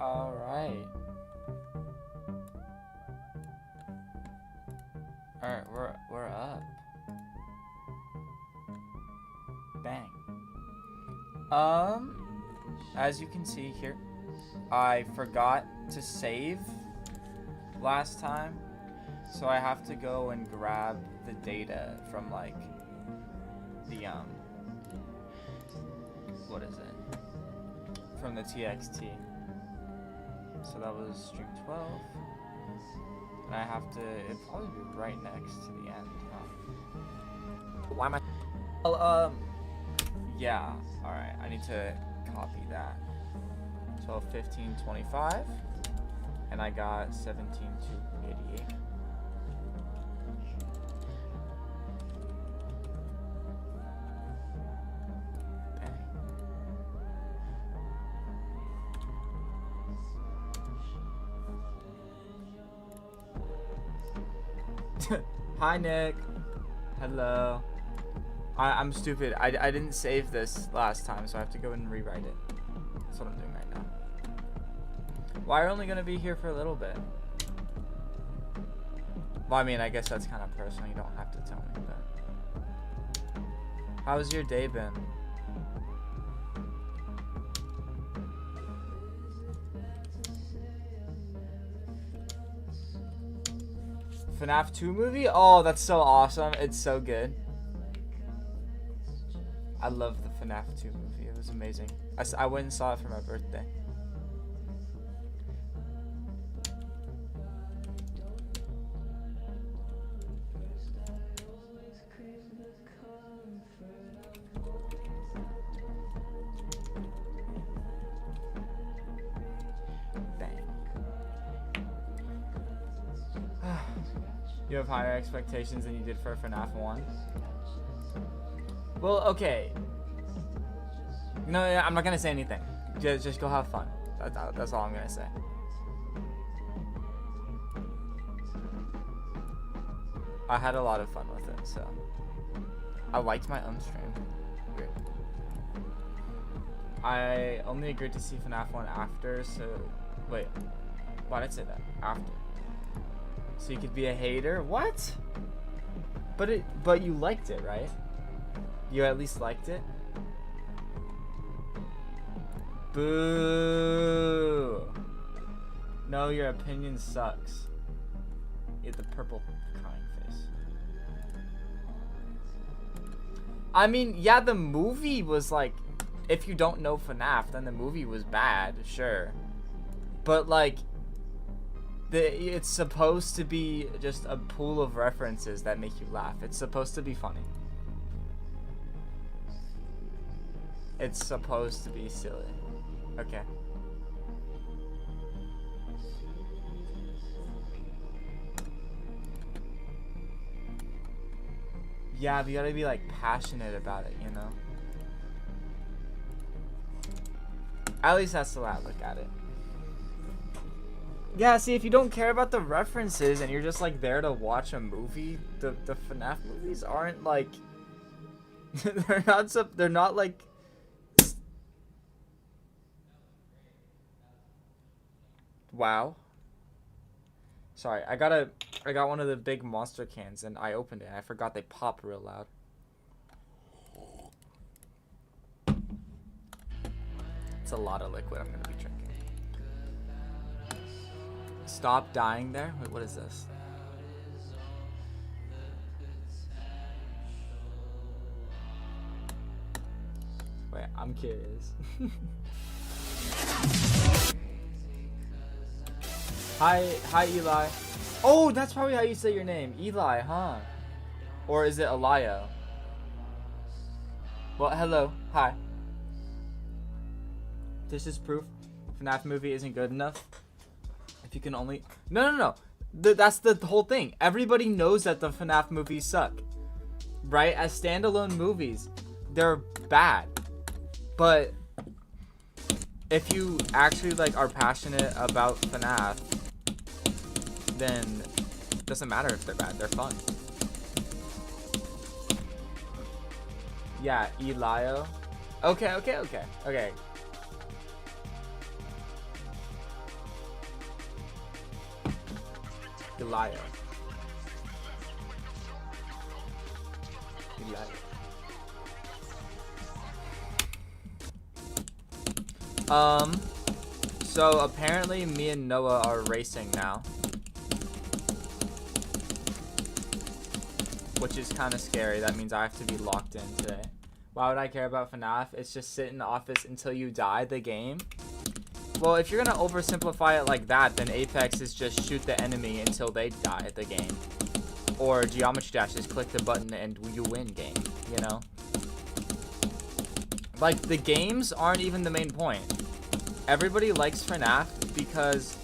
Alright. Alright, we're up. Bang. As you can see here, I forgot to save last time, so I have to go and grab the data from like the what is it? From the TXT. So that was stream 12. And I have to, it'd probably be right next to the end, huh? Why am I? Well, yeah. Alright, I need to copy that. 12, 15, 25. And I got 17 to 88. Hi Nick. Hello. I'm stupid. I didn't save this last time, so I have to go and rewrite it. That's what I'm doing right now. Well, you're only gonna be here for a little bit. Well, I mean, I guess that's kind of personal. You don't have to tell me, but how's your day been? FNAF 2 movie? Oh, that's so awesome. It's so good. I love the FNAF 2 movie. It was amazing. I went and saw it for my birthday. You have higher expectations than you did for FNAF 1? Well, okay. No, I'm not gonna say anything. Just go have fun. That's all I'm gonna say. I had a lot of fun with it, so. I liked my own stream. Weird. I only agreed to see FNAF 1 after, so. Wait. Why did I say that? After. So you could be a hater? What? But you liked it, right? You at least liked it? Boo! No, your opinion sucks. You have the purple crying face. I mean, yeah, the movie was like, if you don't know FNAF, then the movie was bad, sure. But like, it's supposed to be just a pool of references that make you laugh. It's supposed to be funny. It's supposed to be silly. Okay. Yeah, but you gotta be like passionate about it, you know? At least that's the way I look at it. Yeah, see, if you don't care about the references and you're just like there to watch a movie, the FNAF movies aren't like they're not like wow. Sorry, I got one of the big monster cans and I opened it and I forgot they pop real loud. It's a lot of liquid I'm gonna be drinking. Stop dying there? Wait, what is this? Wait, I'm curious. Hi Eli. Oh, that's probably how you say your name. Eli, huh? Or is it Elio? Well, hello. Hi. This is proof FNAF movie isn't good enough. If you can only... No. That's the whole thing. Everybody knows that the FNAF movies suck. Right? As standalone movies, they're bad. But if you actually like are passionate about FNAF, then it doesn't matter if they're bad. They're fun. Yeah, Elio. Okay. You liar. You liar. So apparently me and Noah are racing now. Which is kind of scary. That means I have to be locked in today. Why would I care about FNAF? It's just sit in the office until you die the game. Well, if you're gonna oversimplify it like that, then Apex is just shoot the enemy until they die the game. Or Geometry Dash is click the button and you win game, you know? Like, the games aren't even the main point. Everybody likes FNAF because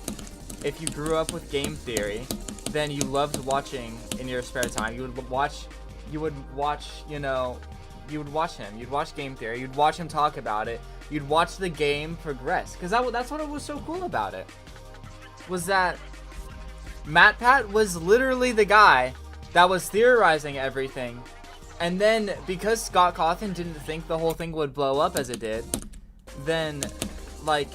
if you grew up with game theory, then you loved watching in your spare time. You would watch, you know, you would watch him. You'd watch game theory. You'd watch him talk about it. You'd watch the game progress. Because that's what was so cool about it. Was that MatPat was literally the guy that was theorizing everything. And then, because Scott Cawthon didn't think the whole thing would blow up as it did, then, like,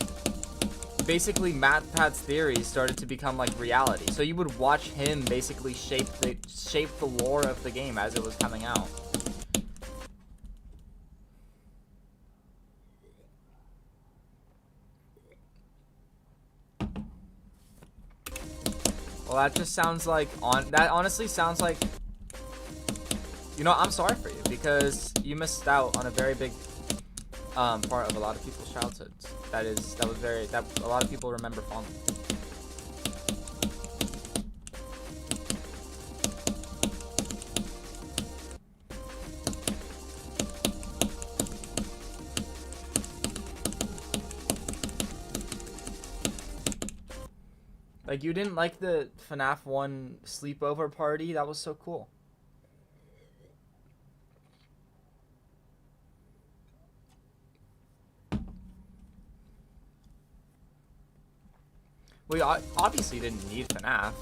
basically MatPat's theories started to become, like, reality. So you would watch him basically shape the lore of the game as it was coming out. Well, that just sounds like, that honestly sounds like, you know, I'm sorry for you, because you missed out on a very big part of a lot of people's childhoods. That a lot of people remember fondly. Like, you didn't like the FNAF 1 sleepover party? That was so cool. Well, you obviously didn't need FNAF.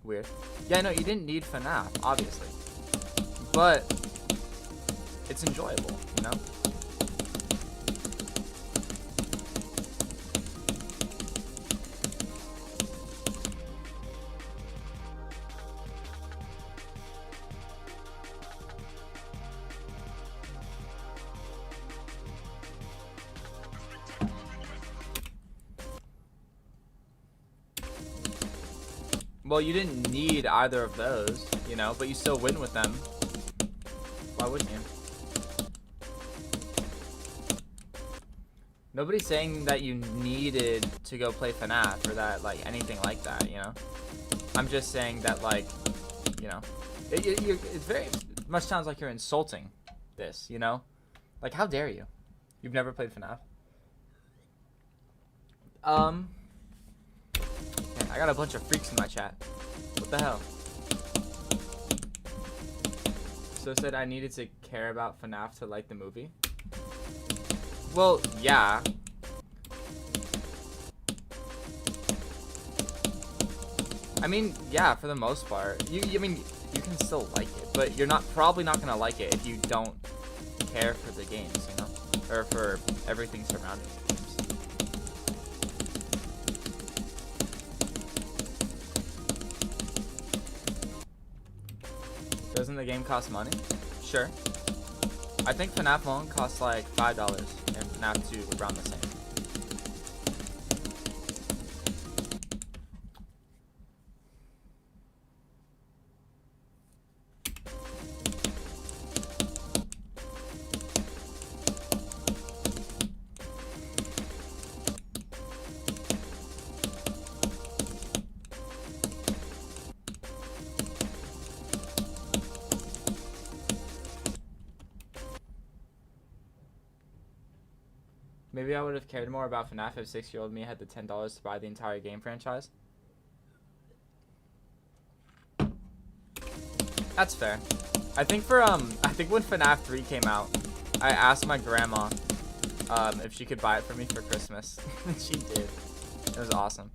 Weird. Yeah, no, you didn't need FNAF, obviously. But it's enjoyable, you know? Well, you didn't need either of those, you know, but you still win with them. Why wouldn't you? Nobody's saying that you needed to go play FNAF or that, like, anything like that, you know? I'm just saying that, like, you know, it very much sounds like you're insulting this, you know? Like, how dare you? You've never played FNAF? I got a bunch of freaks in my chat. What the hell? So it said I needed to care about FNAF to like the movie. Well, yeah. I mean, yeah, for the most part. I mean, you can still like it, but you're probably not gonna like it if you don't care for the games, you know, or for everything surrounding it. Doesn't the game cost money? Sure. I think FNAF 1 costs like $5 and FNAF 2 around the same. Maybe I would have cared more about FNAF if 6-year-old me had the $10 to buy the entire game franchise. That's fair. I think when FNAF 3 came out, I asked my grandma if she could buy it for me for Christmas. And she did. It was awesome.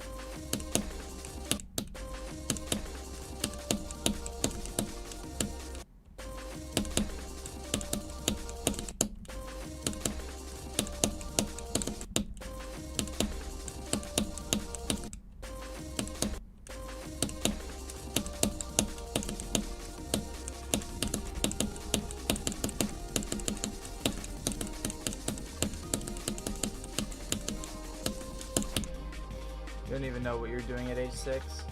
You don't even know what you're doing at age 6.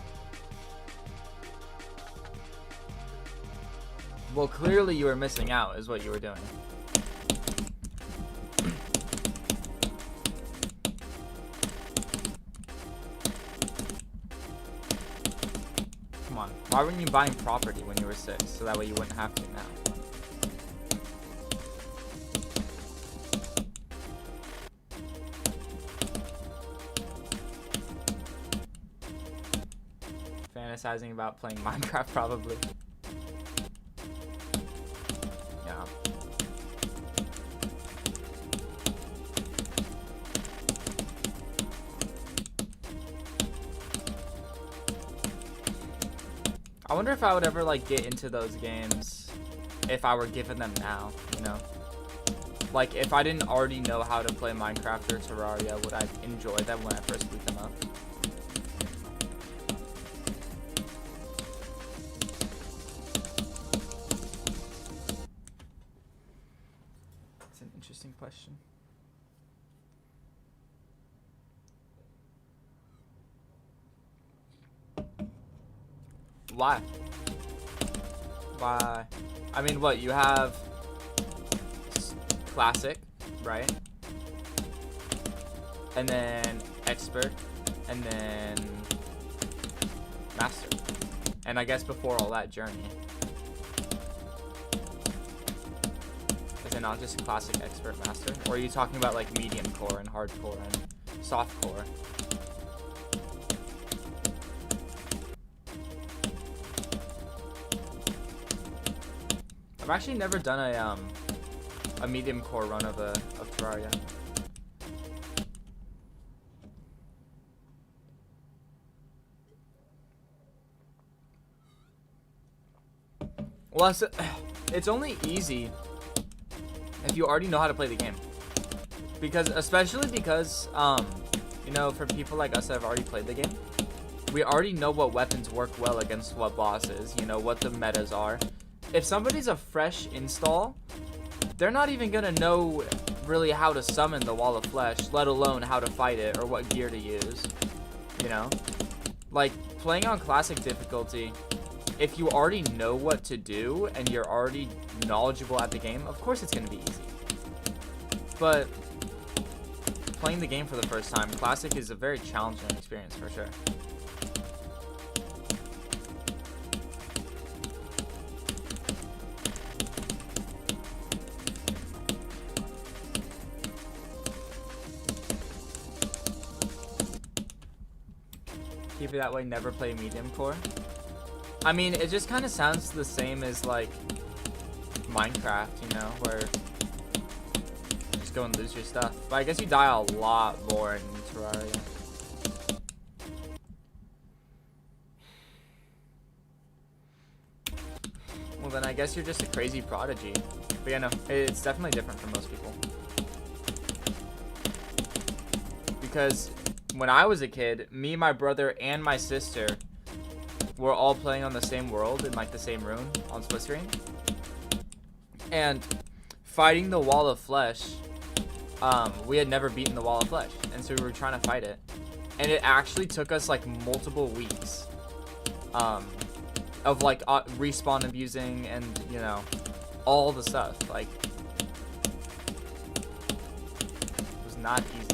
Well, clearly you were missing out, is what you were doing. Come on. Why weren't you buying property when you were 6? So that way you wouldn't have to now. Fantasizing about playing Minecraft, probably. Yeah. I wonder if I would ever like get into those games if I were given them now, you know? Like if I didn't already know how to play Minecraft or Terraria, would I enjoy them when I first boot them up? That's an interesting question. Why? Why? I mean, what, you have classic, right? And then expert, and then master. And I guess before all that, journey. Is it not just classic, expert, master? Or are you talking about like medium core and hardcore and soft core? I've actually never done a medium core run of Terraria. Well, it's only easy if you already know how to play the game. Especially because, you know, for people like us that have already played the game, we already know what weapons work well against what bosses, you know, what the metas are. If somebody's a fresh install, they're not even gonna know really how to summon the Wall of Flesh, let alone how to fight it or what gear to use, you know? Like, playing on classic difficulty, if you already know what to do and you're already knowledgeable at the game, of course it's gonna be easy. But playing the game for the first time, classic is a very challenging experience for sure. Keep it that way, never play medium core. I mean, it just kind of sounds the same as like Minecraft, you know, where you just go and lose your stuff. But I guess you die a lot more in Terraria. Well, then I guess you're just a crazy prodigy. But yeah, no, it's definitely different for most people. Because when I was a kid, me, my brother, and my sister were all playing on the same world in like the same room on split screen. And fighting the Wall of Flesh, we had never beaten the Wall of Flesh. And so we were trying to fight it. And it actually took us like multiple weeks of like respawn abusing and, you know, all the stuff. Like, it was not easy.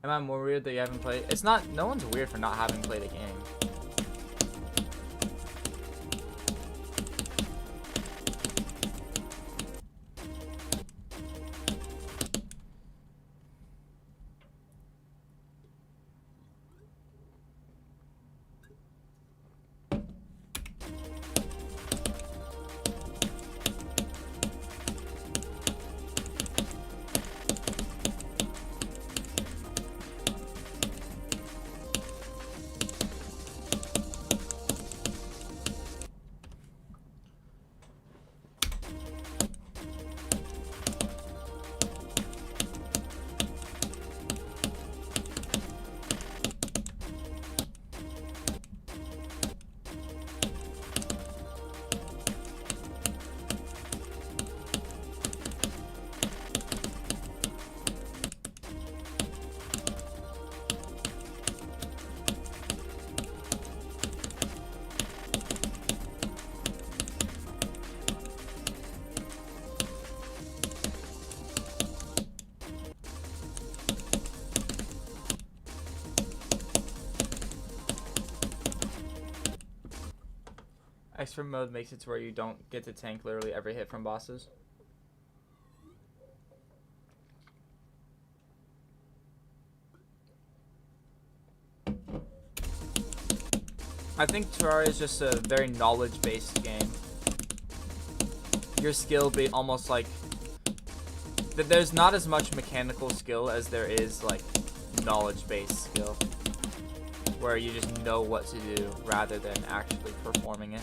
Am I more weird that you haven't played? It's not, no one's weird for not having played a game. Expert mode makes it to where you don't get to tank literally every hit from bosses. I think Terraria is just a very knowledge-based game. Your skill be almost like there's not as much mechanical skill as there is like knowledge-based skill, where you just know what to do rather than actually performing it.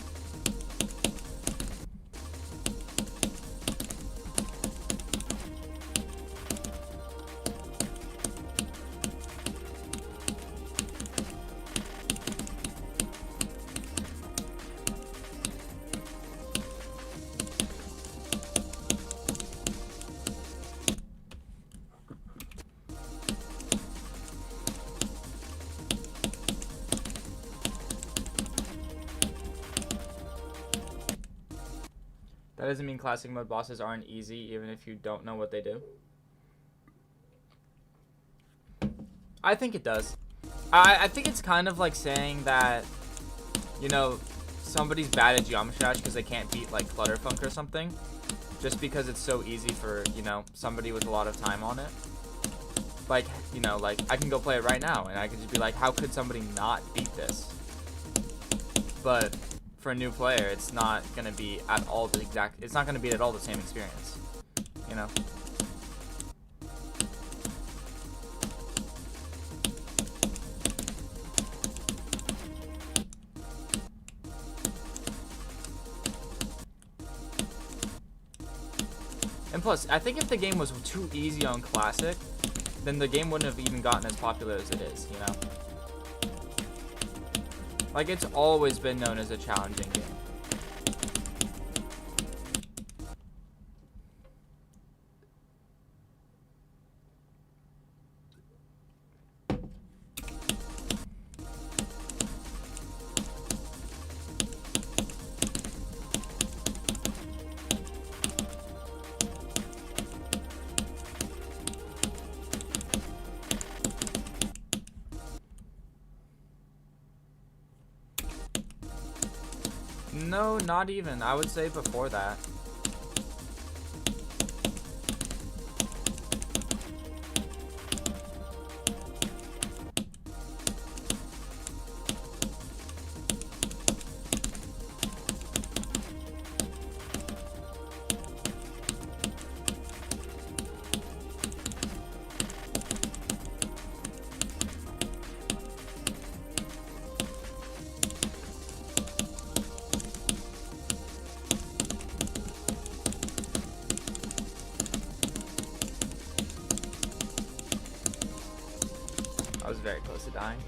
That doesn't mean classic mode bosses aren't easy, even if you don't know what they do. I think it does. I think it's kind of like saying that, you know, somebody's bad at Geometry Dash because they can't beat like Clutterfunk or something, just because it's so easy for, you know, somebody with a lot of time on it. Like, you know, like I can go play it right now and I can just be like, how could somebody not beat this? But for a new player, it's not going to be at all the exact, it's not going to be at all the same experience, you know? And plus, I think if the game was too easy on Classic, then the game wouldn't have even gotten as popular as it is, you know? Like, it's always been known as a challenging game. No, not even. I would say before that. I was very close to dying.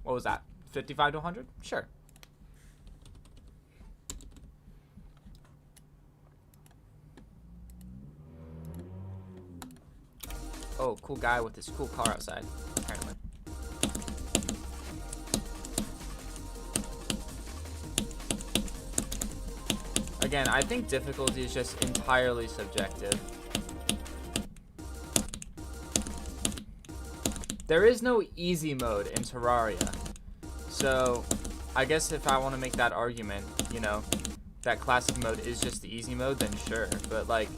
What was that? 55 to 100? Sure. Oh, cool guy with his cool car outside, apparently. Again, I think difficulty is just entirely subjective. There is no easy mode in Terraria. So, I guess if I want to make that argument, you know, that classic mode is just the easy mode, then sure. But like,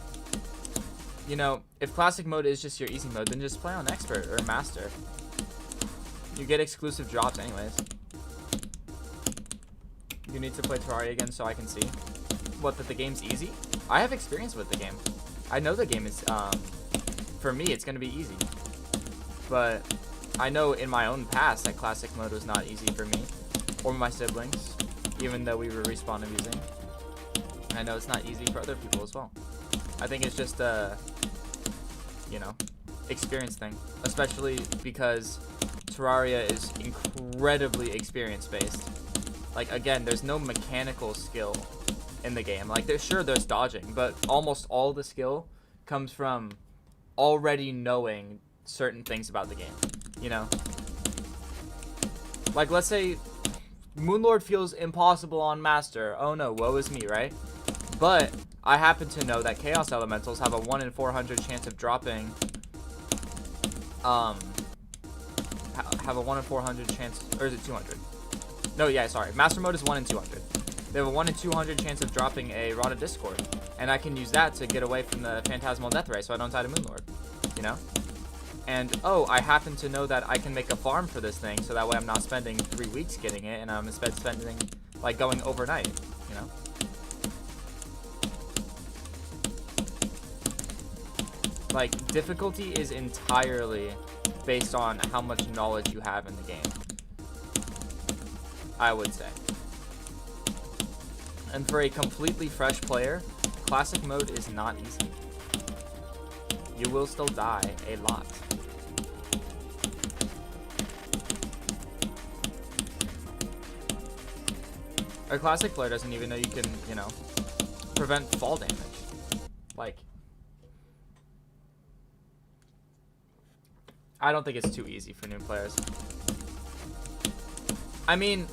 you know, if classic mode is just your easy mode, then just play on expert or master. You get exclusive drops anyways. You need to play Terraria again so I can see. What, that the game's easy? I have experience with the game. I know the game is, for me, it's going to be easy. But I know in my own past that classic mode was not easy for me. Or my siblings, even though we were respawn abusing. I know it's not easy for other people as well. I think it's just a, you know, experience thing. Especially because Terraria is incredibly experience-based. Like, again, there's no mechanical skill in the game. Like, there's dodging, but almost all the skill comes from already knowing certain things about the game, you know? Like, let's say Moonlord feels impossible on Master. Oh no, woe is me, right? But I happen to know that Chaos Elementals have a 1 in 400 chance of dropping, have a 1 in 400 chance, or is it 200? No, yeah, sorry. Master Mode is 1 in 200. They have a 1 in 200 chance of dropping a Rod of Discord, and I can use that to get away from the Phantasmal Death Ray so I don't die to Moonlord, you know? And, oh, I happen to know that I can make a farm for this thing, so that way I'm not spending 3 weeks getting it, and I'm spending, like, going overnight, you know? Like, difficulty is entirely based on how much knowledge you have in the game, I would say. And for a completely fresh player, Classic Mode is not easy. You will still die a lot. A Classic player doesn't even know you can, you know, prevent fall damage. Like, I don't think it's too easy for new players. I mean,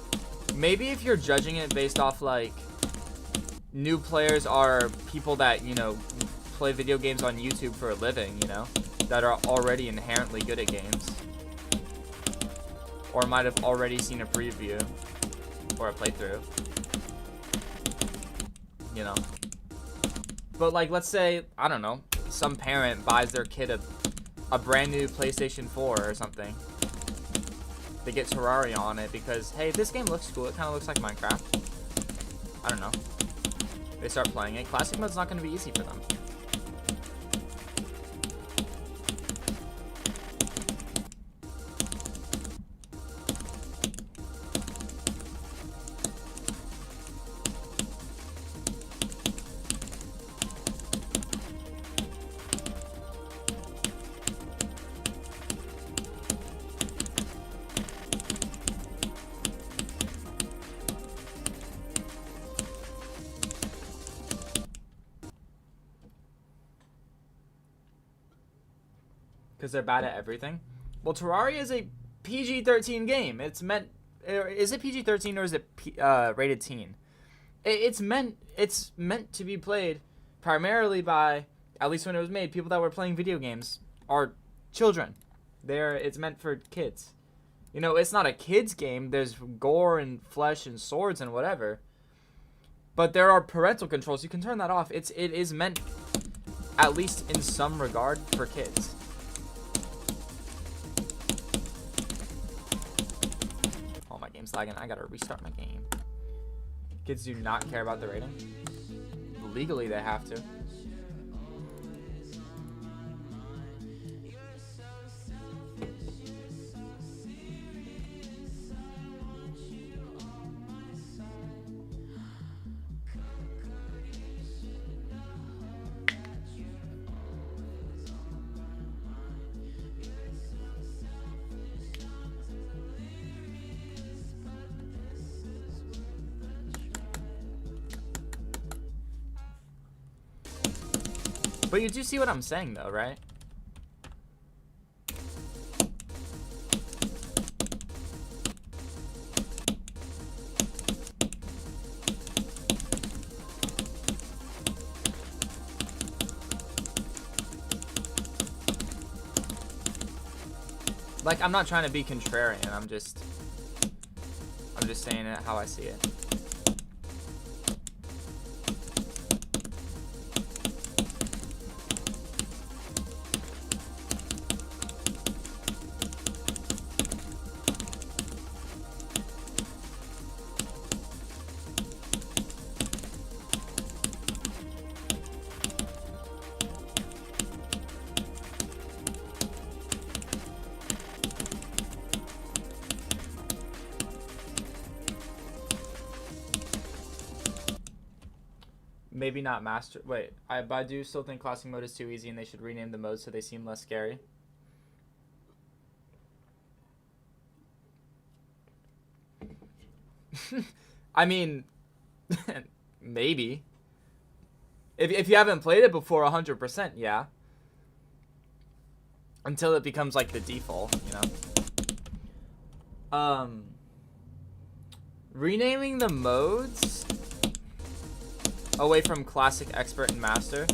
maybe if you're judging it based off, like, new players are people that, you know, play video games on YouTube for a living, you know, that are already inherently good at games, or might have already seen a preview or a playthrough, you know. But, like, let's say, I don't know, some parent buys their kid a brand new PlayStation 4 or something. They get Terraria on it because, hey, this game looks cool. It kind of looks like Minecraft. I don't know. They start playing it. Classic Mode's not going to be easy for them. Because they're bad at everything. Well, Terraria is a PG-13 game. It's meant... Is it PG-13 or is it rated teen? It's meant to be played primarily by, at least when it was made, people that were playing video games are children. It's meant for kids. You know, it's not a kid's game. There's gore and flesh and swords and whatever. But there are parental controls. You can turn that off. It is meant, at least in some regard, for kids. Game's lagging. I gotta restart my game. Kids do not care about the rating. Legally, they have to. But you do see what I'm saying, though, right? Like, I'm not trying to be contrarian. I'm just saying it how I see it. Maybe not master. Wait, but I do still think classic mode is too easy, and they should rename the modes so they seem less scary. I mean, maybe. If you haven't played it before, 100%, yeah. Until it becomes like the default, you know. Renaming the modes. away from classic, expert, and master.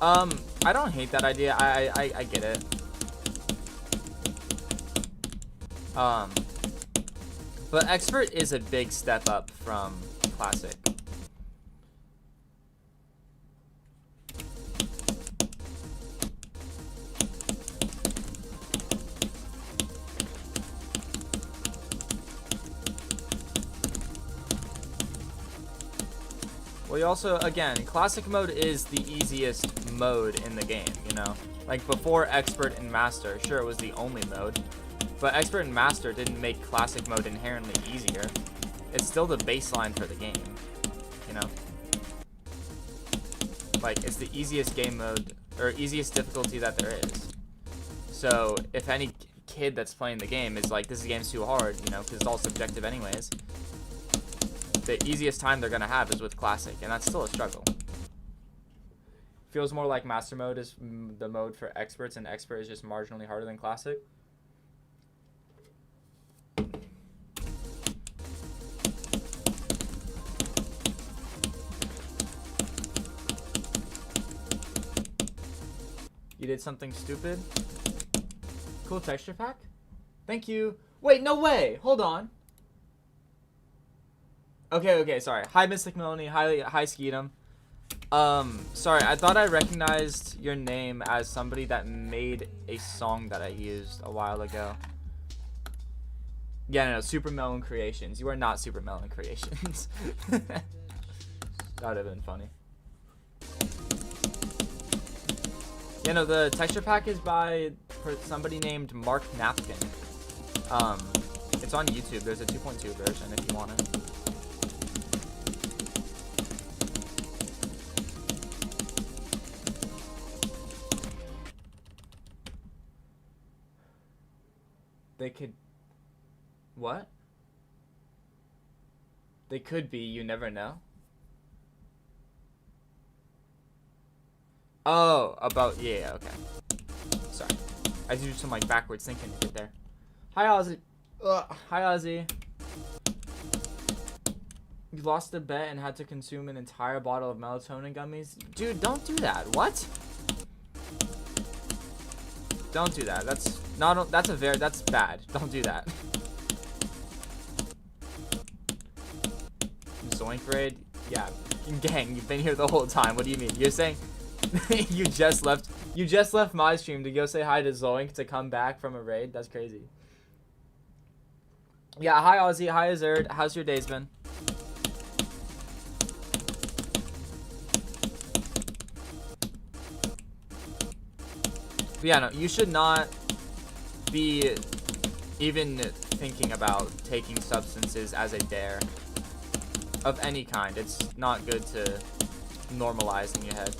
I don't hate that idea. I get it. But expert is a big step up from classic. Well, you also, again, classic mode is the easiest mode in the game, you know? Like, before expert and master, sure, it was the only mode. But expert and master didn't make classic mode inherently easier. It's still the baseline for the game, you know? Like, it's the easiest game mode, or easiest difficulty that there is. So, if any kid that's playing the game is like, this game's too hard, you know, because it's all subjective anyways, the easiest time they're gonna have is with classic, and that's still a struggle. Feels more like master mode is the mode for experts, and expert is just marginally harder than classic. You did something stupid? Cool texture pack? Thank you. Wait, no way! Hold on. Okay, sorry. Hi, Mystic Melanie. Hi, Skeetum. Sorry, I thought I recognized your name as somebody that made a song that I used a while ago. Yeah, no, Super Melon Creations. You are not Super Melon Creations. That would have been funny. Yeah, no, the texture pack is by somebody named Mark Napkin. It's on YouTube. There's a 2.2 version if you want it. They could... What? They could be, you never know. Oh, about, yeah, okay. Sorry. I did some, like, backwards thinking to get there. Hi, Ozzy. Hi, Ozzy. You lost a bet and had to consume an entire bottle of melatonin gummies? Dude, don't do that. What? Don't do that. That's not, that's bad. Don't do that. Zoink raid? Yeah. Gang, you've been here the whole time. What do you mean? You're saying... you just left my stream to go say hi to Zoink to come back from a raid? That's crazy. Yeah, hi Ozzy, hi Azerd. How's your days been? But yeah, no, you should not be even thinking about taking substances as a dare of any kind. It's not good to normalize in your head.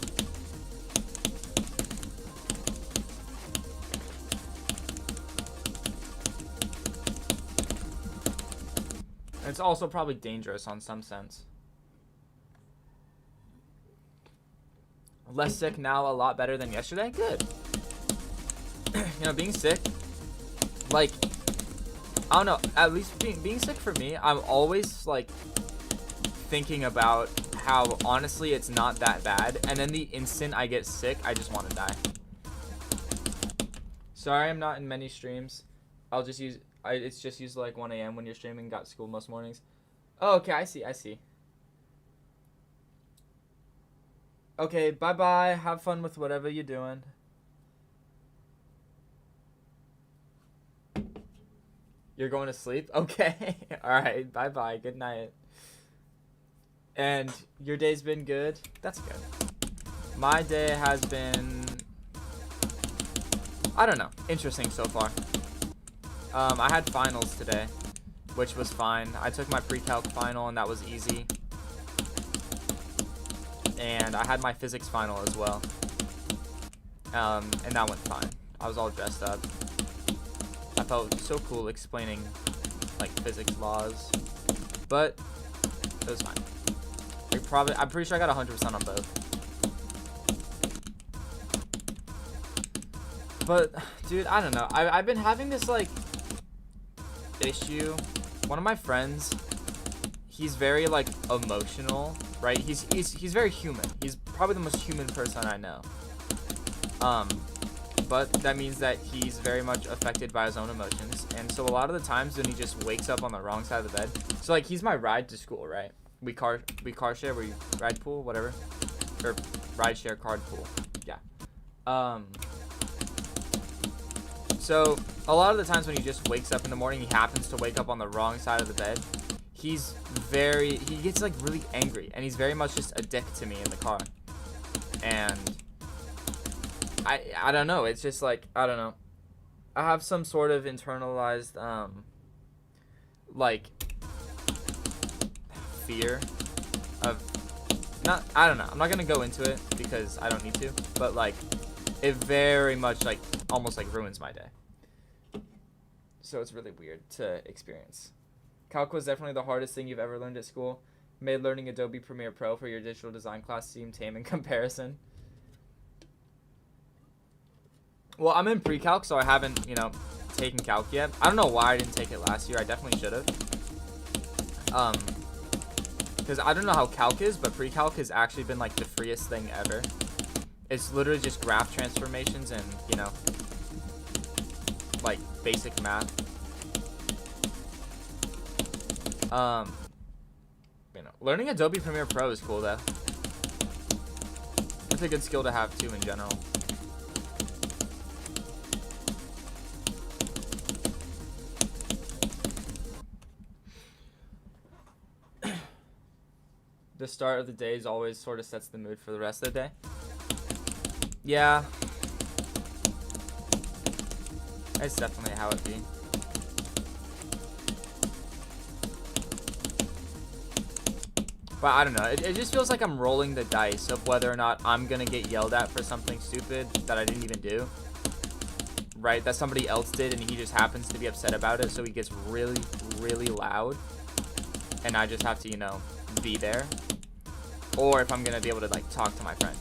It's also probably dangerous on some sense. Less sick now, a lot better than yesterday? Good. You know, being sick, like, I don't know, at least being sick for me, I'm always, like, thinking about how, honestly, it's not that bad, and then the instant I get sick, I just want to die. Sorry I'm not in many streams. I'll just use... it's just usually like 1 a.m. when you're streaming. Got school most mornings. Oh, okay. I see. Okay, bye-bye. Have fun with whatever you're doing. You're going to sleep? Okay. Alright, bye-bye. Good night. And your day's been good? That's good. My day has been... I don't know. Interesting so far. I had finals today, which was fine. I took my pre-calc final, and that was easy. And I had my physics final as well. And that went fine. I was all dressed up. I felt so cool explaining, like, physics laws. But it was fine. I'm pretty sure I got 100% on both. But, dude, I don't know. I've been having this, like... issue. One of my friends, he's very like emotional, right? He's very human. He's probably the most human person I know. But that means that he's very much affected by his own emotions, and so a lot of the times when he just wakes up on the wrong side of the bed, so like he's my ride to school, right? We car share, we ride pool, whatever, or ride share card pool, yeah. So a lot of the times when he just wakes up in the morning, he happens to wake up on the wrong side of the bed. He gets like really angry, and he's very much just a dick to me in the car, and I don't know. It's just like, I don't know. I have some sort of internalized, like, fear of, I don't know. I'm not going to go into it because I don't need to. But, like, it very much, like, almost, like, ruins my day. So it's really weird to experience. Calc was definitely the hardest thing you've ever learned at school. Made learning Adobe Premiere Pro for your digital design class seem tame in comparison. Well, I'm in pre-calc, so I haven't, taken calc yet. I don't know why I didn't take it last year. I definitely should have. Because I don't know how calc is, but pre-calc has actually been, like, the freest thing ever. It's literally just graph transformations and, like, basic math. Learning Adobe Premiere Pro is cool, though. It's a good skill to have, too, in general. The start of the days always sort of sets the mood for the rest of the day. Yeah. That's definitely how it be. But I don't know. It just feels like I'm rolling the dice of whether or not I'm going to get yelled at for something stupid that I didn't even do. Right? That somebody else did and he just happens to be upset about it. So he gets really, really loud. And I just have to, be there. Or if I'm gonna be able to like talk to my friend,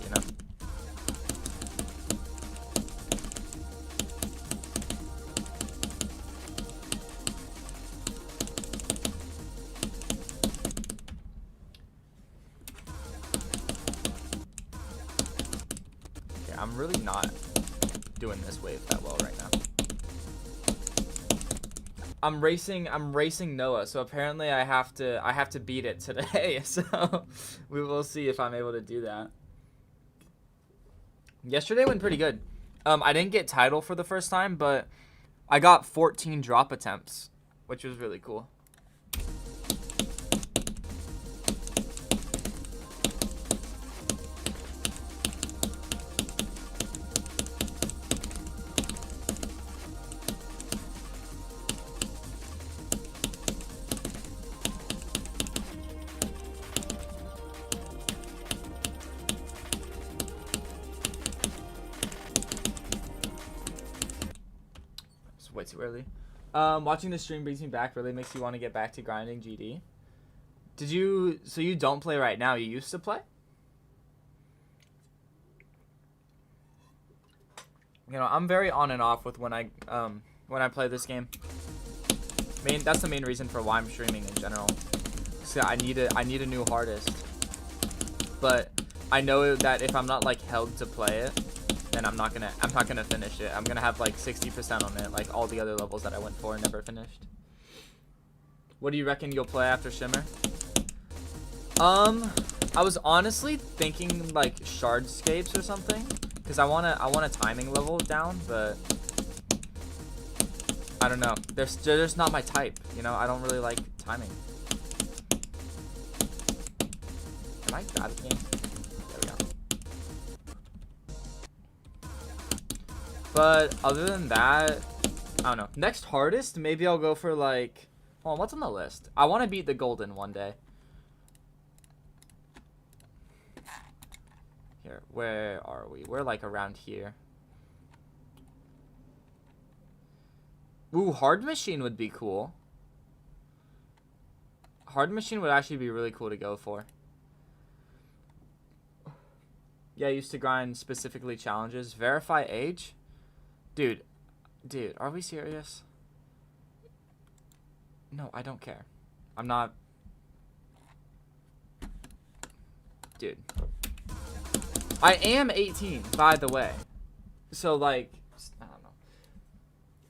Okay, I'm really not doing this wave that well right now. I'm racing Noah, so apparently I have to beat it today. So we will see if I'm able to do that. Yesterday went pretty good. I didn't get title for the first time, but I got 14 drop attempts, which was really cool. Way too early. Watching the stream brings me back. Really makes you want to get back to grinding GD. So you don't play right now? You used to play? I'm very on and off with when I play this game. That's the main reason for why I'm streaming in general. So I need a new hardest. But I know that if I'm not like held to play it, then I'm not gonna finish it. I'm gonna have like 60% on it, like all the other levels that I went for and never finished. What do you reckon you'll play after Shimmer? I was honestly thinking like Shardscapes or something, because I want a timing level down, but I don't know. They're just not my type, I don't really like timing. Am I bad at the game? There we go. But other than that, I don't know. Next hardest, maybe I'll go for like, well, what's on the list? I want to beat the golden one day. Here, where are we? We're like around here. Ooh, hard machine would be cool. Hard machine would actually be really cool to go for. Yeah, I used to grind specifically challenges. Verify age? Dude, are we serious? No, I don't care. I'm not Dude. I am 18, by the way. So, like, I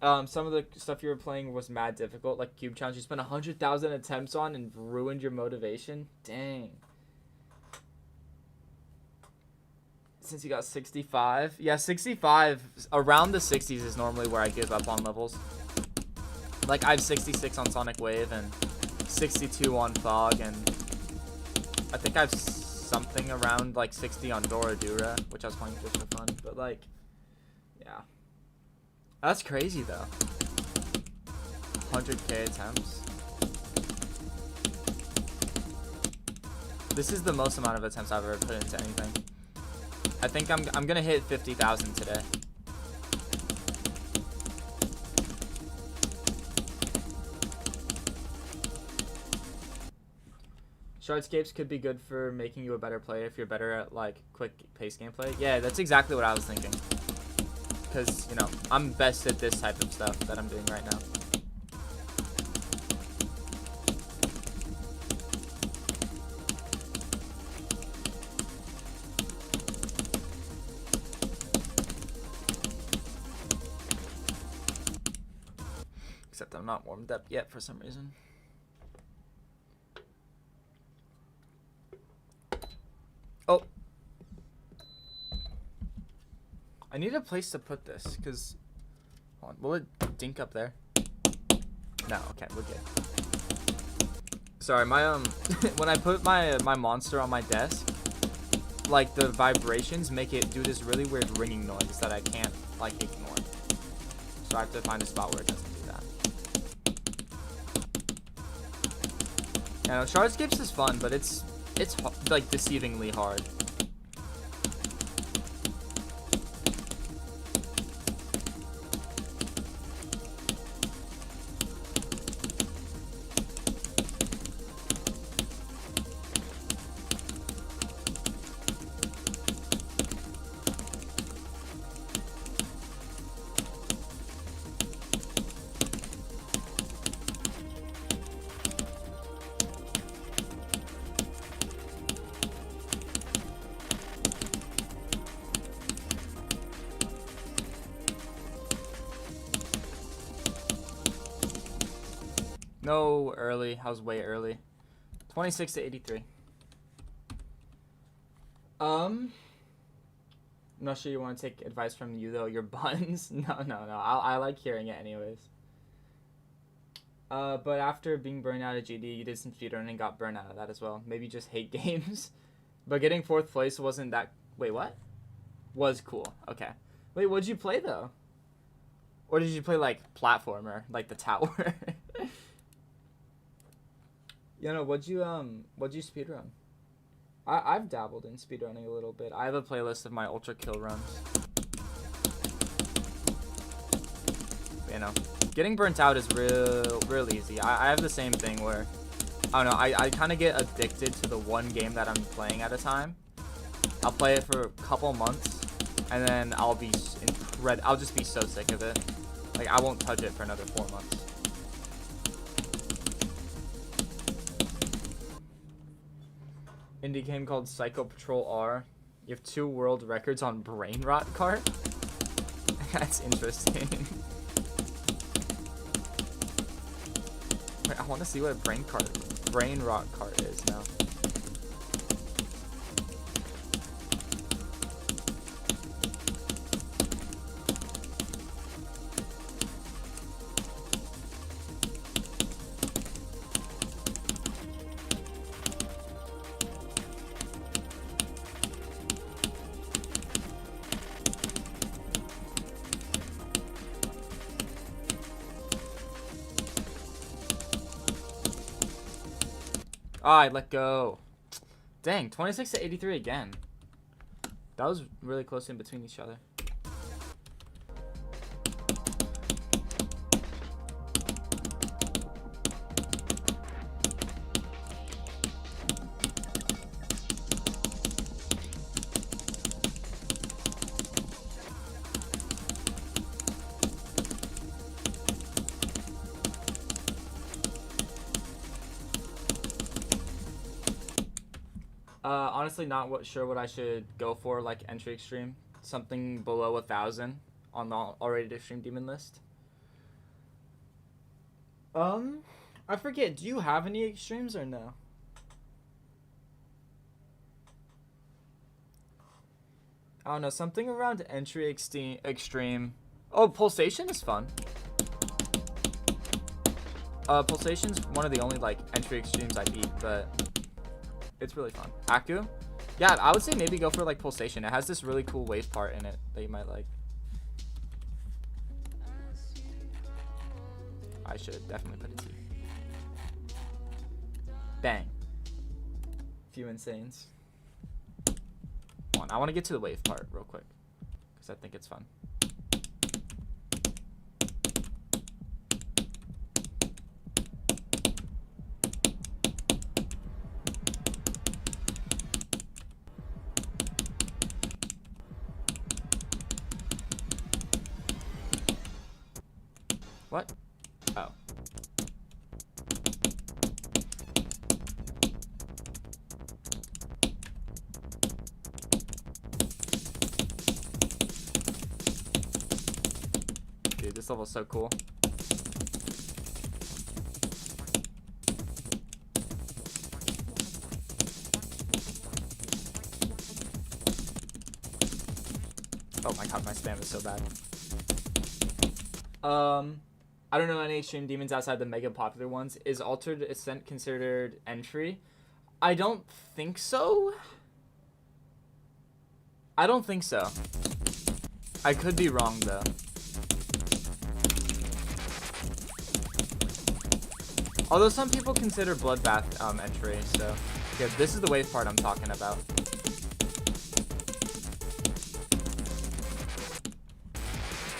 don't know. Some of the stuff you were playing was mad difficult, like Cube Challenge. You spent 100,000 attempts on and ruined your motivation. Dang. Since you got 65. Yeah, 65, around the 60s is normally where I give up on levels. Like, I have 66 on Sonic Wave and 62 on Fog, and I think I have something around, like, 60 on Dora Dura, which I was playing just for fun. But, like, yeah. That's crazy, though. 100k attempts. This is the most amount of attempts I've ever put into anything. I think I'm gonna hit 50,000 today. Shardscapes could be good for making you a better player if you're better at, like, quick pace gameplay. Yeah, that's exactly what I was thinking. Because, you know, I'm best at this type of stuff that I'm doing right now. Except I'm not warmed up yet for some reason. Oh. I need a place to put this, because... Hold on, will it dink up there? No, okay, we're good. Sorry, my, when I put my monster on my desk, like, the vibrations make it do this really weird ringing noise that I can't, like, ignore. So I have to find a spot where it doesn't do that. Yeah, no, Shardscapes is fun, but it's like deceivingly hard. No, early. I was way early. 26 to 83. I'm not sure you want to take advice from you, though. Your buns? No. I like hearing it anyways. But after being burned out of GD, you did some speedrunning and got burned out of that as well. Maybe you just hate games. But getting 4th place wasn't that... Wait, what? Was cool. Okay. Wait, what'd you play, though? Or did you play, like, platformer? Like the tower? You know, what'd you speedrun? I've dabbled in speedrunning a little bit. I have a playlist of my ultra kill runs. You know, getting burnt out is real easy. I have the same thing where, I don't know, I kind of get addicted to the one game that I'm playing at a time. I'll play it for a couple months, and then I'll just be so sick of it. Like, I won't touch it for another 4 months. Indie game called Psycho Patrol R. You have 2 world records on brain rot cart? That's interesting. Wait, I want to see what brain rot cart is now. I let go. Dang, 26 to 83 again. That was really close in between each other. Honestly, not sure what I should go for, like entry extreme. Something below 1,000 on the already extreme demon list. I forget. Do you have any extremes or no? I don't know. Something around entry extreme. Oh, pulsation is fun. Pulsation's one of the only like entry extremes I beat, but it's really fun. Aku? Yeah, I would say maybe go for like pulsation. It has this really cool wave part in it that you might like. I should definitely put a T. Bang. Few insanes. Come on, I want to get to the wave part real quick because I think it's fun. What? Oh. Dude, this level's so cool. Oh my god, my spam is so bad. I don't know any extreme demons outside the mega popular ones. Is Altered Ascent considered entry? I don't think so. I don't think so. I could be wrong though. Although some people consider Bloodbath entry, so yeah, this is the wave part I'm talking about.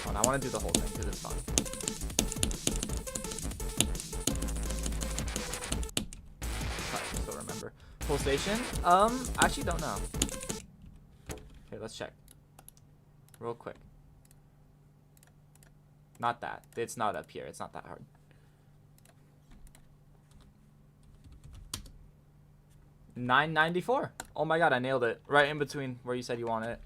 I want to do the whole thing because it's fun. I still remember. Pulsation? Actually don't know. Okay, let's check. Real quick. Not that. It's not up here. It's not that hard. $9.94. Oh my god, I nailed it. Right in between where you said you wanted it.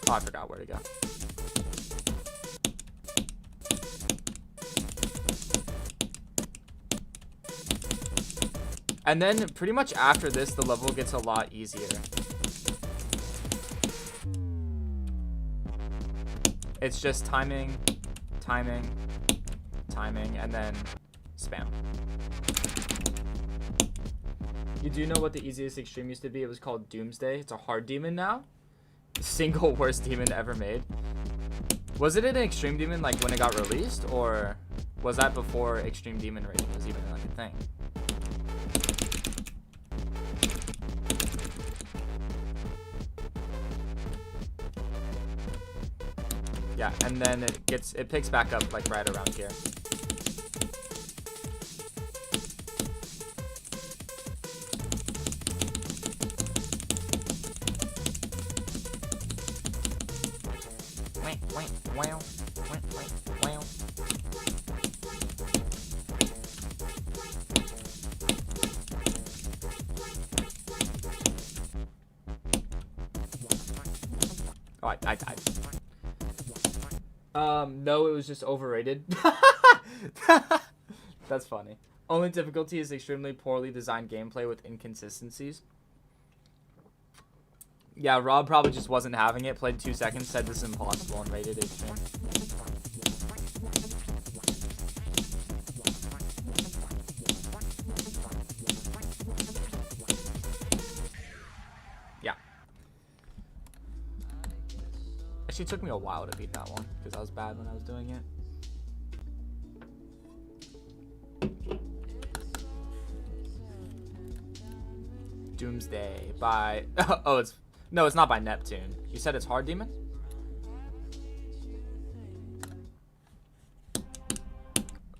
Oh, I forgot where to go. And then pretty much after this, the level gets a lot easier. It's just timing, timing, timing, and then spam. You do know what the easiest extreme used to be? It was called Doomsday. It's a hard demon now. Single worst demon ever made. Was it an extreme demon like when it got released, or was that before extreme demon rating was even like a thing? Yeah, and then it picks back up like right around here. Wow. Oh, I died. No, it was just overrated. That's funny. Only difficulty is extremely poorly designed gameplay with inconsistencies. Yeah, Rob probably just wasn't having it. Played 2 seconds, said this is impossible, and rated it extreme. Yeah. Actually, it took me a while to beat that one because I was bad when I was doing it. Doomsday by... Oh, it's... No, it's not by Neptune. You said it's Hard Demon?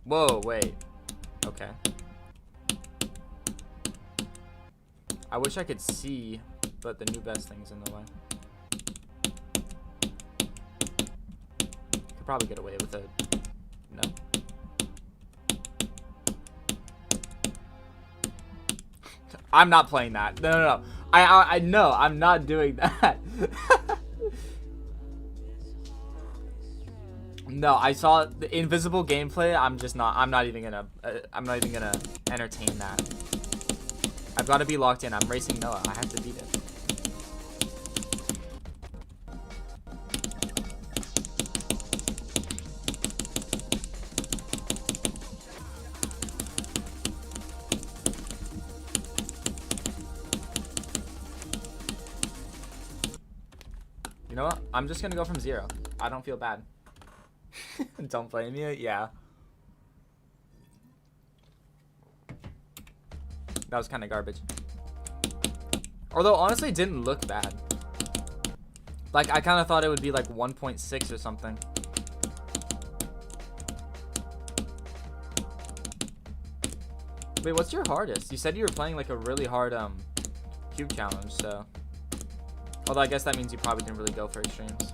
Whoa, wait. Okay. I wish I could see, but the new best thing's in the way. could probably get away with it. No. I'm not playing that. No. I know. I'm not doing that. No, I saw the invisible gameplay. I'm not even gonna entertain that. I've got to be locked in. I'm racing Noah. I have to beat it. You know what? I'm just gonna go from 0. I don't feel bad. Don't blame me. Yeah. That was kind of garbage. Although, honestly, it didn't look bad. Like, I kind of thought it would be like 1.6 or something. Wait, what's your hardest? You said you were playing like a really hard cube challenge, so. Although I guess that means you probably didn't really go for extremes.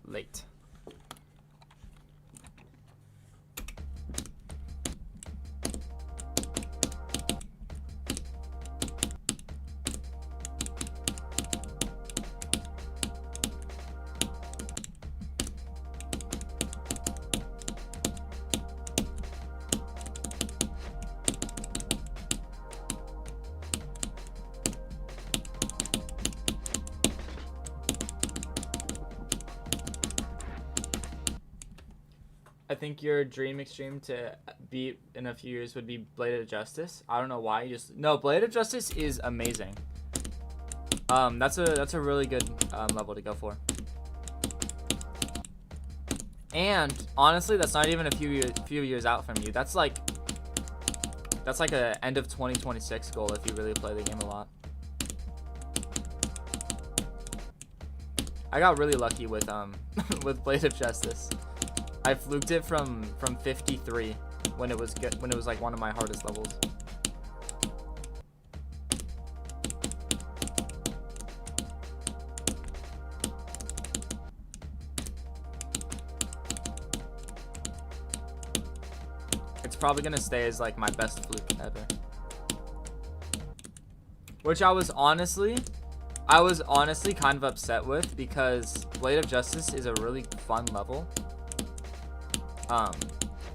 Late. I think your dream extreme to beat in a few years would be Blade of Justice. I don't know why. No, Blade of Justice is amazing. That's a really good level to go for. And honestly, that's not even a few years out from you. That's like a end of 2026 goal if you really play the game a lot. I got really lucky with with Blade of Justice. I fluked it from 53 when it was like one of my hardest levels. It's probably gonna stay as like my best fluke ever. Which I was honestly kind of upset with because Blade of Justice is a really fun level.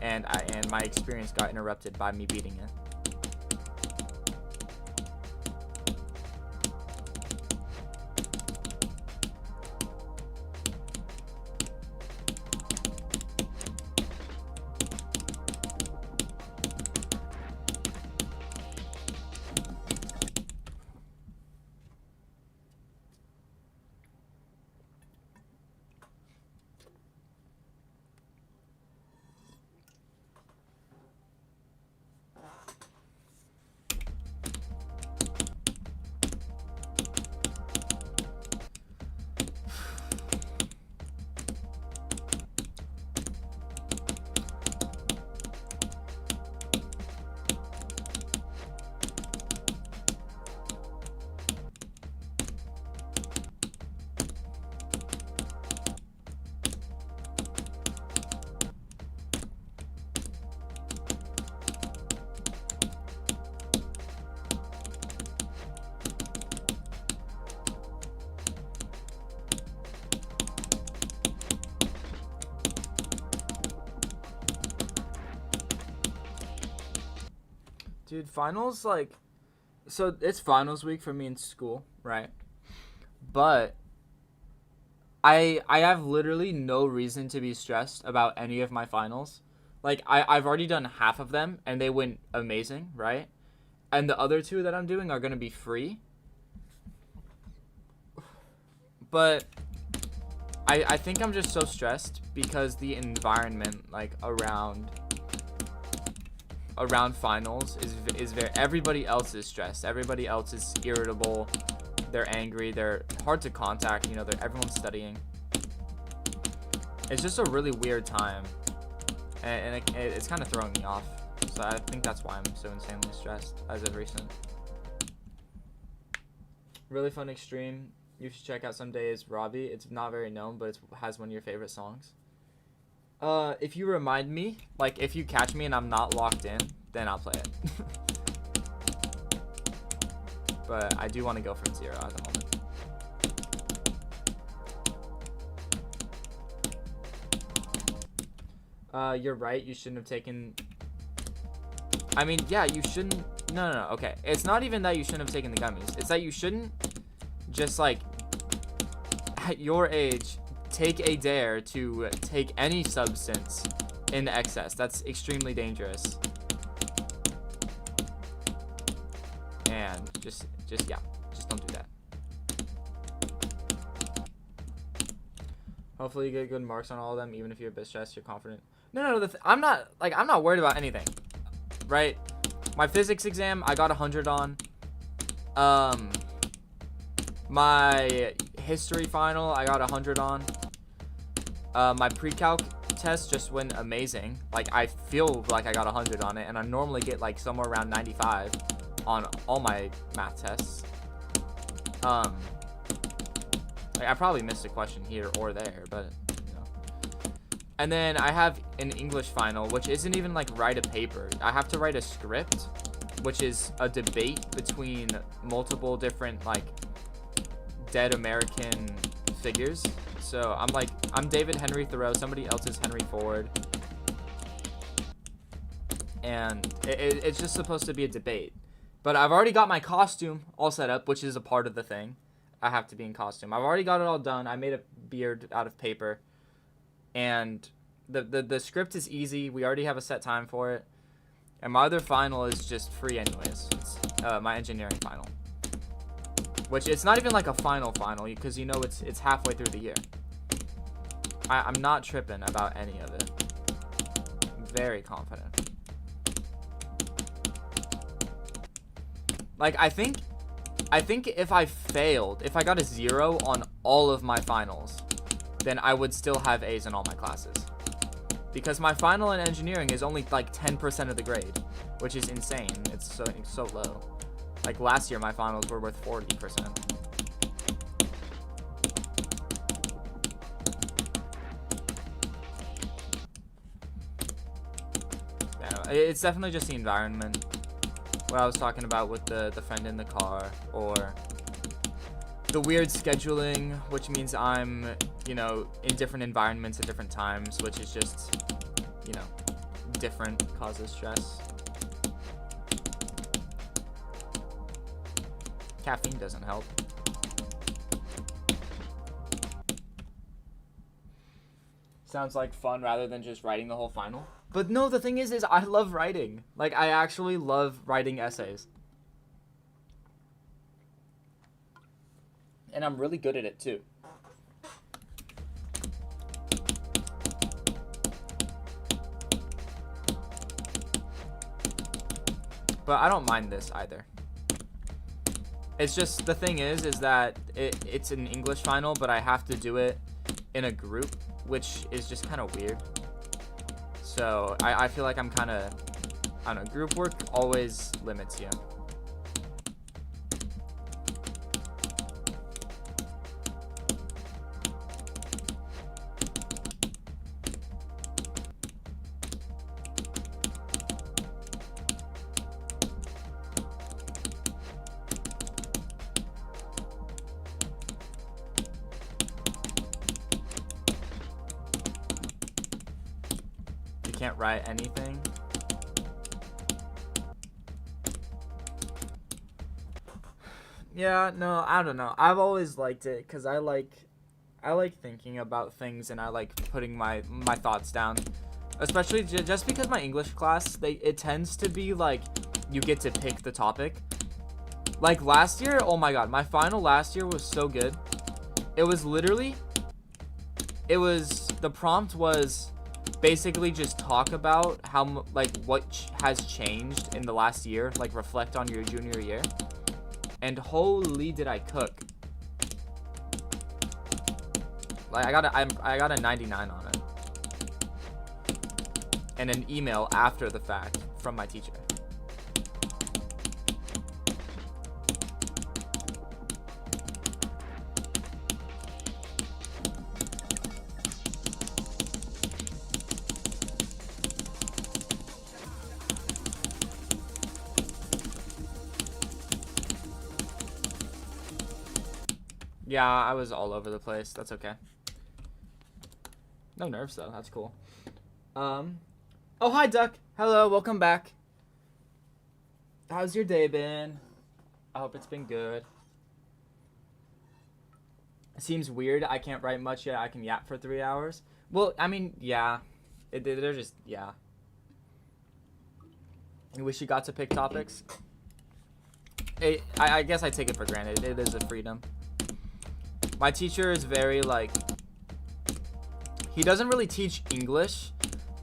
And my experience got interrupted by me beating it. Dude, finals, like, so it's finals week for me in school, right? But I have literally no reason to be stressed about any of my finals. Like, I've already done half of them, and they went amazing, right? And the other two that I'm doing are going to be free. but I think I'm just so stressed because the environment like around finals is very, everybody else is stressed, everybody else is irritable, they're angry, they're hard to contact, you know, everyone's studying. It's just a really weird time, and it's kind of throwing me off. So I think that's why I'm so insanely stressed as of recent. Really fun extreme. You should check out someday is Robbie. It's not very known, but it has one of your favorite songs. If you remind me, like if you catch me and I'm not locked in, then I'll play it. But I do want to go from 0 at the moment. You're right. You shouldn't have taken. I mean, yeah, you shouldn't. No. Okay, it's not even that you shouldn't have taken the gummies. It's that you shouldn't just like at your age take a dare to take any substance in excess. That's extremely dangerous. And just don't do that. Hopefully you get good marks on all of them, even if you're a bit stressed, you're confident. No, I'm not worried about anything, right? My physics exam, I got 100 on. My history final, I got 100 on. My pre-calc test just went amazing. Like, I feel like I got 100 on it, and I normally get like somewhere around 95 on all my math tests. Like, I probably missed a question here or there, but you know. And then I have an English final, which isn't even like write a paper. I have to write a script, which is a debate between multiple different like dead American figures. So I'm David Henry Thoreau, somebody else is Henry Ford, and it's just supposed to be a debate. But I've already got my costume all set up, which is a part of the thing. I have to be in costume. I've already got it all done. I made a beard out of paper, and the script is easy. We already have a set time for it, and my other final is just free anyways. It's my engineering final, which it's not even like a final because you know it's halfway through the year. I'm not tripping about any of it. I'm very confident. Like, I think if I failed, if I got a 0 on all of my finals, then I would still have A's in all my classes. Because my final in engineering is only like 10% of the grade, which is insane. It's so low. Like, last year my finals were worth 40%. Yeah, it's definitely just the environment. What I was talking about with the friend in the car, or the weird scheduling, which means I'm, you know, in different environments at different times, which is just, you know, different, causes stress. Caffeine doesn't help. Sounds like fun rather than just writing the whole final. But no, the thing is I love writing. Like, I actually love writing essays. And I'm really good at it, too. But I don't mind this either. It's just, the thing is that it's an English final, but I have to do it in a group, which is just kind of weird. So I feel like I'm kind of, I don't know, group work always limits you. Can't write anything. Yeah, no, I don't know. I've always liked it because I like thinking about things, and I like putting my thoughts down. Especially just because my English class, it tends to be like you get to pick the topic. Like last year, oh my god, my final last year was so good It was literally, the prompt was basically just talk about how, like, what has changed in the last year, like, reflect on your junior year. And holy did I cook. Like, I got a 99 on it. And an email after the fact from my teacher. Yeah, I was all over the place. That's okay. No nerves though. That's cool. Oh, hi Duck. Hello, welcome back. How's your day been? I hope it's been good. It seems weird. I can't write much yet. I can yap for 3 hours. Well, I mean, yeah. They're just, yeah. I wish you got to pick topics. I guess I take it for granted. It is a freedom. My teacher is very, like, he doesn't really teach English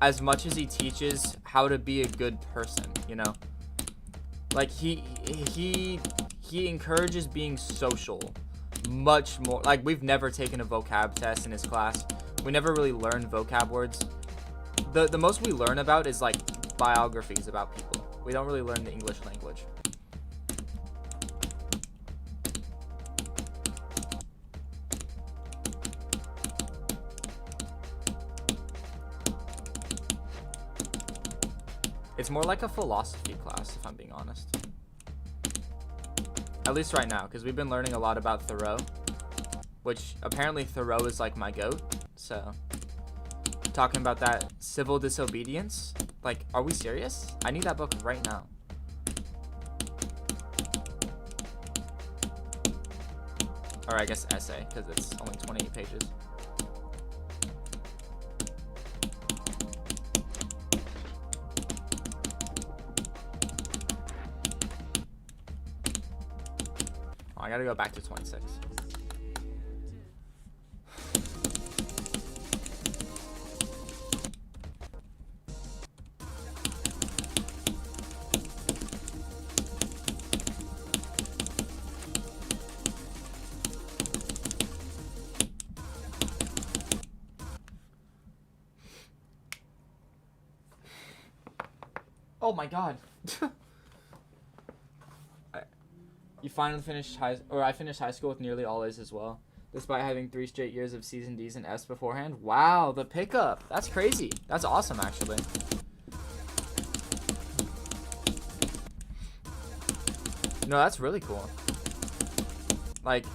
as much as he teaches how to be a good person, you know? Like, he encourages being social much more. Like, we've never taken a vocab test in his class. We never really learned vocab words. The most we learn about is, like, biographies about people. We don't really learn the English language. It's more like a philosophy class, if I'm being honest. At least right now, because we've been learning a lot about Thoreau. Which, apparently Thoreau is like my goat, so... Talking about that civil disobedience? Like, are we serious? I need that book right now. Or I guess essay, because it's only 28 pages. I gotta go back to 26. Oh my god. You finally finished I finished high school with nearly all A's as well, despite having 3 straight years of C's and D's and F's beforehand. Wow, the pickup. That's crazy. That's awesome, actually. No, that's really cool. Like,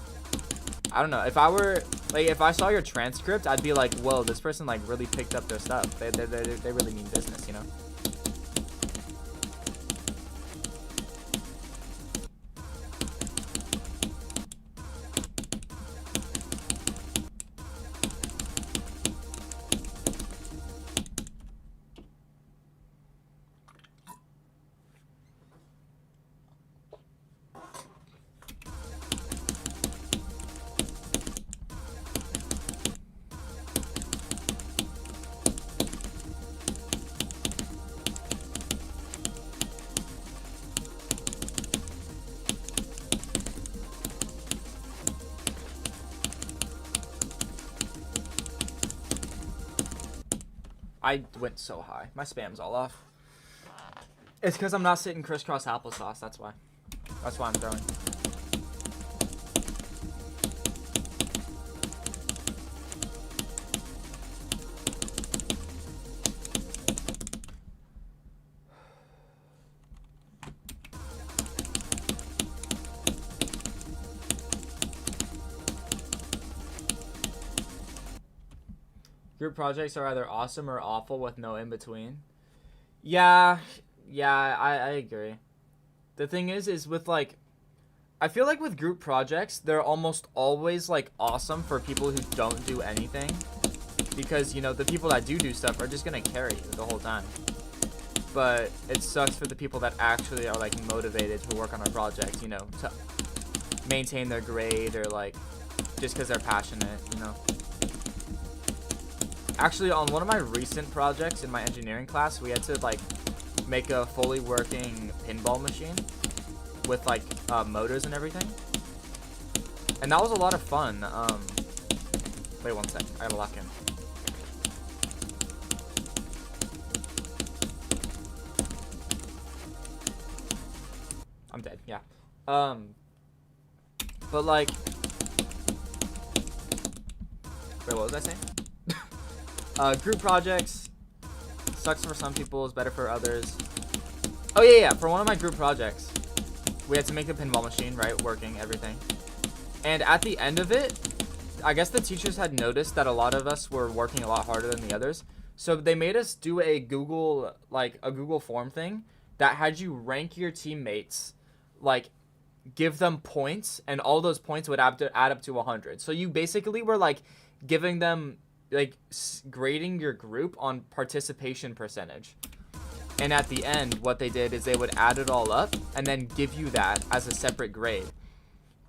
I don't know. If I were, like, if I saw your transcript, I'd be like, whoa, this person, like, really picked up their stuff. They really mean business, you know? I went so high. My spam's all off. It's because I'm not sitting crisscross applesauce. That's why. That's why I'm throwing. Group projects are either awesome or awful with no in-between. Yeah, I agree. The thing is with, like, I feel like with group projects, they're almost always, like, awesome for people who don't do anything. Because, you know, the people that do stuff are just going to carry you the whole time. But it sucks for the people that actually are, like, motivated to work on a project, you know, to maintain their grade or, like, just because they're passionate, you know. Actually, on one of my recent projects in my engineering class, we had to like make a fully working pinball machine with like motors and everything, and that was a lot of fun. Wait one sec, I gotta lock in. I'm dead. Yeah. But like, wait, what was I saying? Group projects sucks for some people, is better for others. Oh yeah, for one of my group projects, we had to make a pinball machine, right, working, everything. And at the end of it, I guess the teachers had noticed that a lot of us were working a lot harder than the others, so they made us do a Google form thing that had you rank your teammates, like give them points, and all those points would add up to 100. So you basically were like giving them, like, grading your group on participation percentage. And at the end, what they did is they would add it all up and then give you that as a separate grade.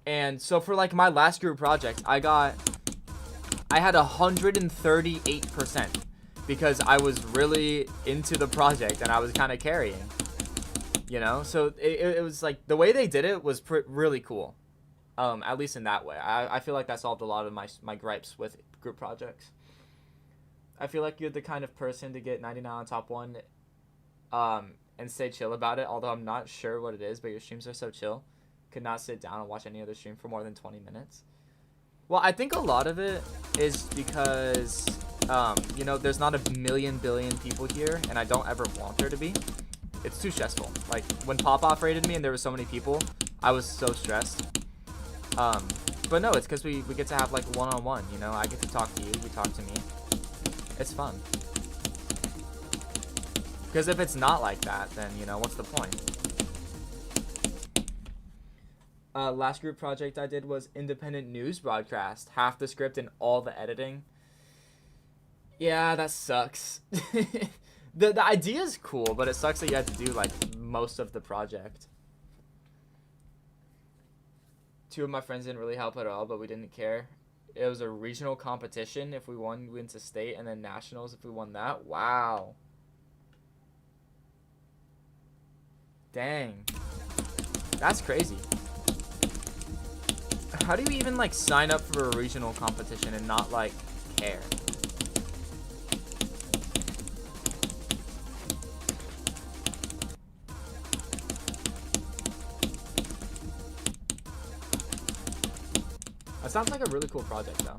And so for like my last group project, I had 138% because I was really into the project and I was kind of carrying, you know. So it was like the way they did it was really cool, at least in that way. I feel like that solved a lot of my gripes with group projects. I feel like you're the kind of person to get 99 on top one, and stay chill about it, although I'm not sure what it is, but your streams are so chill. Could not sit down and watch any other stream for more than 20 minutes. Well, I think a lot of it is because, you know, there's not a million billion people here, and I don't ever want there to be. It's too stressful. Like, when Pop-Off raided me and there were so many people, I was so stressed. But no, it's because we get to have, like, one-on-one, you know? I get to talk to you, you talk to me. It's fun. Because if it's not like that, then, you know, what's the point? Last group project I did was independent news broadcast. Half the script and all the editing. Yeah, that sucks. The idea is cool, but it sucks that you had to do, like, most of the project. Two of my friends didn't really help at all, but we didn't care. It was a regional competition. If we won, we went to state, and then nationals if we won that. Wow. Dang. That's crazy. How do you even, like, sign up for a regional competition and not, like, care? That sounds like a really cool project, though.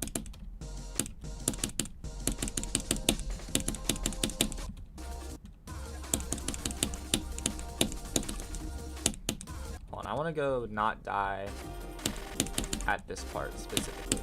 Hold on, I want to go not die at this part specifically.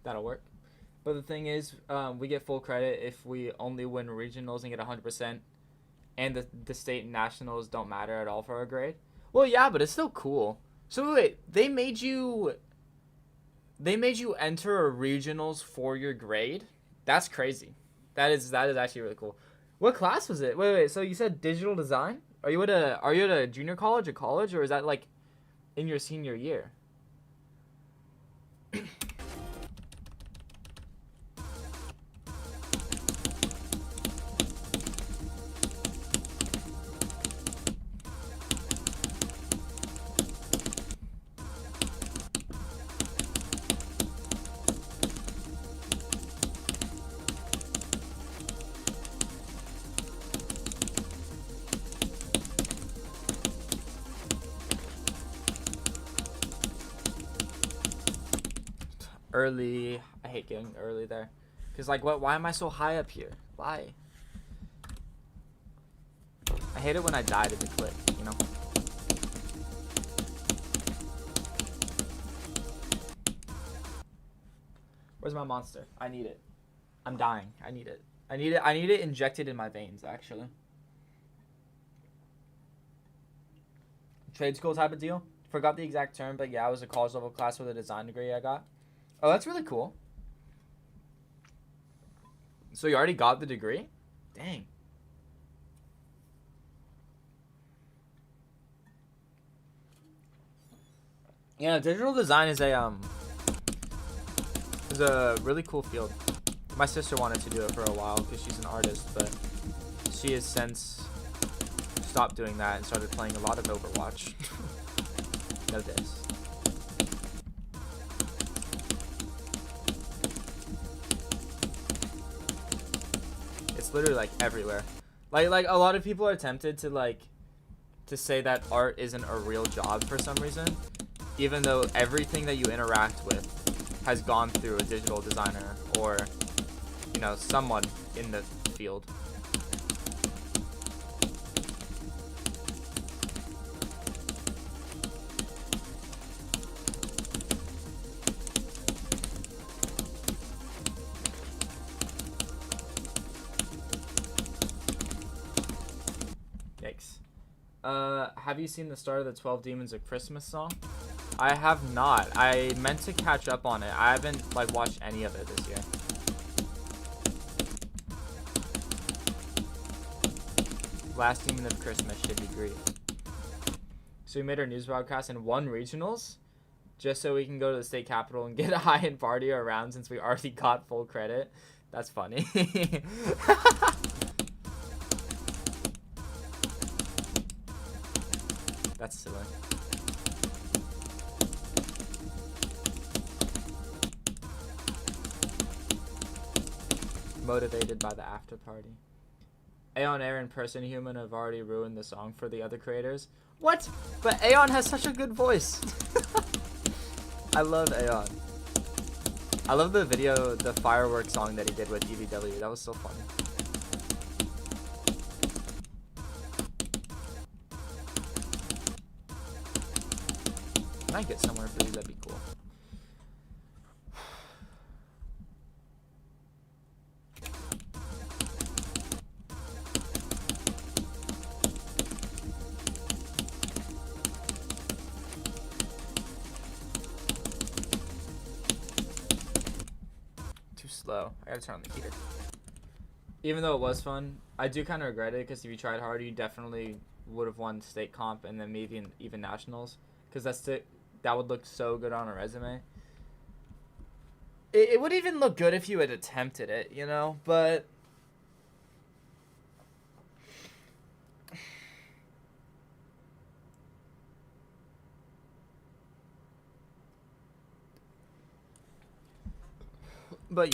That'll work. But the thing is, we get full credit if we only win regionals and get 100%, and the state and nationals don't matter at all for our grade. Well, yeah, but it's still cool. So wait, they made you enter a regionals for your grade? That's crazy. That is actually really cool. What class was it? Wait. So you said digital design? Are you at a junior college, a college, or is that like in your senior year? Early. I hate getting early there. Because, like, why am I so high up here? Why? I hate it when I die to the clip, you know? Where's my monster? I need it. I'm dying. I need it. I need it injected in my veins, actually. trade school type of deal. Forgot the exact term, but yeah, it was a college level class with a design degree I got. Oh, that's really cool. So you already got the degree? Dang. Yeah, digital design is a really cool field. My sister wanted to do it for a while because she's an artist, but she has since stopped doing that and started playing a lot of Overwatch. No diss. It's literally like everywhere. Like a lot of people are tempted to say that art isn't a real job for some reason, even though everything that you interact with has gone through a digital designer or, you know, someone in the field. Yikes. Have you seen the start of the 12 Demons of Christmas song? I have not. I meant to catch up on it. I haven't like watched any of it this year. Last Demon of Christmas should be great. So we made our news broadcast and won regionals just so we can go to the state capitol and get high and party around since we already got full credit. That's funny. That's silly. Motivated by the after party. Aeon, Aaron, Person, Human have already ruined the song for the other creators. What? But Aeon has such a good voice. I love Aeon. I love the video, the fireworks song that he did with EVW. That was so funny. Can I get somewhere for you? That'd be cool. Too slow. I gotta turn on the heater. Even though it was fun, I do kind of regret it because if you tried harder, you definitely would have won state comp and then maybe even nationals. Because that would look so good on a resume. It would even look good if you had attempted it, you know? But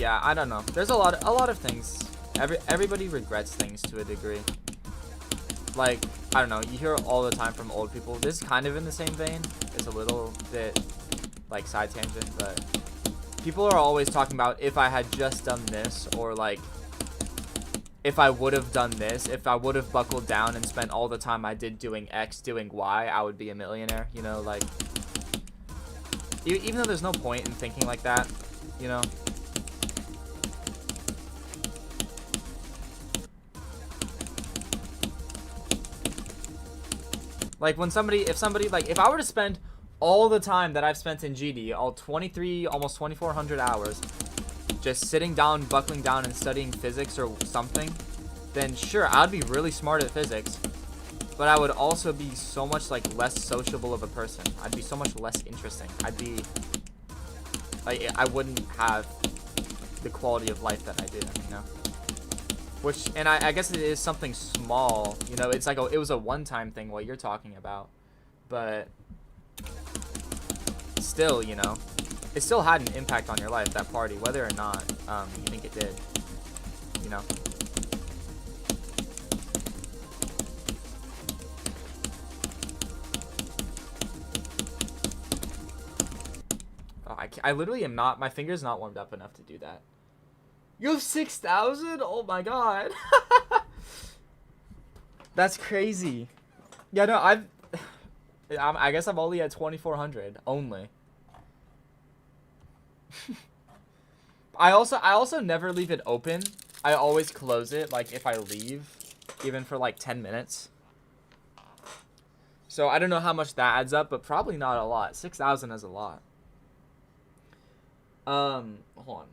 yeah, I don't know. There's a lot of things. Everybody regrets things to a degree. Like, I don't know, you hear all the time from old people. This is kind of in the same vein. It's a little bit like side tangent, but people are always talking about if I had just done this, or like if I would have done this, if I would have buckled down and spent all the time I did doing X doing Y, I would be a millionaire, you know, like even though there's no point in thinking like that, you know. Like when if I were to spend all the time that I've spent in GD, all 23, almost 2,400 hours, just sitting down, buckling down and studying physics or something, then sure, I'd be really smart at physics, but I would also be so much like less sociable of a person. I'd be so much less interesting. I'd be like, I wouldn't have the quality of life that I do, you know? Which, and I guess it is something small, you know, it's like it was a one-time thing what you're talking about, but still, you know, it still had an impact on your life, that party, whether or not you think it did, you know. Oh, I literally am not, my finger's not warmed up enough to do that. You have 6,000? Oh my god. That's crazy. Yeah, no, I guess I'm only at 2,400 only. I also never leave it open. I always close it, like if I leave, even for like 10 minutes. So I don't know how much that adds up, but probably not a lot. 6,000 is a lot. Hold on.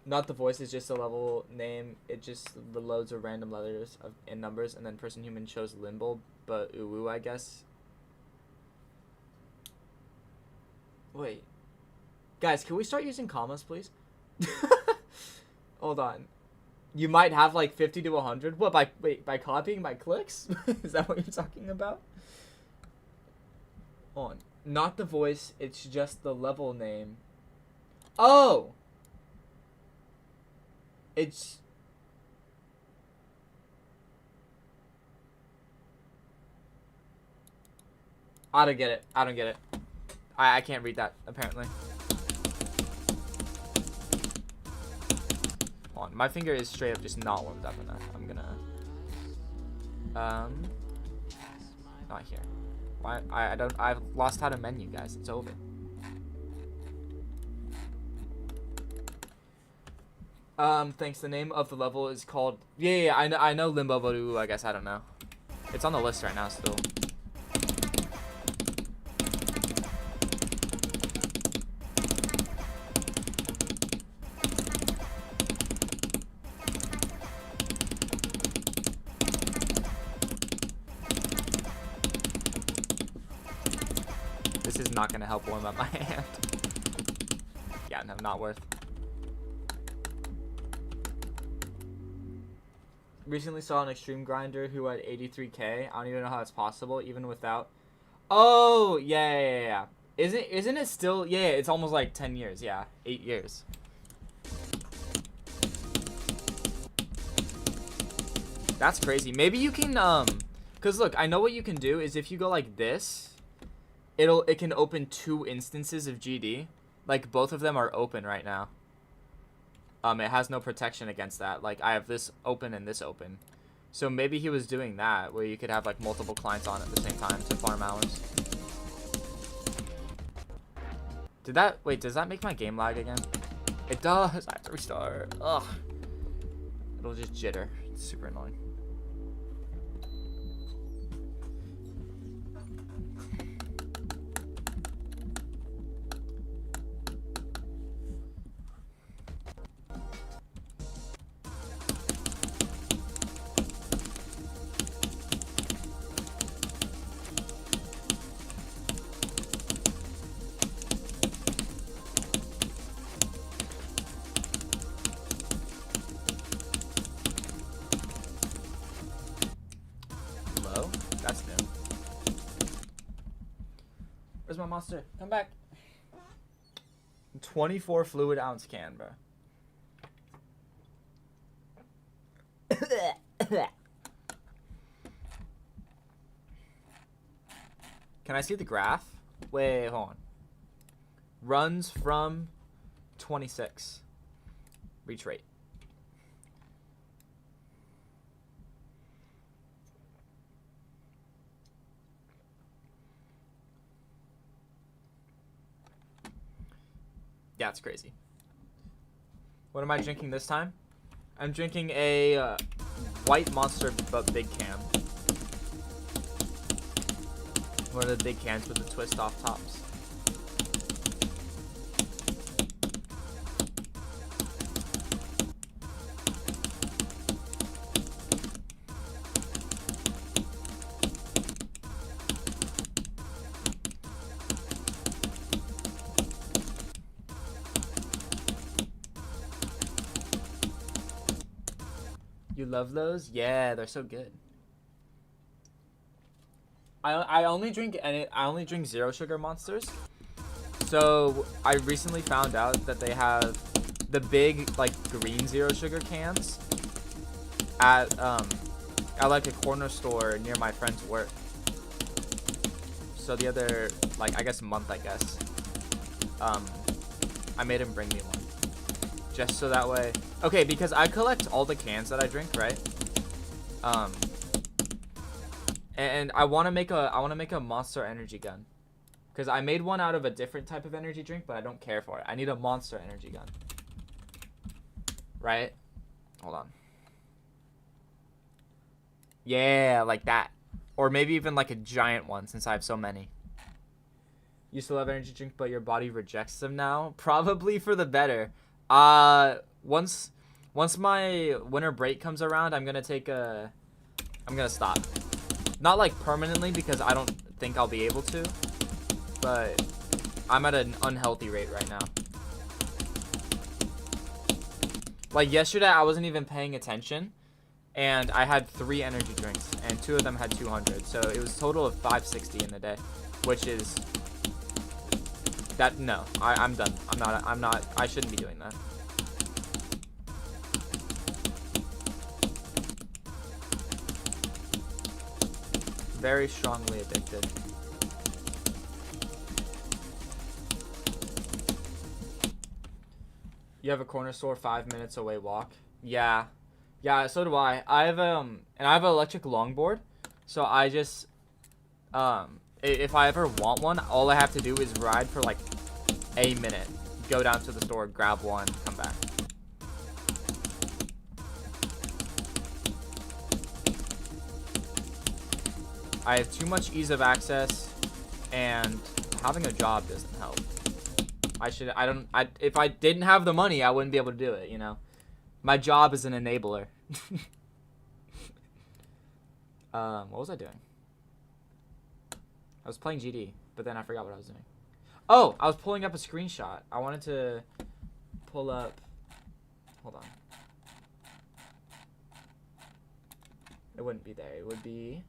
Not the voice is just a level name. It just the loads of random letters and numbers, and then person human chose limbo, but uwu, I guess. Wait. Guys, can we start using commas, please? Hold on. You might have like 50 to 100. What, by copying my clicks? Is that what you're talking about? Hold on. Not the voice, it's just the level name. Oh! It's... I don't get it. I don't get it. I can't read that, apparently. Hold on. My finger is straight up just not warmed up enough. I'm gonna... Not here. Why? I don't... I've lost how to menu, guys. It's over. Thanks. The name of the level is called... Yeah, I know Limbo, but ooh, I guess I don't know. It's on the list right now still. This is not gonna help warm up my hand. Yeah, no, not worth. Recently saw an extreme grinder who had 83k. I don't even know how it's possible, even without. Oh, yeah. Isn't it still? Yeah, it's almost like 10 years. Yeah, 8 years. That's crazy. Maybe you can cause look, I know what you can do is if you go like this, it can open 2 instances of GD. Like both of them are open right now. It has no protection against that. Like, I have this open and this open. So maybe he was doing that, where you could have, like, multiple clients on at the same time to farm hours. Wait, does that make my game lag again? It does. I have to restart. Ugh. It'll just jitter. It's super annoying. That's new. Where's my monster? Come back. 24 fluid ounce can, bro. Can I see the graph? Wait, hold on. Runs from 26. Reach rate. Yeah, it's crazy. What am I drinking this time? I'm drinking a white monster, but big can. One of the big cans with the twist off tops. You love those? Yeah, they're so good. I only drink zero sugar monsters. So I recently found out that they have the big like green zero sugar cans at like a corner store near my friend's work. So the other like I guess month I made him bring me one. Just so that way. Okay, because I collect all the cans that I drink, right? And I want to make a Monster energy gun. Cuz I made one out of a different type of energy drink, but I don't care for it. I need a Monster energy gun. Right? Hold on. Yeah, like that. Or maybe even like a giant one since I have so many. You still have energy drink, but your body rejects them now? Probably for the better. Once my winter break comes around, I'm gonna stop. Not like permanently because I don't think I'll be able to. But I'm at an unhealthy rate right now. Like yesterday, I wasn't even paying attention. And I had 3 energy drinks, and 2 of them had 200. So it was a total of 560 in the day, which is that. No, I'm done. I'm not. I shouldn't be doing that. Very strongly addicted. You have a corner store 5 minutes away walk. Yeah. Yeah, so do I. I have and I have an electric longboard, so I just if I ever want one, all I have to do is ride for like a minute, go down to the store, grab one, come back. I have too much ease of access, and having a job doesn't help. If I didn't have the money, I wouldn't be able to do it, you know. My job is an enabler. What was I doing? I was playing GD, but then I forgot what I was doing. Oh, I was pulling up a screenshot. I wanted to pull up. Hold on. It wouldn't be there. It would be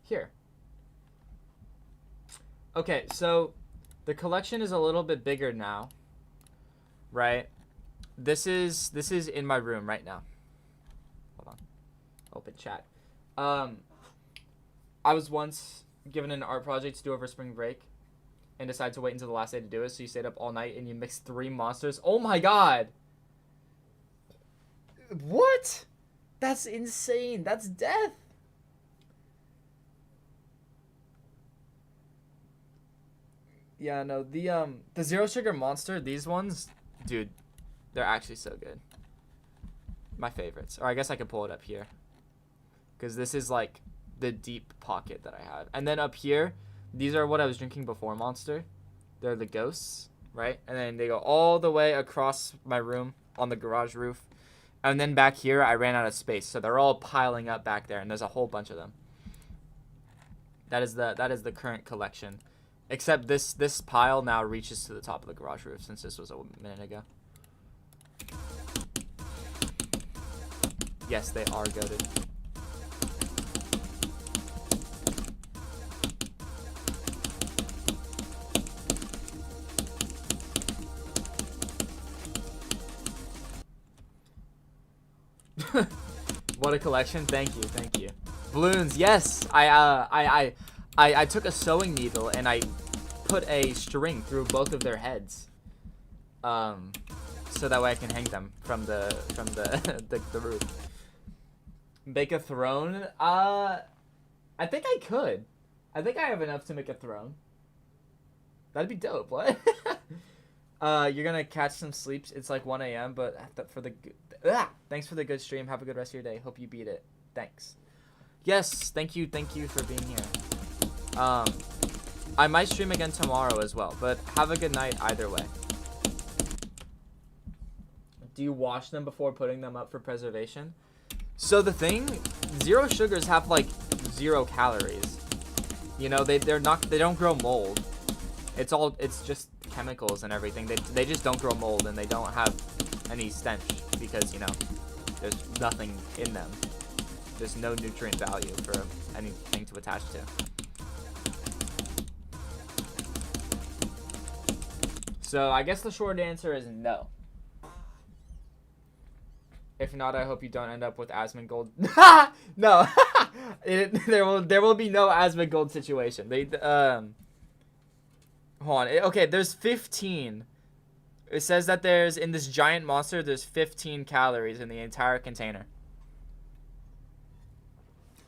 here. Okay, so the collection is a little bit bigger now, right? This is in my room right now. Hold on. Open chat. I was once given an art project to do over spring break and decided to wait until the last day to do it, so you stayed up all night and you mixed 3 monsters. Oh my god! What? That's insane. That's death. Yeah, no, the zero sugar monster, these ones, dude, they're actually so good. My favorites. Or I guess I could pull it up here, because this is like the deep pocket that I have. And then up here, these are what I was drinking before Monster. They're the ghosts, right? And then they go all the way across my room on the garage roof. And then back here, I ran out of space, so they're all piling up back there, and there's a whole bunch of them. That is the current collection. Except this pile now reaches to the top of the garage roof, since this was a minute ago. Yes, they are goated. What a collection! Thank you, thank you. Balloons, yes. I took a sewing needle and I put a string through both of their heads, so that way I can hang them from the roof. Make a throne? I think I could. I think I have enough to make a throne. That'd be dope. What? You're gonna catch some sleeps. It's like 1 a.m. But thanks for the good stream. Have a good rest of your day. Hope you beat it. Thanks. Yes, thank you for being here. I might stream again tomorrow as well, but have a good night either way. Do you wash them before putting them up for preservation? So the thing, zero sugars have like 0 calories. You know, they don't grow mold. It's just chemicals and everything. They just don't grow mold, and they don't have any stench because, you know, there's nothing in them. There's no nutrient value for anything to attach to. So I guess the short answer is no. If not, I hope you don't end up with Asmund Gold. No, there will be no Asmund Gold situation. Hold on. Okay, there's 15. It says that in this giant monster, there's 15 calories in the entire container.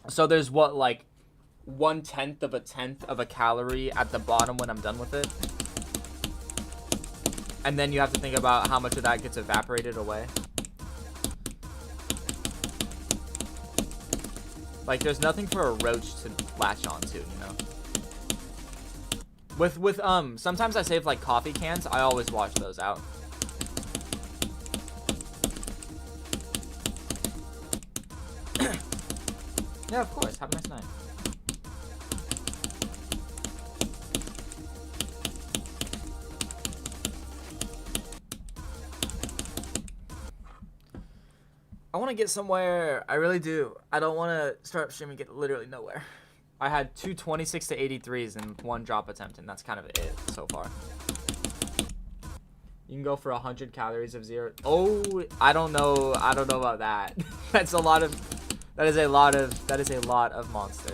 So there's what, like 1/10 of a tenth of a calorie at the bottom when I'm done with it. And then you have to think about how much of that gets evaporated away. Like, there's nothing for a roach to latch onto, you know? With sometimes I save, like, coffee cans. I always wash those out. Yeah, of course. Have a nice night. I want to get somewhere. I really do. I don't want to start up streaming and get literally nowhere. I had two 26 to 83s in one drop attempt, and that's kind of it so far. You can go for 100 calories of zero. Oh, I don't know. I don't know about that. That's a lot of. That is a lot of monster.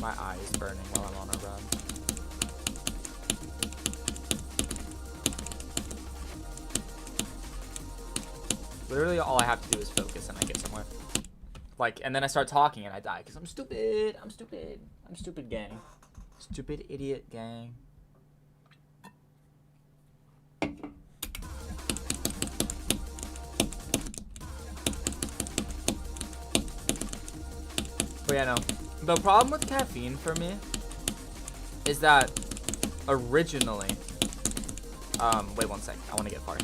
My eye is burning while I'm on a run. Literally all I have to do is focus and I get somewhere. Like, and then I start talking and I die because I'm stupid. I'm stupid. I'm stupid, gang. Stupid idiot gang. But yeah, no. The problem with caffeine for me is that originally, wait one sec. I want to get far.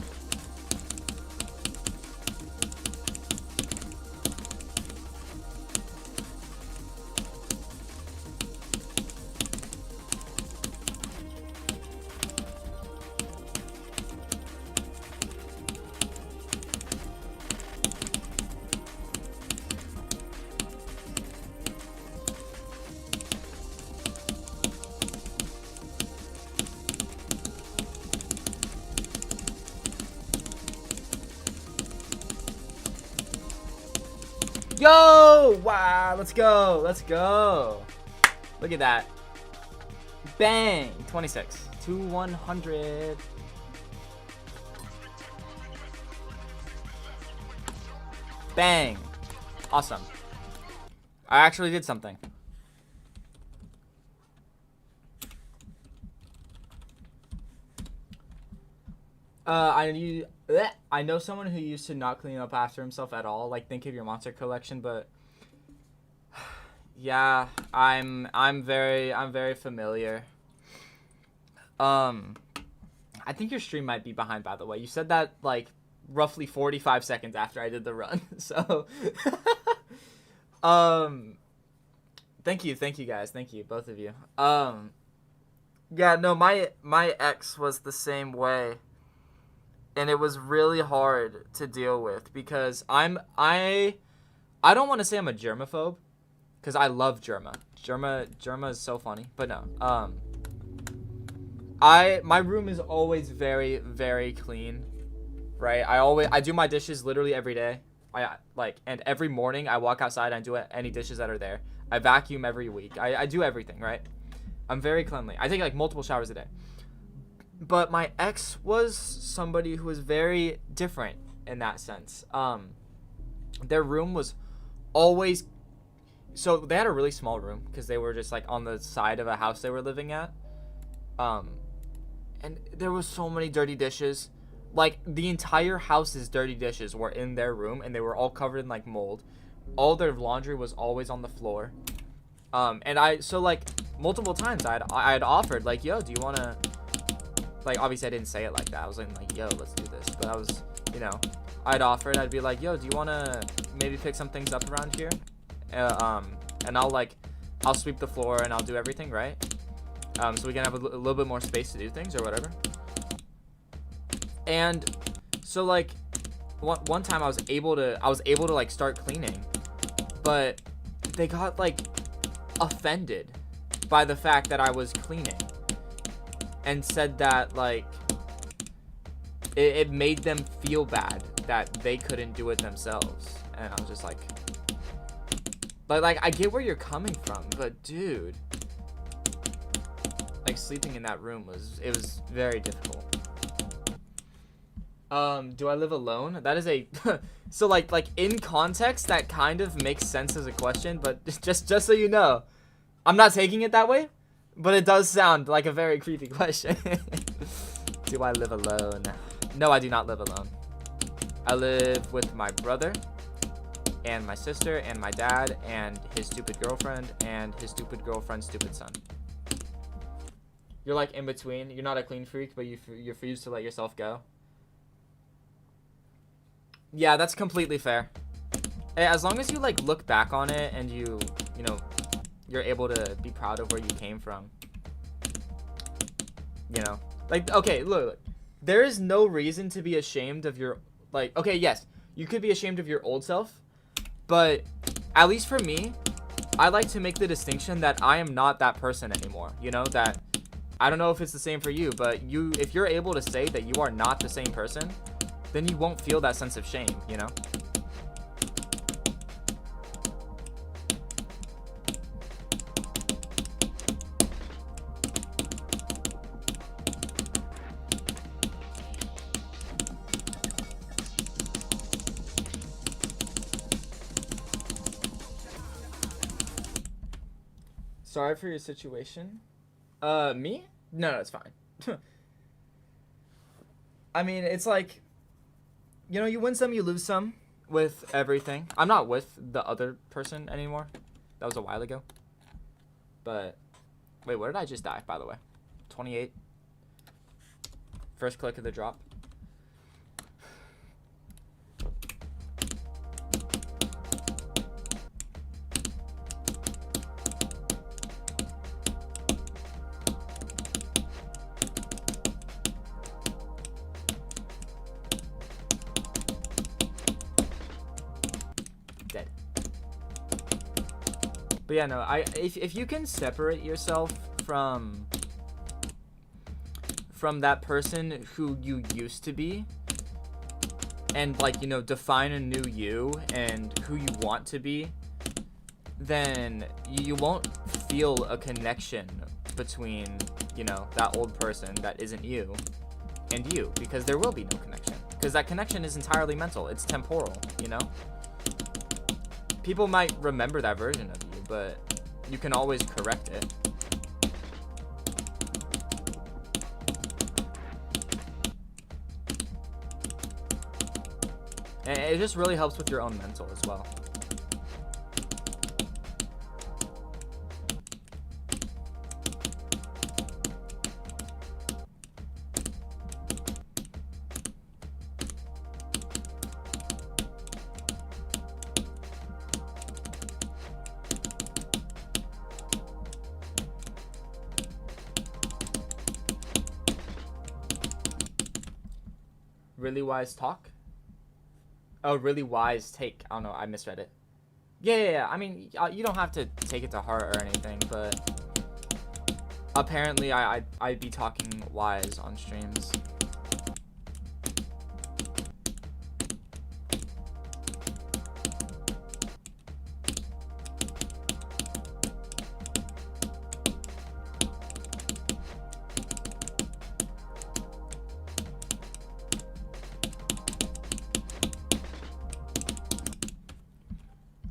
Yo! Wow, let's go. Let's go. Look at that. Bang! 26 to 100. Bang. Awesome. I actually did something. I know someone who used to not clean up after himself at all. Like, think of your monster collection, but yeah, I'm very familiar. I think your stream might be behind, by the way. You said that like roughly 45 seconds after I did the run. So thank you guys. Thank you, both of you. Yeah, no, my ex was the same way. And it was really hard to deal with because I don't want to say I'm a germaphobe because I love Germa. Germa is so funny, but no. My room is always very, very clean, right? I do my dishes literally every day. And every morning I walk outside and do any dishes that are there. I vacuum every week. I do everything, right? I'm very cleanly. I take like multiple showers a day. But my ex was somebody who was very different in that sense. Their room was always... So they had a really small room because they were just like on the side of a house they were living at. And there was so many dirty dishes. Like, the entire house's dirty dishes were in their room and they were all covered in like mold. All their laundry was always on the floor. So like multiple times I'd offered like, yo, do you want to... Like, obviously I didn't say it like that. I was like, yo, let's do this. But I was, you know, I'd be like, yo, do you want to maybe pick some things up around here? And I'll sweep the floor and I'll do everything, right? So we can have a little bit more space to do things or whatever. And so like one time I was able to like start cleaning, but they got like offended by the fact that I was cleaning. And said that, like, it made them feel bad that they couldn't do it themselves. And I was just like, I get where you're coming from, but dude, like, sleeping in that room was very difficult. Do I live alone? That is a so like in context that kind of makes sense as a question, but just so you know, I'm not taking it that way, but it does sound like a very creepy question. Do I live alone? No, I do not live alone. I live with my brother and my sister and my dad and his stupid girlfriend and his stupid girlfriend's stupid son. You're like in between. You're not a clean freak, but you refuse to let yourself go. Yeah, that's completely fair. As long as you like look back on it and you know, you're able to be proud of where you came from. You know, like, okay, look, there is no reason to be ashamed of your, like, okay, yes, you could be ashamed of your old self, but at least for me, I like to make the distinction that I am not that person anymore. You know, that I don't know if it's the same for you, but if you're able to say that you are not the same person, then you won't feel that sense of shame, you know? Sorry for your situation. Me? No, it's fine. I mean, it's like, you know, you win some, you lose some with everything. I'm not with the other person anymore. That was a while ago. But, wait, where did I just die, by the way? 28. First click of the drop. Dead. But yeah, no, if you can separate yourself from that person who you used to be, and like, you know, define a new you and who you want to be, then you won't feel a connection between, you know, that old person that isn't you and you, because there will be no connection, because that connection is entirely mental. It's temporal, you know? People might remember that version of you, but you can always correct it. And it just really helps with your own mental as well. Really wise talk? Oh, really wise take. I don't know, I misread it. Yeah. I mean, you don't have to take it to heart or anything, but apparently I'd be talking wise on streams.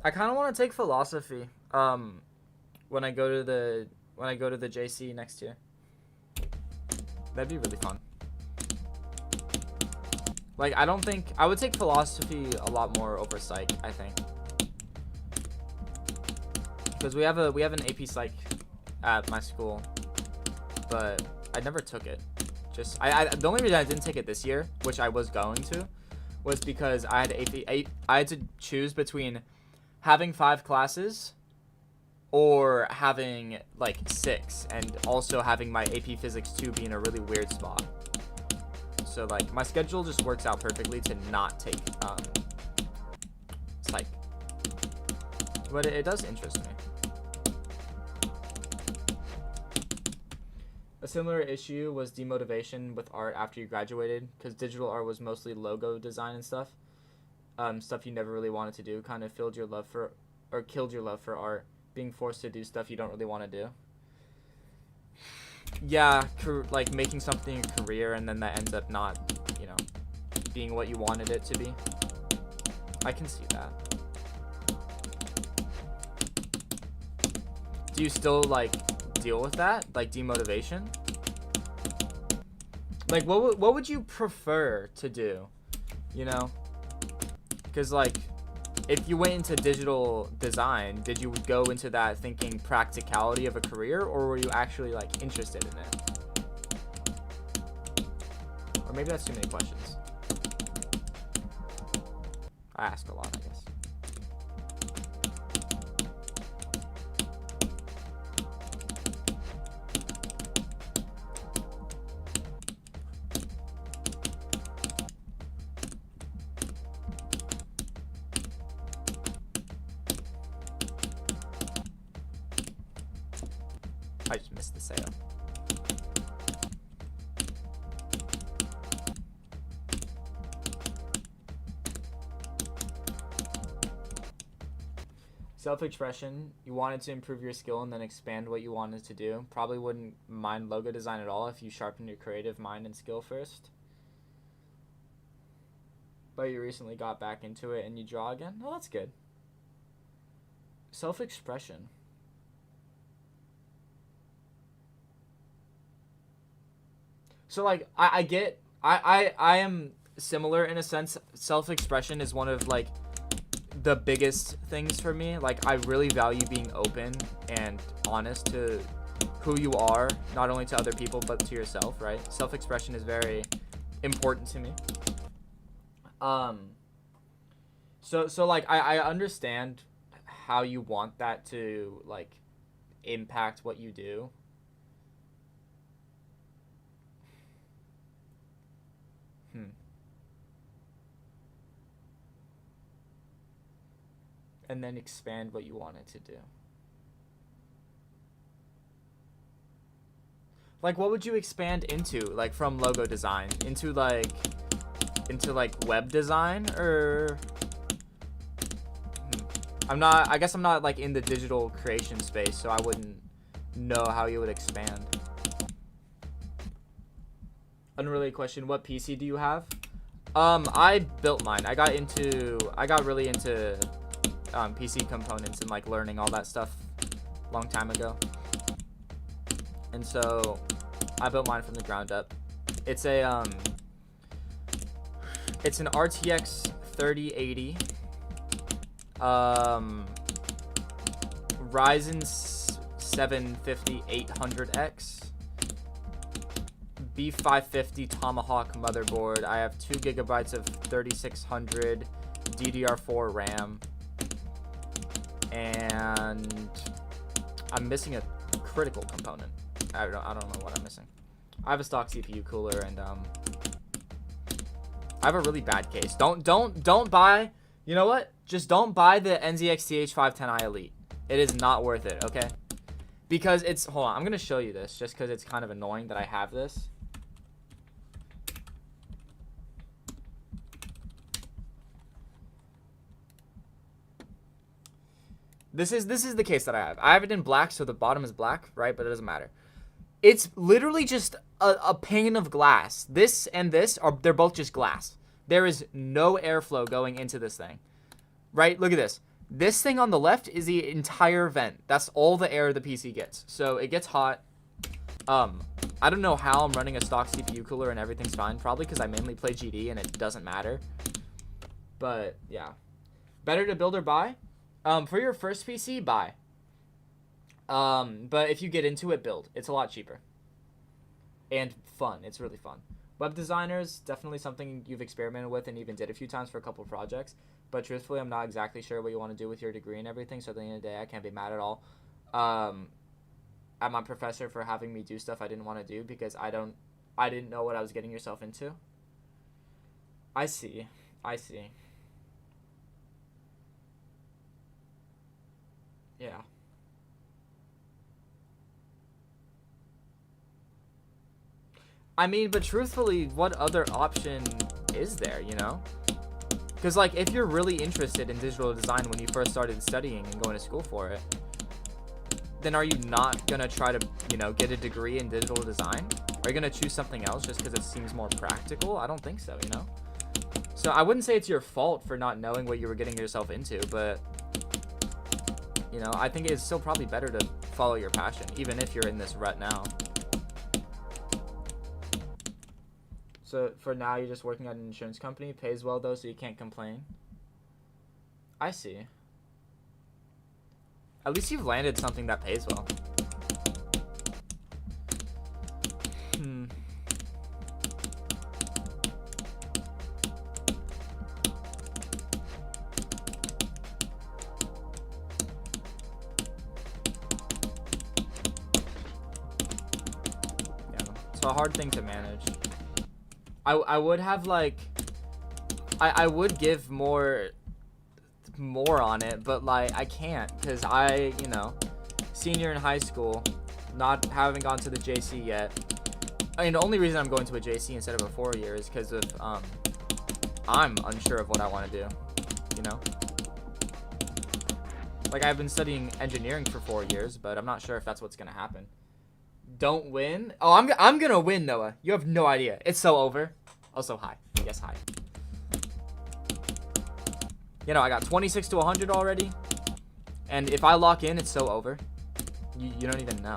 I kind of want to take philosophy when I go to the JC next year. That'd be really fun. Like, I don't think I would take philosophy a lot more over psych, I think. Because we have an AP psych at my school, but I never took it. Just the only reason I didn't take it this year, which I was going to, was because I had to choose between having 5 classes or having like 6, and also having my AP Physics 2 be in a really weird spot. So like my schedule just works out perfectly to not take psych. But it does interest me. A similar issue was demotivation with art after you graduated, because digital art was mostly logo design and stuff. Stuff you never really wanted to do, kind of killed your love for art, being forced to do stuff you don't really want to do. Yeah, like making something a career and then that ends up not, you know, being what you wanted it to be. I can see that. Do you still like deal with that, like demotivation? Like what would you prefer to do, you know? Because like if you went into digital design, did you go into that thinking practicality of a career, or were you actually like interested in it? Or maybe that's too many questions. I ask a lot, I guess. I just missed the sale. Self-expression. You wanted to improve your skill and then expand what you wanted to do. Probably wouldn't mind logo design at all if you sharpened your creative mind and skill first. But you recently got back into it and you draw again? Oh, that's good. Self-expression. So like I am similar in a sense. Self-expression is one of like the biggest things for me. Like I really value being open and honest to who you are, not only to other people but to yourself, right? Self-expression is very important to me. So like I understand how you want that to like impact what you do. And then expand what you want it to do. Like what would you expand into, like from logo design into like web design? Or I guess I'm not like in the digital creation space, so I wouldn't know how you would expand. Unrelated question, what PC do you have? I built mine. I got really into PC components and like learning all that stuff a long time ago. And so I built mine from the ground up. It's a it's an RTX 3080 Ryzen 750 800X B550 Tomahawk motherboard. I have 2 gigabytes of 3600 DDR4 RAM. And I'm missing a critical component. I don't know what I'm missing. I have a stock CPU cooler, and I have a really bad case. Don't buy. You know what? Just don't buy the NZXT H510i Elite. It is not worth it. Okay? Because it's, hold on. I'm gonna show you this just because it's kind of annoying that I have this. This is the case that I have. I have it in black, so the bottom is black, right? But it doesn't matter. It's literally just a pane of glass. This and this they're both just glass. There is no airflow going into this thing, right? Look at this. This thing on the left is the entire vent. That's all the air the PC gets. So it gets hot. I don't know how I'm running a stock CPU cooler and everything's fine. Probably because I mainly play GD and it doesn't matter. But yeah, better to build or buy. For your first PC, buy. But if you get into it, build. It's a lot cheaper. And fun. It's really fun. Web designers, definitely something you've experimented with and even did a few times for a couple of projects. But truthfully, I'm not exactly sure what you want to do with your degree and everything. So at the end of the day, I can't be mad at all at my professor for having me do stuff I didn't want to do because I didn't know what I was getting yourself into. I see. Yeah. I mean, but truthfully, what other option is there, you know? Because, like, if you're really interested in digital design when you first started studying and going to school for it, then are you not going to try to, you know, get a degree in digital design? Are you going to choose something else just because it seems more practical? I don't think so, you know? So I wouldn't say it's your fault for not knowing what you were getting yourself into, but you know, I think it's still probably better to follow your passion, even if you're in this rut now. So for now, you're just working at an insurance company. Pays well though, so you can't complain. I see. At least you've landed something that pays well. Yeah, it's a hard thing to manage. I would have like, I would give more on it, but like I can't, because you know, senior in high school, not having gone to the JC yet. I mean, the only reason I'm going to a JC instead of a 4-year is because of I'm unsure of what I want to do, you know. Like, I've been studying engineering for 4 years, but I'm not sure if that's what's gonna happen. Don't win. Oh, I'm gonna win, Noah. You have no idea. It's so over. Also, hi. Yes, hi. You know, I got 26 to 100 already. And if I lock in, it's so over. You don't even know.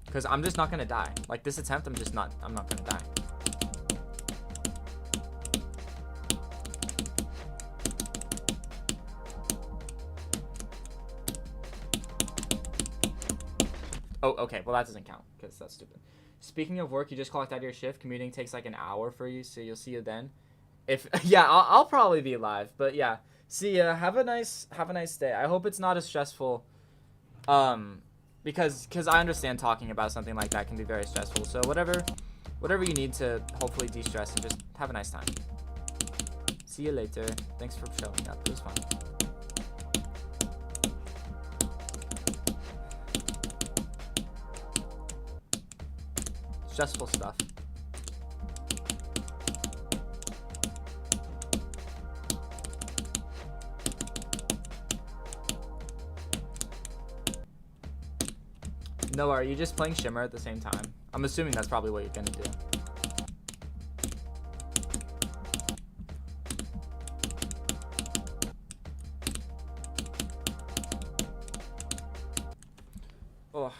Because I'm just not going to die. Like, this attempt, I'm not going to die. Oh, okay. Well, that doesn't count because that's stupid. Speaking of work, you just clocked out of your shift. Commuting takes like an hour for you, so you'll see you then. Yeah, I'll probably be live, but yeah. See ya. Have a nice day. I hope it's not as stressful. Because I understand talking about something like that can be very stressful. So whatever you need to hopefully de-stress and just have a nice time. See you later. Thanks for showing up. It was fun. Stressful stuff. No, are you just playing Shimmer at the same time? I'm assuming that's probably what you're gonna do. Oh.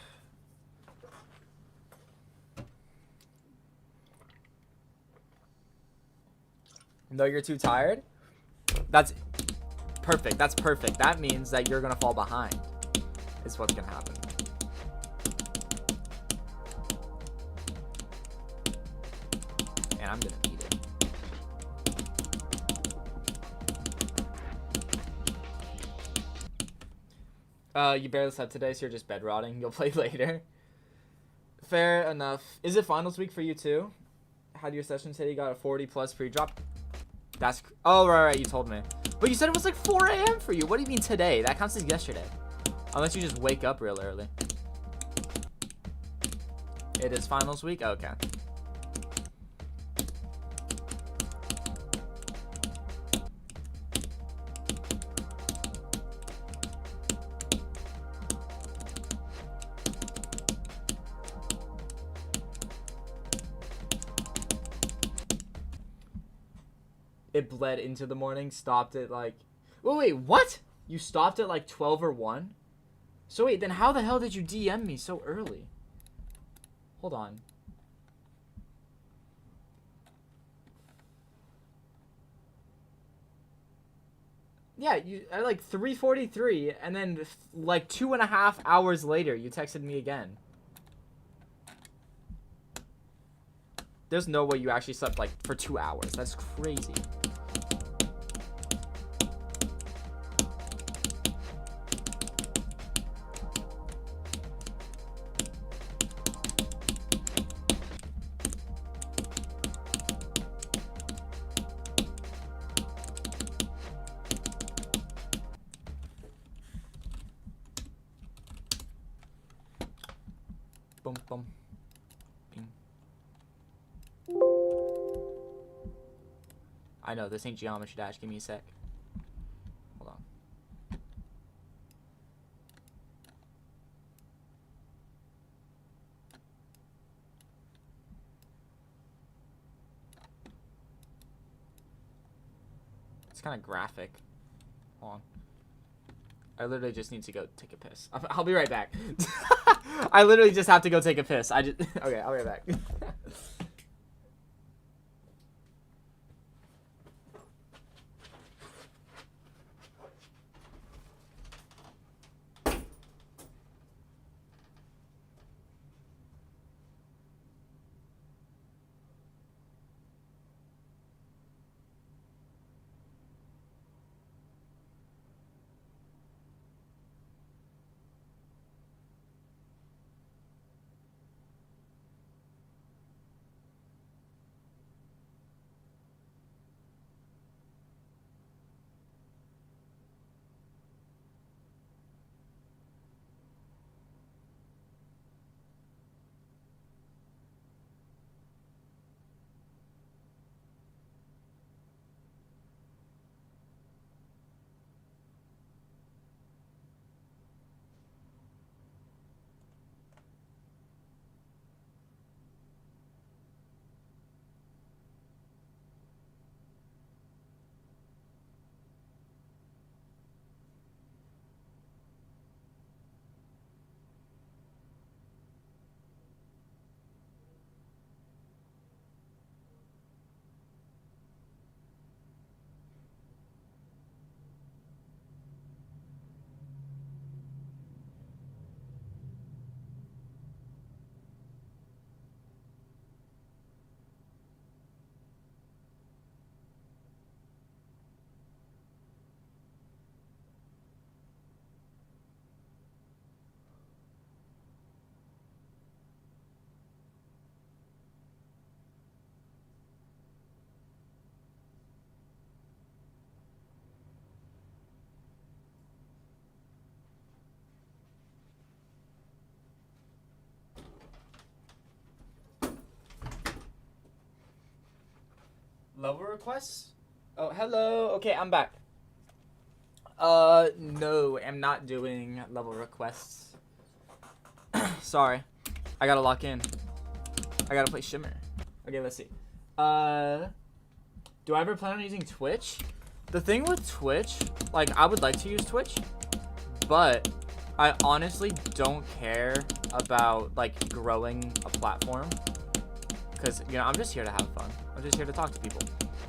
No, you're too tired? That's perfect. That's perfect. That means that you're gonna fall behind. Is what's gonna happen. And I'm gonna eat it. You barely slept today, so you're just bed rotting. You'll play later. Fair enough. Is it finals week for you too? How do your session say you got a 40 plus pre-drop? That's right, you told me. But you said it was like 4 a.m. for you. What do you mean today? That counts as yesterday. Unless you just wake up real early. It is finals week? Okay. It bled into the morning, stopped at like... Wait, what? You stopped at like 12 or 1? So wait, then how the hell did you DM me so early? Hold on. Yeah, you at like 3:43, and then like 2.5 hours later, you texted me again. There's no way you actually slept like for 2 hours. That's crazy. Boom, boom. Bing. I know, this ain't Geometry Dash. Give me a sec. Hold on. It's kind of graphic. Hold on. I literally just need to go take a piss. I'll be right back. I literally just have to go take a piss. Okay, I'll be right back. Level requests? Oh, hello. Okay, I'm back. No, I'm not doing level requests. Sorry. I gotta lock in. I gotta play Shimmer. Okay, let's see. Do I ever plan on using Twitch? The thing with Twitch, like, I would like to use Twitch, but I honestly don't care about, like, growing a platform. Because, you know, I'm just here to have fun. I'm just here to talk to people.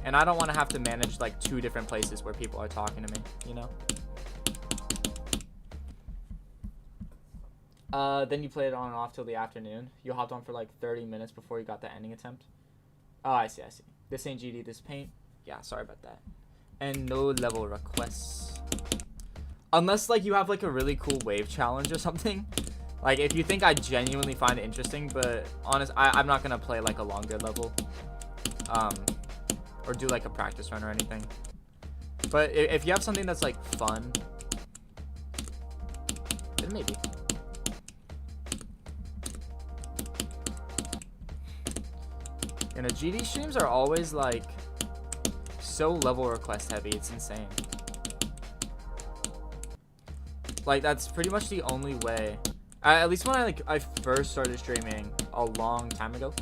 And I don't want to have to manage, like, 2 different places where people are talking to me, you know? Then you played it on and off till the afternoon. You hopped on for, like, 30 minutes before you got the ending attempt. Oh, I see. This ain't GD, this paint. Yeah, sorry about that. And no level requests. Unless, like, you have, like, a really cool wave challenge or something. Like, if you think I genuinely find it interesting, but I'm not gonna play, like, a longer level. Or do, like, a practice run or anything. But if you have something that's, like, fun, then maybe. You know, GD streams are always, like, so level request heavy. It's insane. Like, that's pretty much the only way. At least when I first started streaming a long time ago,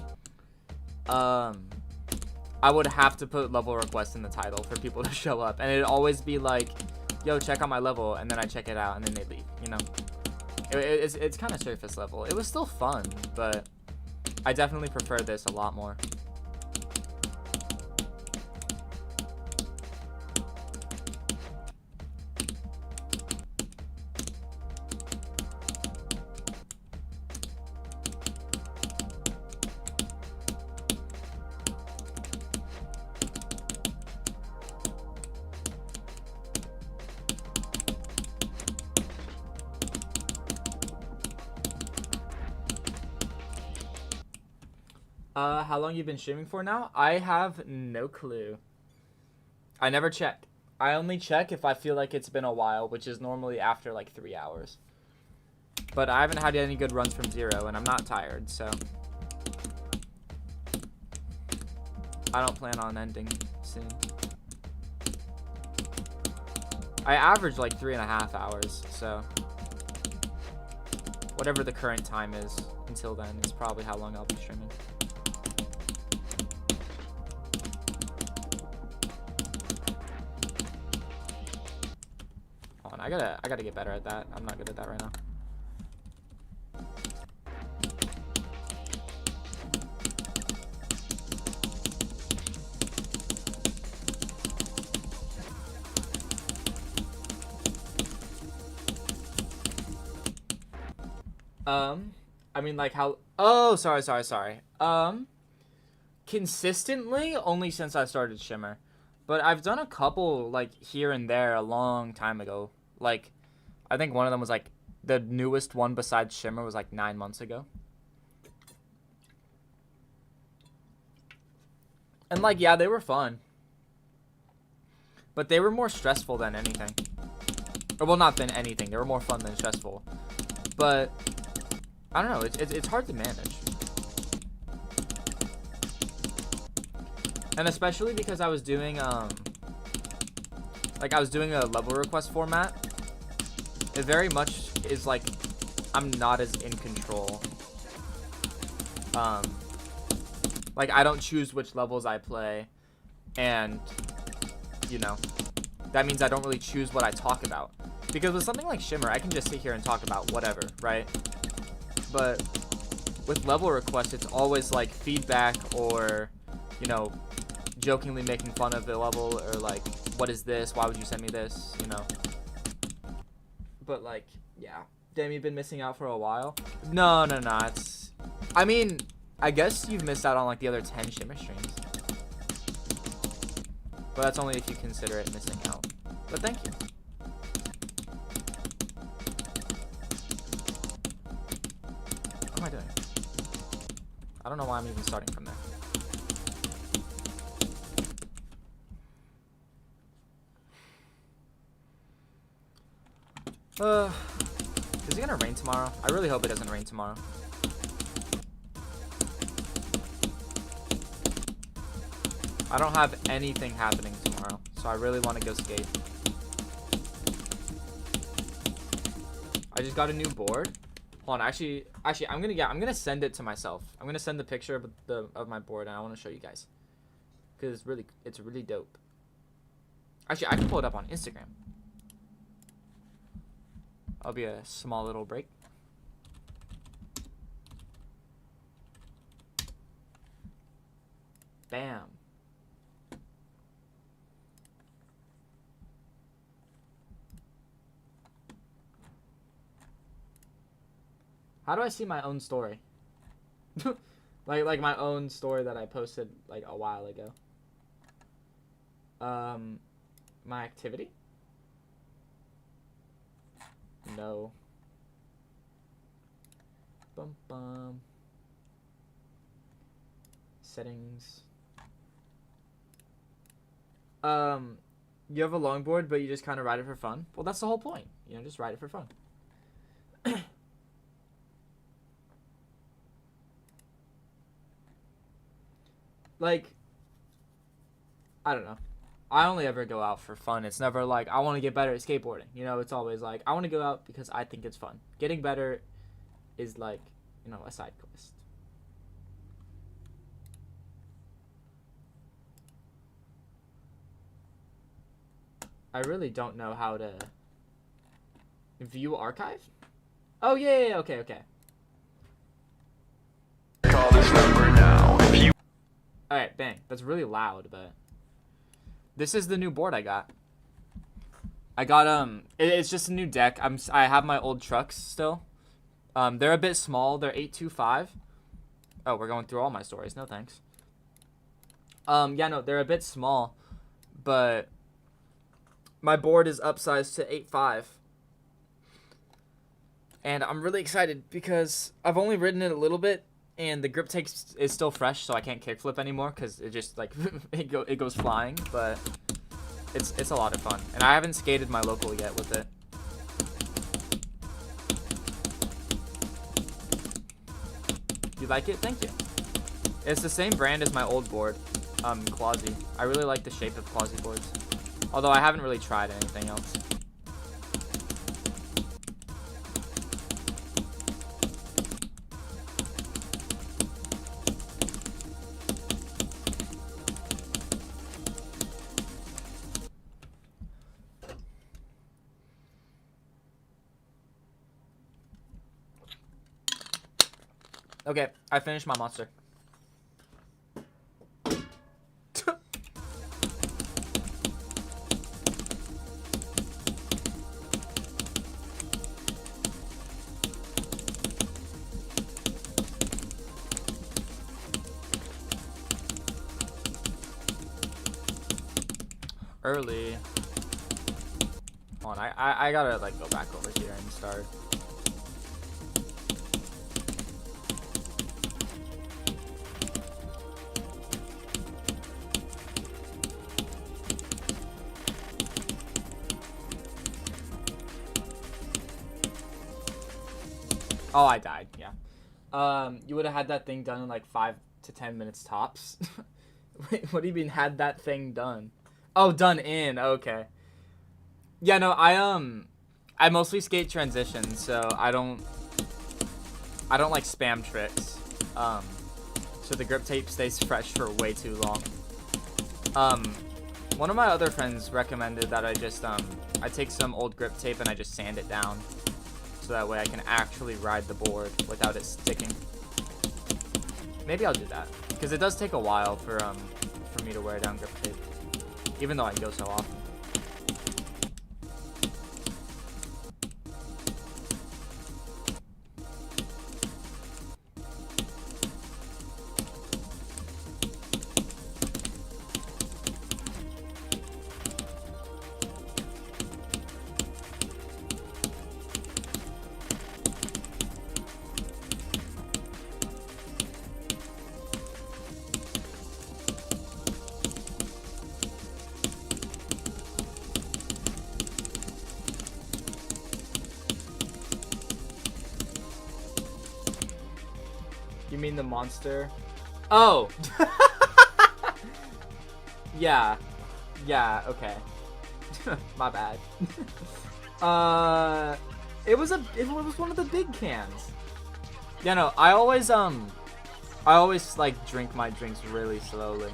I would have to put level request in the title for people to show up, and it'd always be like, yo, check out my level, and then I check it out, and then they leave, you know? It's kind of surface level. It was still fun, but I definitely prefer this a lot more. How long you been streaming for now? I have no clue. I never check. I only check if I feel like it's been a while, which is normally after like 3 hours. But I haven't had any good runs from 0, and I'm not tired, so I don't plan on ending soon. I average like 3.5 hours, so whatever the current time is until then is probably how long I'll be streaming. I gotta get better at that. I'm not good at that right now. I mean, like how... Oh, sorry. Consistently, only since I started Shimmer. But I've done a couple, like, here and there a long time ago. Like, I think one of them was, like, the newest one besides Shimmer was, like, 9 months ago. And, like, yeah, they were fun. But they were more stressful than anything. Or, well, not than anything. They were more fun than stressful. But... I don't know, it's hard to manage. And especially because I was doing, like, I was doing a level request format. It very much is, like, I'm not as in control. Like, I don't choose which levels I play. And, you know, that means I don't really choose what I talk about. Because with something like Shimmer, I can just sit here and talk about whatever, right? But with level requests, it's always like feedback or, you know, jokingly making fun of the level or like, what is this? Why would you send me this? You know. But like, yeah. Damn, you've been missing out for a while. No. It's. I mean, I guess you've missed out on like the other 10 Shimmer streams. But that's only if you consider it missing out. But thank you. What am I doing? I don't know why I'm even starting from there. Is it gonna rain tomorrow? I really hope it doesn't rain tomorrow. I don't have anything happening tomorrow, so I really want to go skate. I just got a new board. Hold on, actually, I'm gonna send it to myself. I'm gonna send the picture of my board, and I want to show you guys, because it's really dope. Actually, I can pull it up on Instagram. I'll be a small little break. Bam. How do I see my own story? like my own story that I posted like a while ago. My activity? No. Bum bum. Settings. You have a longboard, but you just kind of ride it for fun. Well, that's the whole point. You know, just ride it for fun. Like, I don't know. I only ever go out for fun. It's never like, I want to get better at skateboarding. You know, it's always like, I want to go out because I think it's fun. Getting better is like, you know, a side quest. I really don't know how to view archive. Oh, yeah, okay. Call this number now. If you... Alright, bang. That's really loud, but... This is the new board I got. It's just a new deck. I have my old trucks still. They're a bit small. They're 825. Oh, we're going through all my stories. No, thanks. Yeah, no, they're a bit small, but my board is upsized to 8.5. And I'm really excited because I've only ridden it a little bit, and the grip take is still fresh, so I can't kickflip anymore because it just like it goes flying. But it's a lot of fun, and I haven't skated my local yet with it. You like it? Thank you. It's the same brand as my old board, Quasi. I really like the shape of Quasi boards, although I haven't really tried anything else. Okay, I finished my monster. Early. Hold on, I gotta like go back over here and start. Oh, I died. Yeah. You would have had that thing done in like 5 to 10 minutes tops. Wait, what do you mean had that thing done? Oh, done in. Okay. Yeah, no, I mostly skate transitions, so I don't like spam tricks. So the grip tape stays fresh for way too long. One of my other friends recommended that I just I take some old grip tape and I just sand it down, so that way I can actually ride the board without it sticking. Maybe I'll do that, because it does take a while for me to wear down grip tape, even though I go so often. You mean the monster? Oh! Yeah. Yeah, okay. My bad. It was one of the big cans. Yeah, no, I always like drink my drinks really slowly.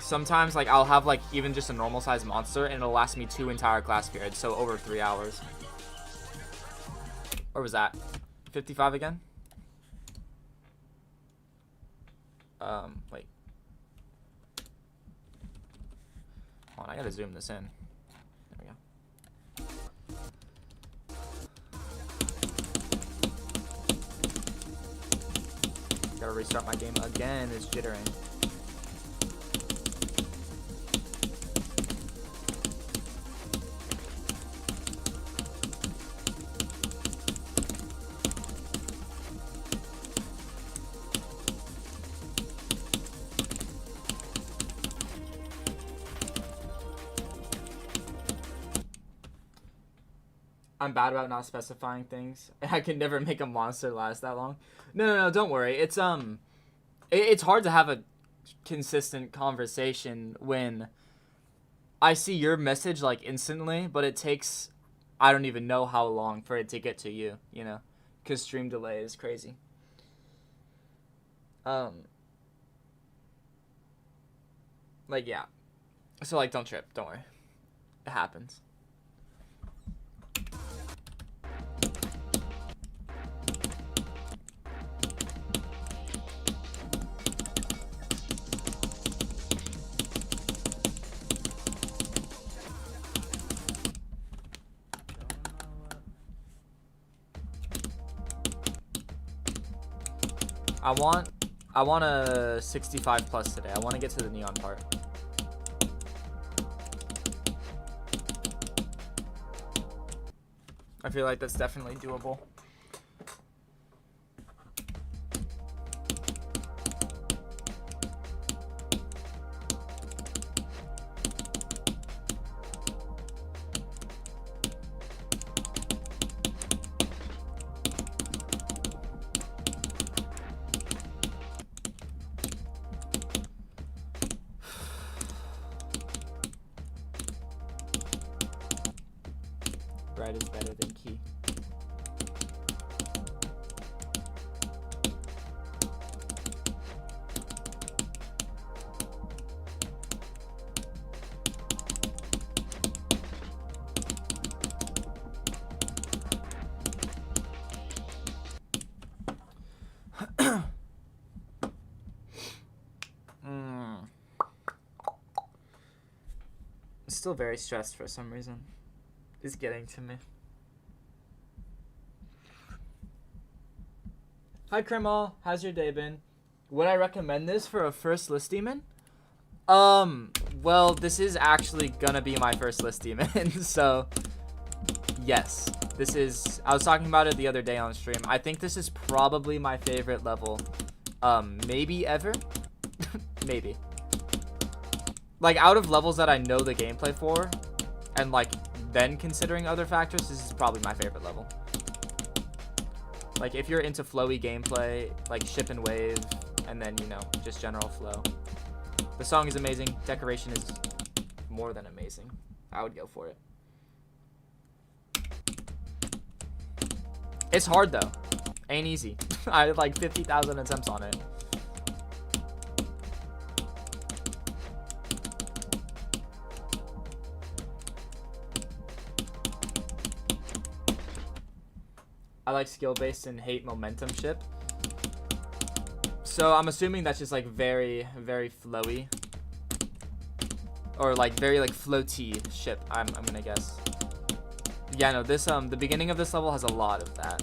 Sometimes like I'll have like even just a normal sized monster and it'll last me 2 entire class periods, so over 3 hours. Or was that 55 again? Wait. Hold on, I gotta zoom this in. There we go. Gotta restart my game again, it's jittering. I'm bad about not specifying things. I can never make a monster last that long. No, don't worry. It's hard to have a consistent conversation when I see your message like instantly, but it takes I don't even know how long for it to get to you, you know? Cuz stream delay is crazy. Like yeah. So like don't trip, don't worry. It happens. I want a 65 plus today. I want to get to the neon part. I feel like that's definitely doable. Bright is better than key. Still very stressed for some reason. It's getting to me. Hi Krimal, how's your day been? Would I recommend this for a first list demon? Well, this is actually gonna be my first list demon, so yes. This is, I was talking about it the other day on stream. I think this is probably my favorite level, maybe ever. Maybe. Like, out of levels that I know the gameplay for, and like, then considering other factors, this is probably my favorite level. Like, if you're into flowy gameplay, like Ship and Wave, and then, you know, just general flow. The song is amazing. Decoration is more than amazing. I would go for it. It's hard, though. Ain't easy. I had like 50,000 attempts on it. I like skill-based and hate momentum ship. So I'm assuming that's just like very, very flowy. Or like very like floaty ship, I'm gonna guess. Yeah, no, this the beginning of this level has a lot of that.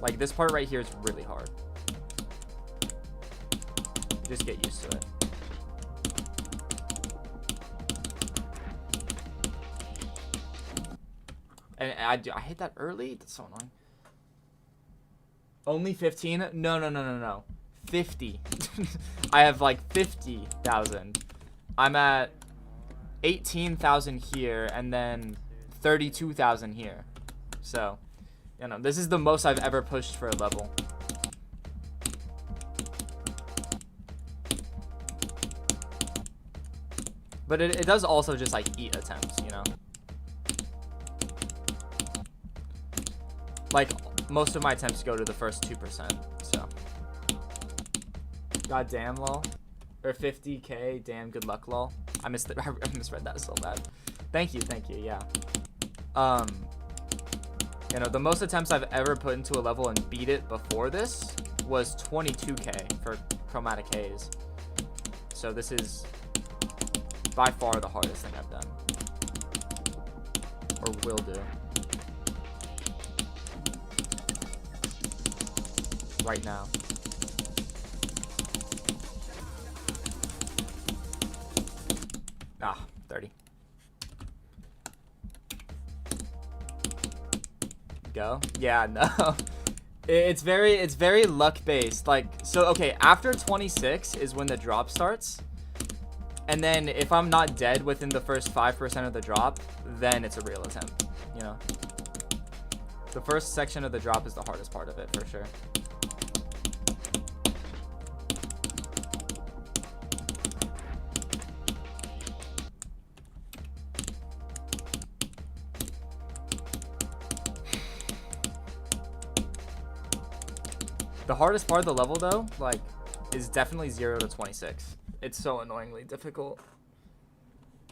Like this part right here is really hard. Just get used to it. And I hit that early? That's so annoying. Only 15? No. 50. I have like 50,000. I'm at 18,000 here and then 32,000 here. So, you know, this is the most I've ever pushed for a level. But it does also just like eat attempts, you know? Like, most of my attempts go to the first 2%, so. God damn, lol. Or 50k, damn, good luck, lol. I misread that so bad. Thank you, yeah. You know, the most attempts I've ever put into a level and beat it before this was 22k for Chromatic Haze. So this is by far the hardest thing I've done. Or will do. Right now. Ah, 30. Go? Yeah, no. It's very luck based. Like, so okay, after 26 is when the drop starts. And then if I'm not dead within the first 5% of the drop, then it's a real attempt, you know. The first section of the drop is the hardest part of it for sure. The hardest part of the level, though, like, is definitely 0 to 26. It's so annoyingly difficult.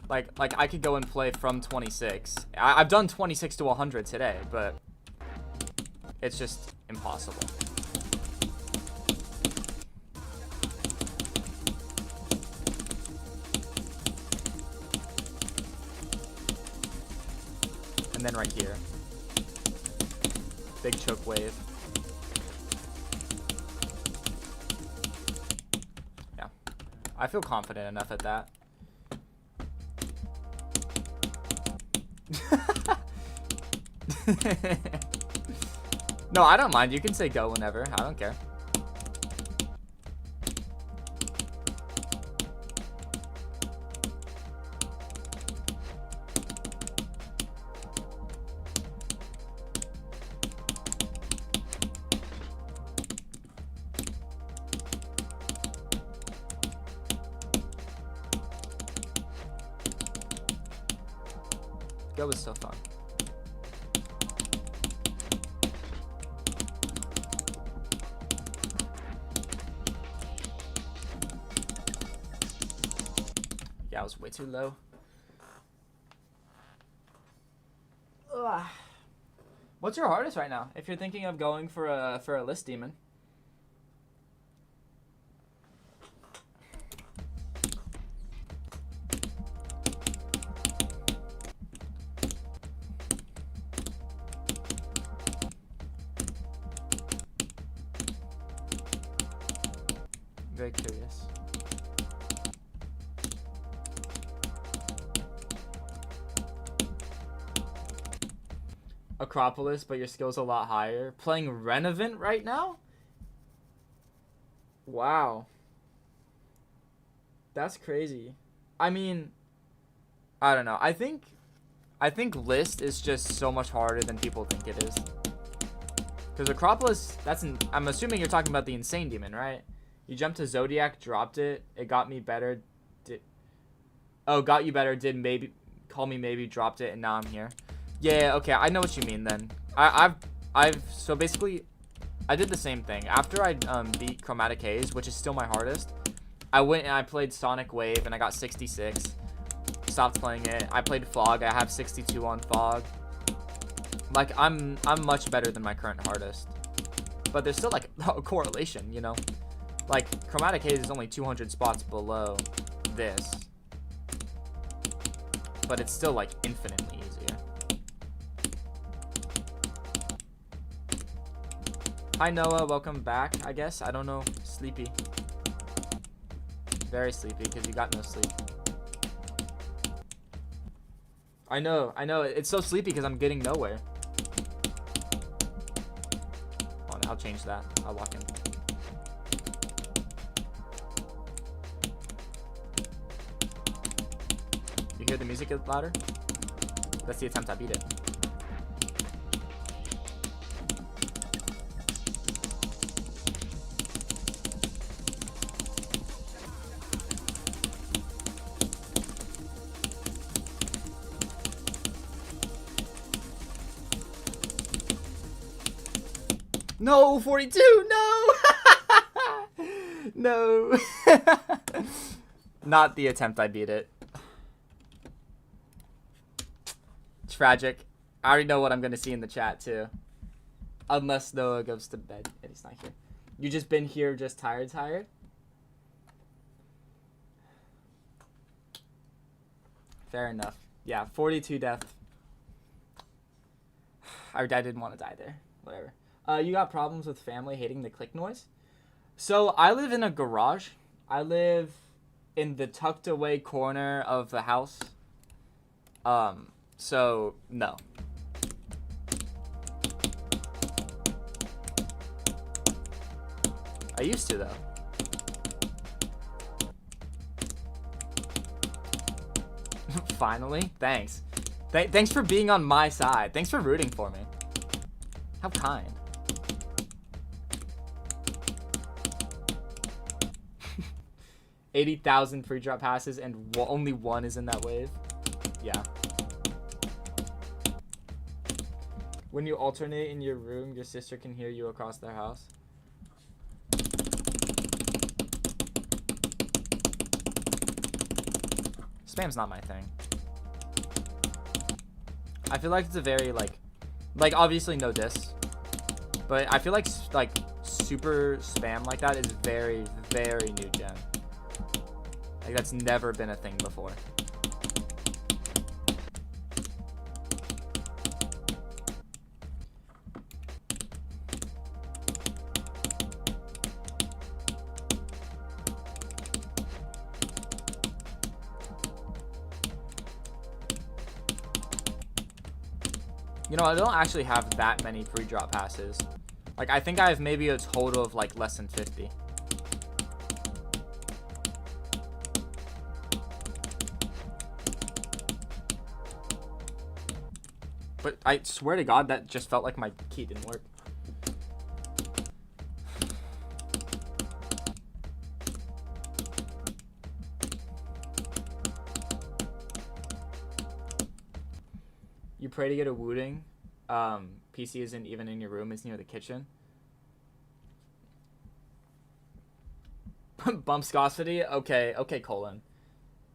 Like I could go and play from 26. I've done 26 to 100 today, but it's just impossible. And then right here. Big choke wave. I feel confident enough at that. No, I don't mind. You can say go whenever. I don't care. Go was so fun. Yeah, I was way too low. Ugh. What's your hardest right now? If you're thinking of going for a list demon. Acropolis, but your skill's a lot higher. Playing Renovant right now? Wow. That's crazy. I mean, I don't know. I think List is just so much harder than people think it is. Because Acropolis, I'm assuming you're talking about the Insane Demon, right? You jumped to Zodiac, dropped it. It got me better. Got you better. Did maybe call me maybe, dropped it, and now I'm here. Yeah, okay, I know what you mean then. So basically, I did the same thing. After I beat Chromatic Haze, which is still my hardest, I went and I played Sonic Wave, and I got 66. Stopped playing it. I played Fog. I have 62 on Fog. Like, I'm much better than my current hardest. But there's still, like, a correlation, you know? Like, Chromatic Haze is only 200 spots below this. But it's still, like, infinitely easier. Hi, Noah. Welcome back, I guess. I don't know. Sleepy. Very sleepy, because you got no sleep. I know. It's so sleepy because I'm getting nowhere. Hold on, I'll change that. I'll lock in. You hear the music get louder? That's the attempt I beat it. No, 42, no! No. Not the attempt I beat it. Tragic. I already know what I'm going to see in the chat, too. Unless Noah goes to bed and he's not here. You just been here just tired? Fair enough. Yeah, 42 death. I didn't want to die there. Whatever. You got problems with family hating the click noise? So I live in a garage. I live in the tucked away corner of the house. So no. I used to though. Finally, thanks. Thanks for being on my side. Thanks for rooting for me. How kind. 80,000 free drop passes and only one is in that wave. Yeah. When you alternate in your room, your sister can hear you across their house. Spam's not my thing. I feel like it's a very like obviously no diss, but I feel like super spam like that is very, very new gen. Like that's never been a thing before. You know, I don't actually have that many free drop passes. Like, I think I have maybe a total of, like, less than 50. But I swear to God, that just felt like my key didn't work. You pray to get a wooting. PC isn't even in your room. It's near the kitchen. Bumpscosity? Okay, Colin.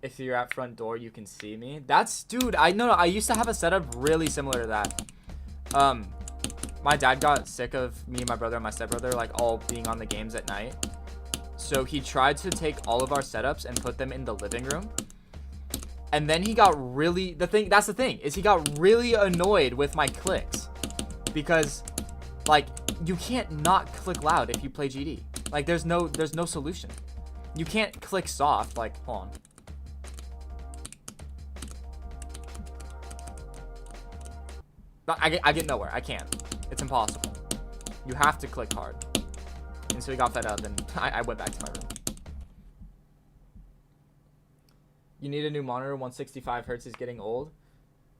If you're at front door, you can see me. That's, dude, I used to have a setup really similar to that. My dad got sick of me, my brother, and my stepbrother, like, all being on the games at night. So he tried to take all of our setups and put them in the living room. And then he got really, that's the thing, is he got really annoyed with my clicks. Because, like, you can't not click loud if you play GD. Like, there's no solution. You can't click soft, like, hold on. But I get nowhere. I can't. It's impossible. You have to click hard. And so he got fed up, and I went back to my room. You need a new monitor. 165 hertz is getting old.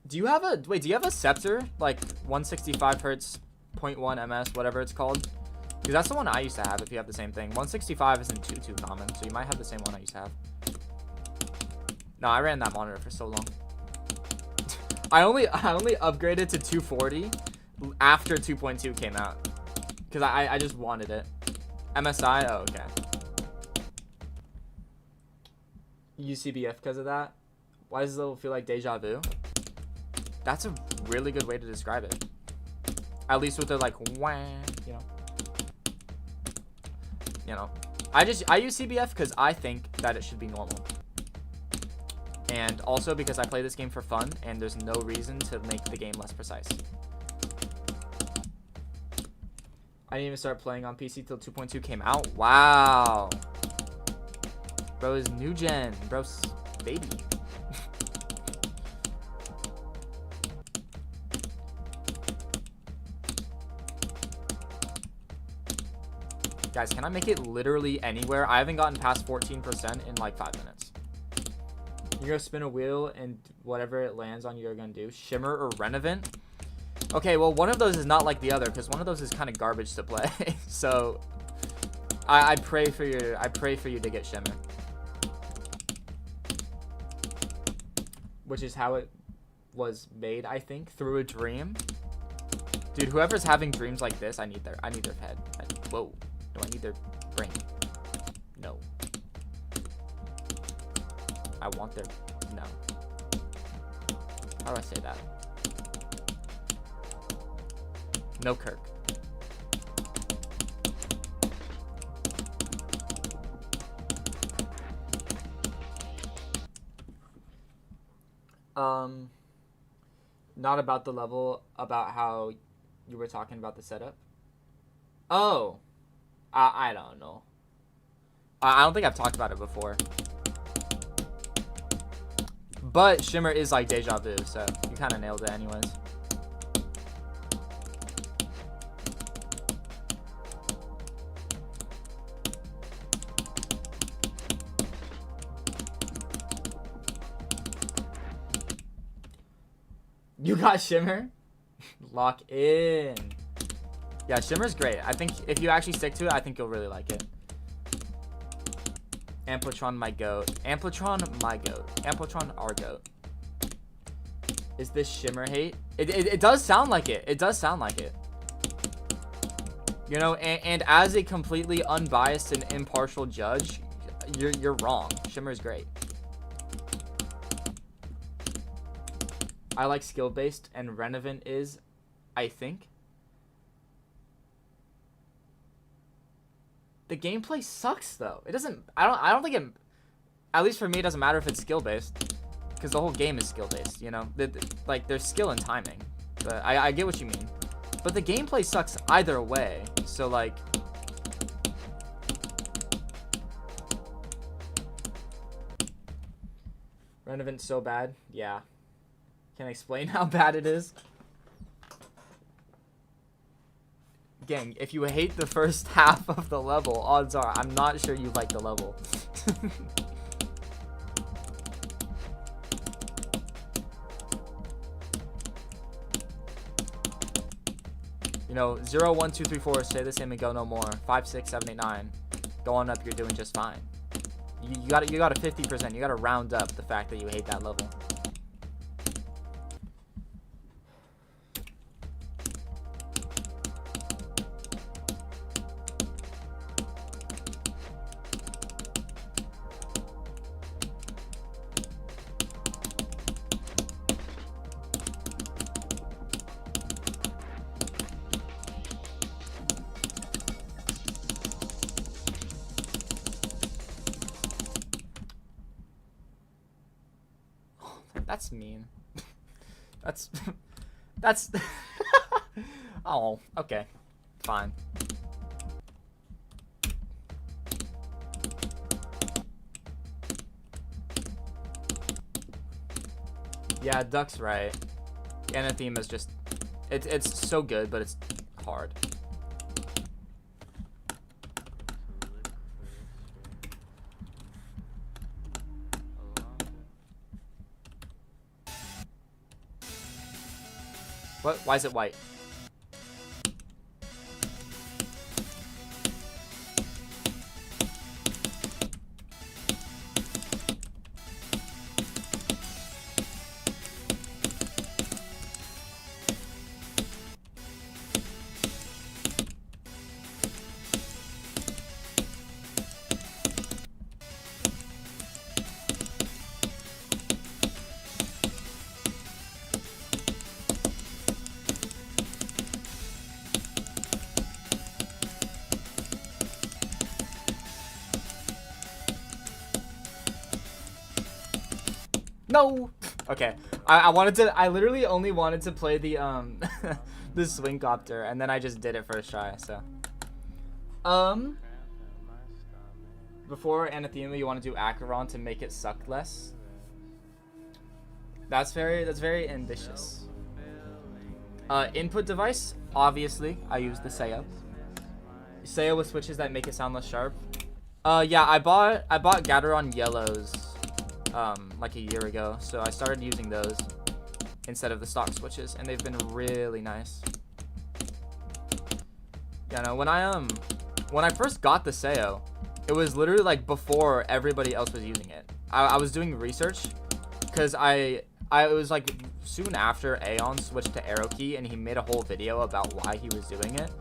Do you have a Scepter? Like 165 hertz, 0.1 ms, whatever it's called? Because that's the one I used to have if you have the same thing. 165 isn't too common, so you might have the same one I used to have. No, I ran that monitor for so long. I only upgraded to 240 after 2.2 came out. Because I just wanted it. MSI? Oh, okay. UCBF because of that? Why does this level feel like deja vu? That's a really good way to describe it. At least with the like, wah, you know. I use CBF because I think that it should be normal. And also because I play this game for fun and there's no reason to make the game less precise. I didn't even start playing on PC till 2.2 came out. Wow. Bro is new gen. Bro's baby. Guys, can I make it literally anywhere? I haven't gotten past 14% in like 5 minutes. You're gonna spin a wheel and whatever it lands on, you're gonna do. Shimmer or Renovant? Okay, well, one of those is not like the other because one of those is kind of garbage to play. So, I pray for you to get Shimmer, which is how it was made, I think, through a dream. Dude, whoever's having dreams like this, I need their head. Whoa. Do I need their brain? No. I want their... No. How do I say that? No Kirk. Not about the level, about how you were talking about the setup. Oh. I don't know. I don't think I've talked about it before. But Shimmer is like deja vu, so you kind of nailed it anyways. You got Shimmer? Lock in. Yeah, Shimmer's great. I think if you actually stick to it, I think you'll really like it. Amplitron, my goat. Amplitron, my goat. Amplitron, our goat. Is this Shimmer hate? It does sound like it. It does sound like it. You know, and as a completely unbiased and impartial judge, you're wrong. Shimmer's great. I like skill-based, and Renovant is, I think. The gameplay sucks though. It doesn't. I don't think it. At least for me, it doesn't matter if it's skill based, because the whole game is skill based. You know, like there's skill and timing. But I get what you mean. But the gameplay sucks either way. So like. Renovant's so bad. Yeah. Can I explain how bad it is? Gang, if you hate the first half of the level, odds are I'm not sure you like the level. You know, 0, 1, 2, 3, 4, stay the same and go no more. 5, 6, 7, 8, 9. Go on up, you're doing just fine. You got a 50%. You gotta round up the fact that you hate that level. That's mean. That's oh, okay. Fine. Yeah, Duck's right. Anathema is just It's so good, but it's hard. What? Why is it white? No. Okay. I literally only wanted to play the the swing copter, and then I just did it first try. So before anathema, you want to do acheron to make it suck less. That's very ambitious. Input device, obviously I use the Seiya. Seiya with switches that make it sound less sharp. Yeah, I bought Gateron yellows like a year ago, so I started using those instead of the stock switches, and they've been really nice. Yeah, no, when I first got the Seiya, it was literally like before everybody else was using it. I was doing research because it was like soon after Aeon switched to arrow key, and he made a whole video about why he was doing it.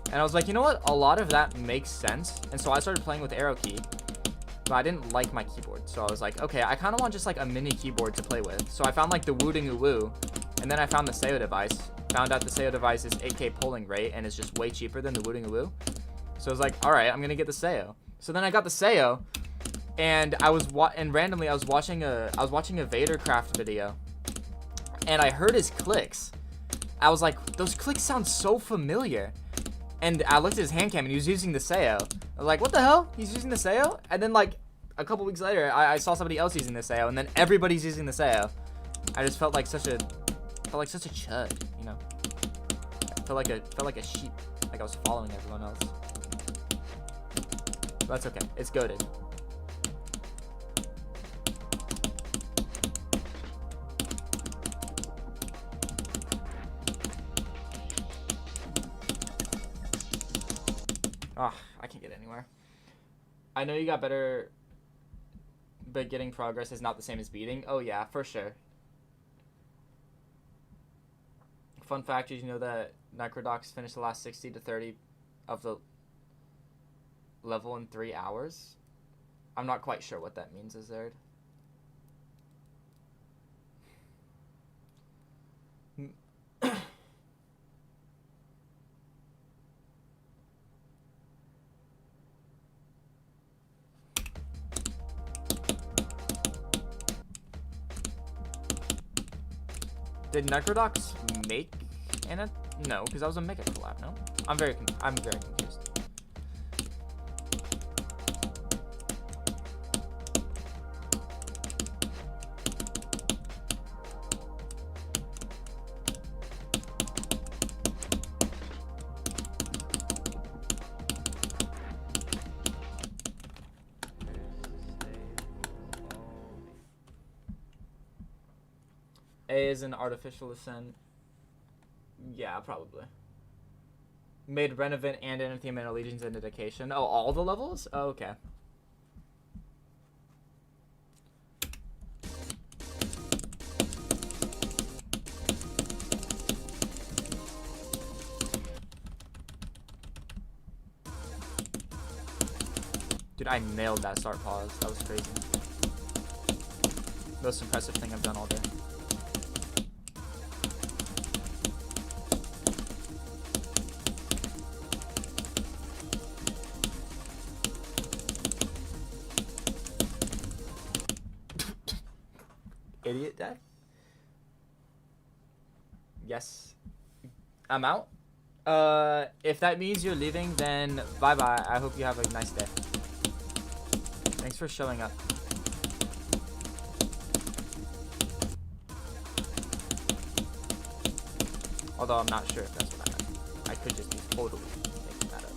And I was like, you know what? A lot of that makes sense. And so I started playing with arrow key, but I didn't like my keyboard. So I was like, okay, I kind of want just like a mini keyboard to play with. So I found like the Woo, and then I found the Seiya device. Found out the Seiya device is 8K polling rate and is just way cheaper than the Woo. So I was like, all right, I'm gonna get the Seiya. So then I got the Seiya, and randomly I was watching a Vadercraft video, and I heard his clicks. I was like, those clicks sound so familiar. And I looked at his hand cam, and he was using the Seiya. I was like, what the hell? He's using the Seiya? And then like a couple weeks later, I saw somebody else using the Seiya, and then everybody's using the Seiya. I just felt like such a chud, you know. I felt like a sheep, like I was following everyone else. But that's okay. It's goated. Ah, I can't get anywhere. I know you got better, but getting progress is not the same as beating. Oh yeah, for sure. Fun fact is, you know that Necrodox finished the last 60 to 30 of the level in 3 hours? I'm not quite sure what that means, Azard. Did Necrodox make it? No, because that was a Mega collab. No, I'm very confused. A is an artificial ascent. Yeah, probably. Made Renovant and Anathema and Allegiance and Dedication. Oh, all the levels? Oh, okay. Dude, I nailed that start pause. That was crazy. Most impressive thing I've done all day. Idiot deck? Yes. I'm out. If that means you're leaving, then bye-bye. I hope you have a nice day. Thanks for showing up. Although I'm not sure if that's what I meant. I could just be totally making that up.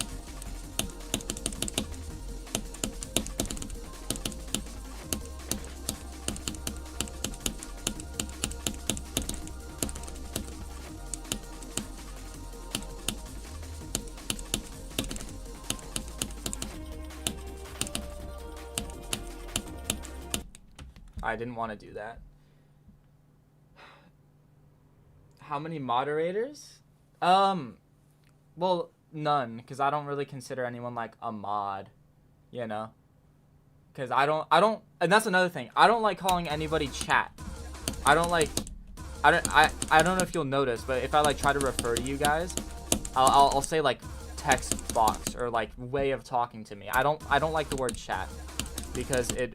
I didn't want to do that. How many moderators? Well, none, because I don't really consider anyone like a mod, you know? Because I don't, and that's another thing. I don't like calling anybody chat. I don't know if you'll notice, but if I like try to refer to you guys, I'll say like text box or like way of talking to me. I don't like the word chat because it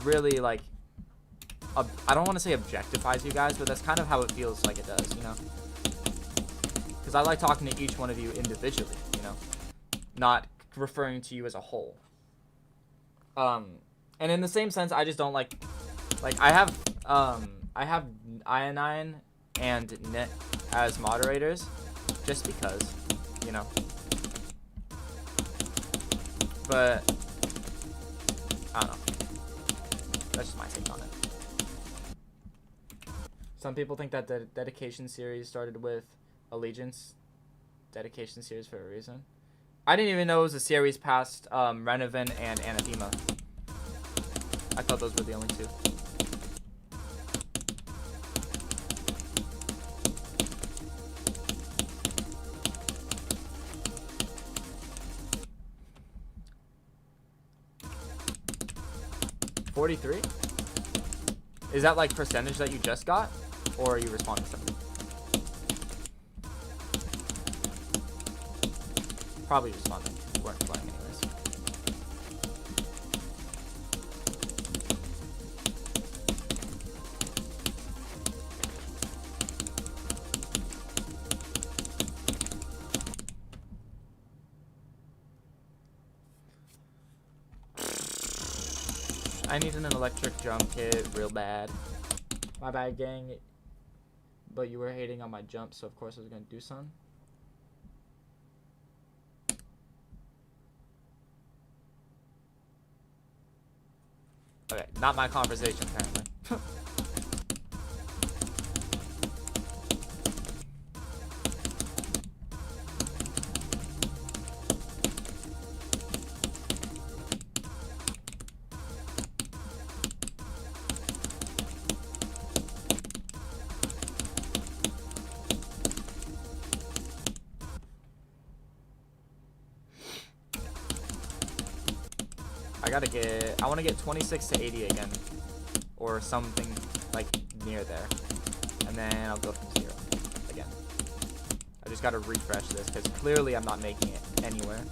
really like, I don't want to say objectifies you guys, but that's kind of how it feels like it does, you know? Because I like talking to each one of you individually, you know? Not referring to you as a whole. And in the same sense, I just don't like I have Ionine and Nick as moderators, just because, you know? But, I don't know. That's just my take on it. Some people think that the dedication series started with Allegiance dedication series for a reason. I didn't even know it was a series past Renovan and Anathema. I thought those were the only two. $43? Is that like percentage that you just got? Or are you responding to something? Probably responding. You weren't playing anyways. I need an electric drum kit real bad. My bad, gang. But you were hating on my jump, so of course I was gonna do some. Okay, not my conversation apparently. I want to get 26 to 80 again, or something like near there, and then I'll go from 0 again. I just got to refresh this because clearly I'm not making it anywhere.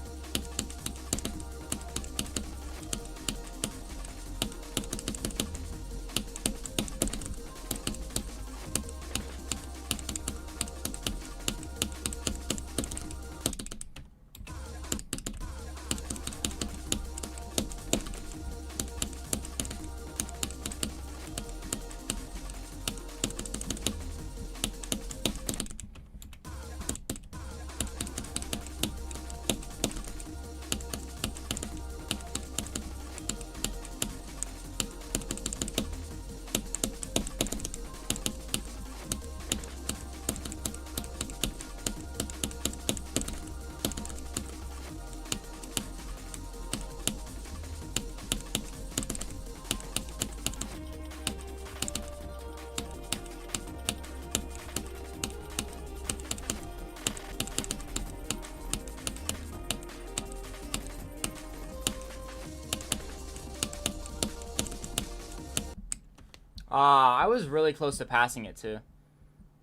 I was really close to passing it too.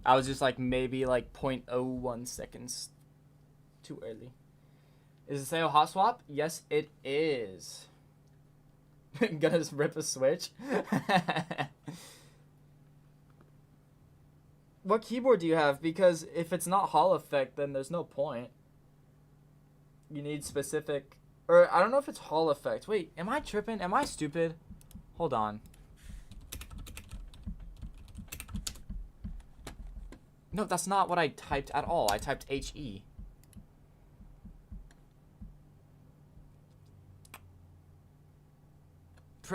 I was just like maybe like 0.01 seconds too early. Is it sale hot swap? Yes, it is. Gonna rip a switch. What keyboard do you have? Because if it's not Hall Effect, then there's no point. You need specific, or I don't know if it's Hall Effect. Wait, am I tripping? Am I stupid? Hold on. No, that's not what I typed at all. I typed HE.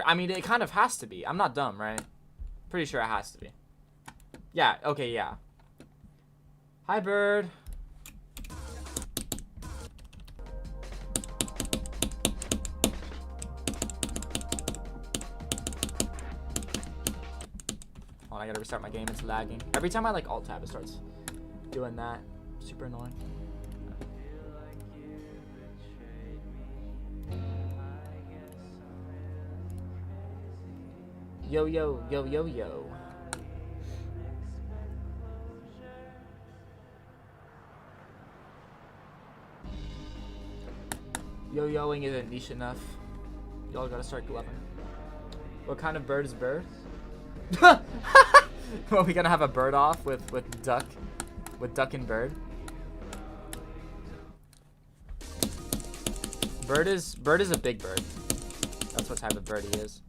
I mean, it kind of has to be. I'm not dumb, right? Pretty sure it has to be. Yeah, okay, yeah. Hi, bird. Hold on, I gotta restart my game. It's lagging. Every time I like alt tab, it starts doing that. Super annoying. Yo, yo, yo, yo, yo. Yo-yoing isn't niche enough. Y'all gotta start gloving. What kind of bird is bird? Well, we gonna have a bird off with duck? With duck and bird? Bird is a big bird. That's what type of bird he is.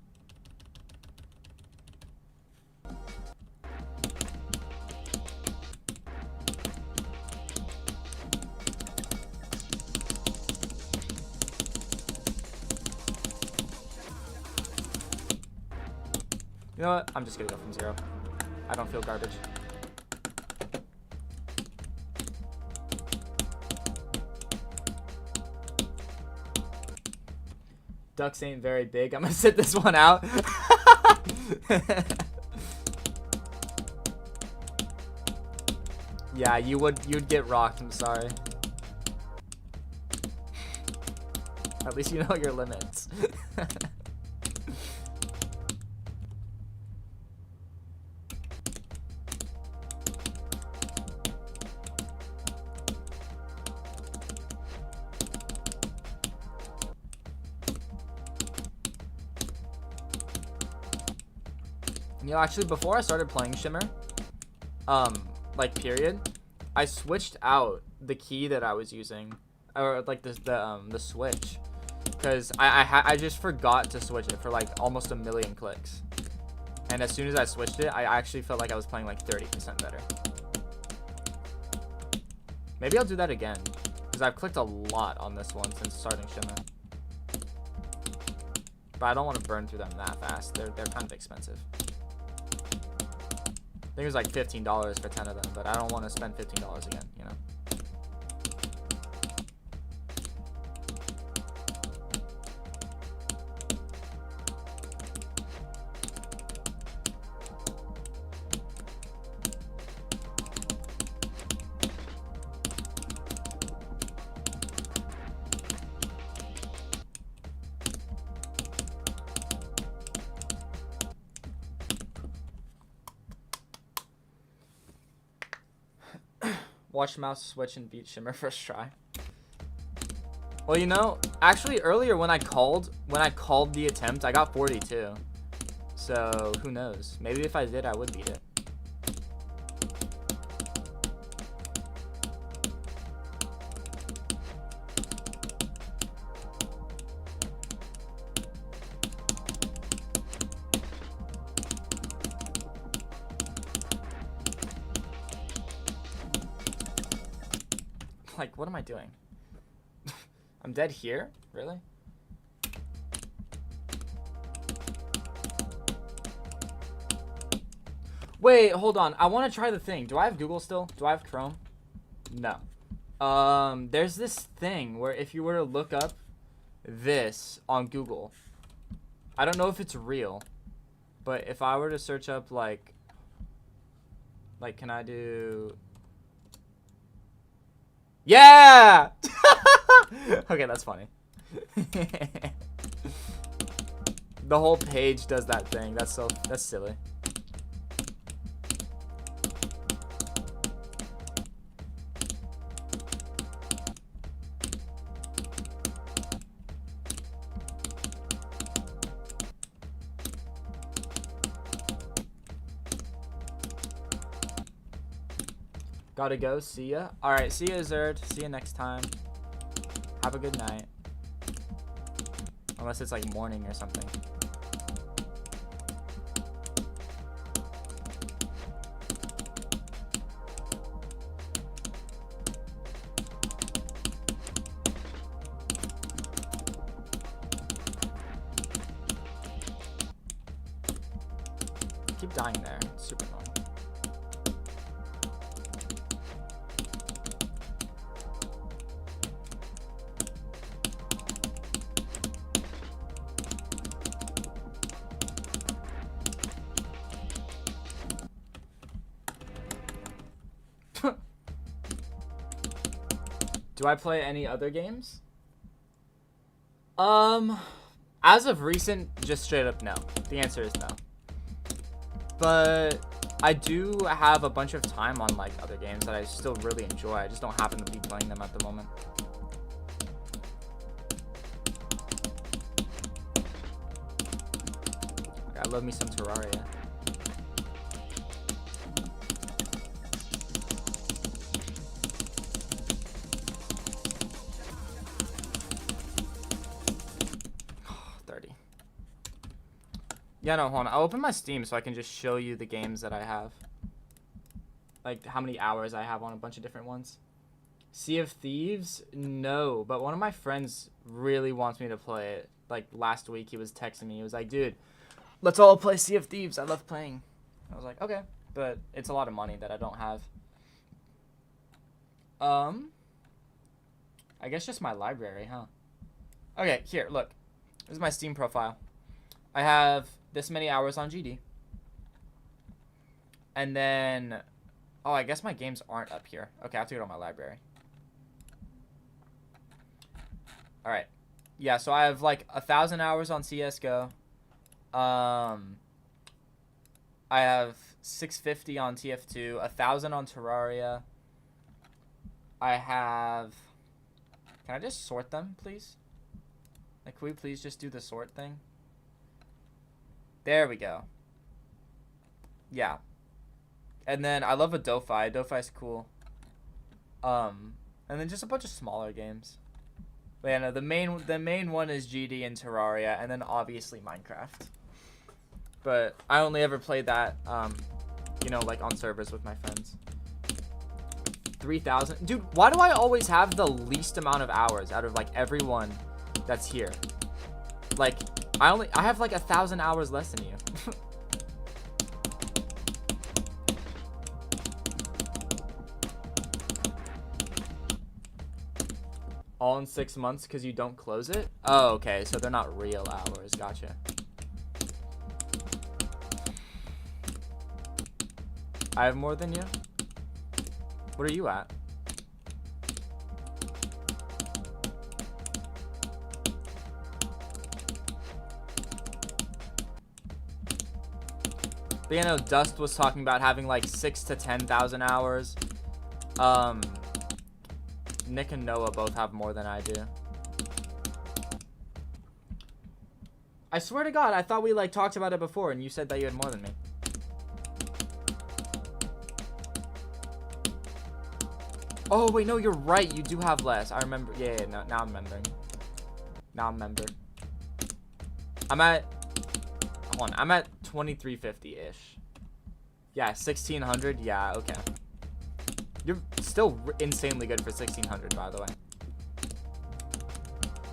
You know what? I'm just gonna go from 0. I don't feel garbage. Ducks ain't very big. I'm gonna sit this one out. Yeah, you'd get rocked. I'm sorry. At least you know your limits. You know, actually, before I started playing Shimmer, like period, I switched out the key that I was using, or like the switch, because I just forgot to switch it for like almost a million clicks, and as soon as I switched it, I actually felt like I was playing like 30% better. Maybe I'll do that again, because I've clicked a lot on this one since starting Shimmer, but I don't want to burn through them that fast. They're kind of expensive. I think it was like $15 for 10 of them, but I don't want to spend $15 again, you know? Watch mouse switch and beat Shimmer first try. Well, you know, actually earlier when I called the attempt, I got 42. So who knows? Maybe if I did, I would beat it. Like, what am I doing? I'm dead here? Really? Wait, hold on. I want to try the thing. Do I have Google still? Do I have Chrome? No. There's this thing where if you were to look up this on Google, I don't know if it's real, but if I were to search up like can I do... Yeah! Okay, that's funny. The whole page does that thing. That's silly. Gotta go. See ya. Alright, see ya, Zerd. See ya next time. Have a good night. Unless it's like morning or something. keep dying there. It's super annoying. Do I play any other games? As of recent, just straight up no. The answer is no. But I do have a bunch of time on like other games that I still really enjoy. I just don't happen to be playing them at the moment. I love me some Terraria. Yeah, no, hold on. I'll open my Steam so I can just show you the games that I have. Like, how many hours I have on a bunch of different ones. Sea of Thieves? No, but one of my friends really wants me to play it. Like, last week he was texting me. He was like, dude, let's all play Sea of Thieves. I love playing. I was like, okay. But it's a lot of money that I don't have. I guess just my library, huh? Okay, here, look. This is my Steam profile. I have this many hours on GD. And then, oh, I guess my games aren't up here. Okay, I have to go to my library. All right. Yeah, so I have like 1,000 hours on CSGO. I have 650 on TF2, 1,000 on Terraria. I have, can I just sort them, please? Like, can we please just do the sort thing? There we go. Yeah. And then I love a Do-Fi. Do-Fi's cool. And then just a bunch of smaller games. But yeah, no, the main one is GD and Terraria, and then obviously Minecraft. But I only ever played that, you know, like on servers with my friends. 3,000. Dude, why do I always have the least amount of hours out of like everyone that's here? Like, I have like 1,000 hours less than you. All in 6 months because you don't close it? Oh, okay. So they're not real hours. Gotcha. I have more than you? What are you at? But you know, Dust was talking about having like 6,000 to 10,000 hours. Nick and Noah both have more than I do. I swear to God, I thought we like talked about it before and you said that you had more than me. Oh, wait, no, you're right. You do have less. I remember. Yeah, no, now I'm remembering. Now I'm remembered. I'm at, hold on, I'm at 2350-ish. Yeah, 1,600. Yeah, okay. You're still insanely good for 1,600, by the way.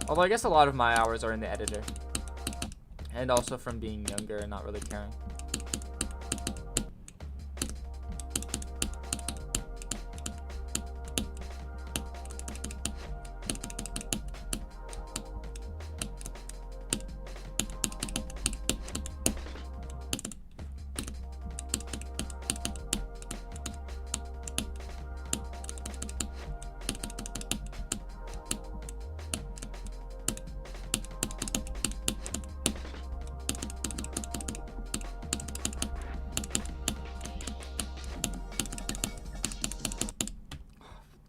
Although I guess a lot of my hours are in the editor. And also from being younger and not really caring.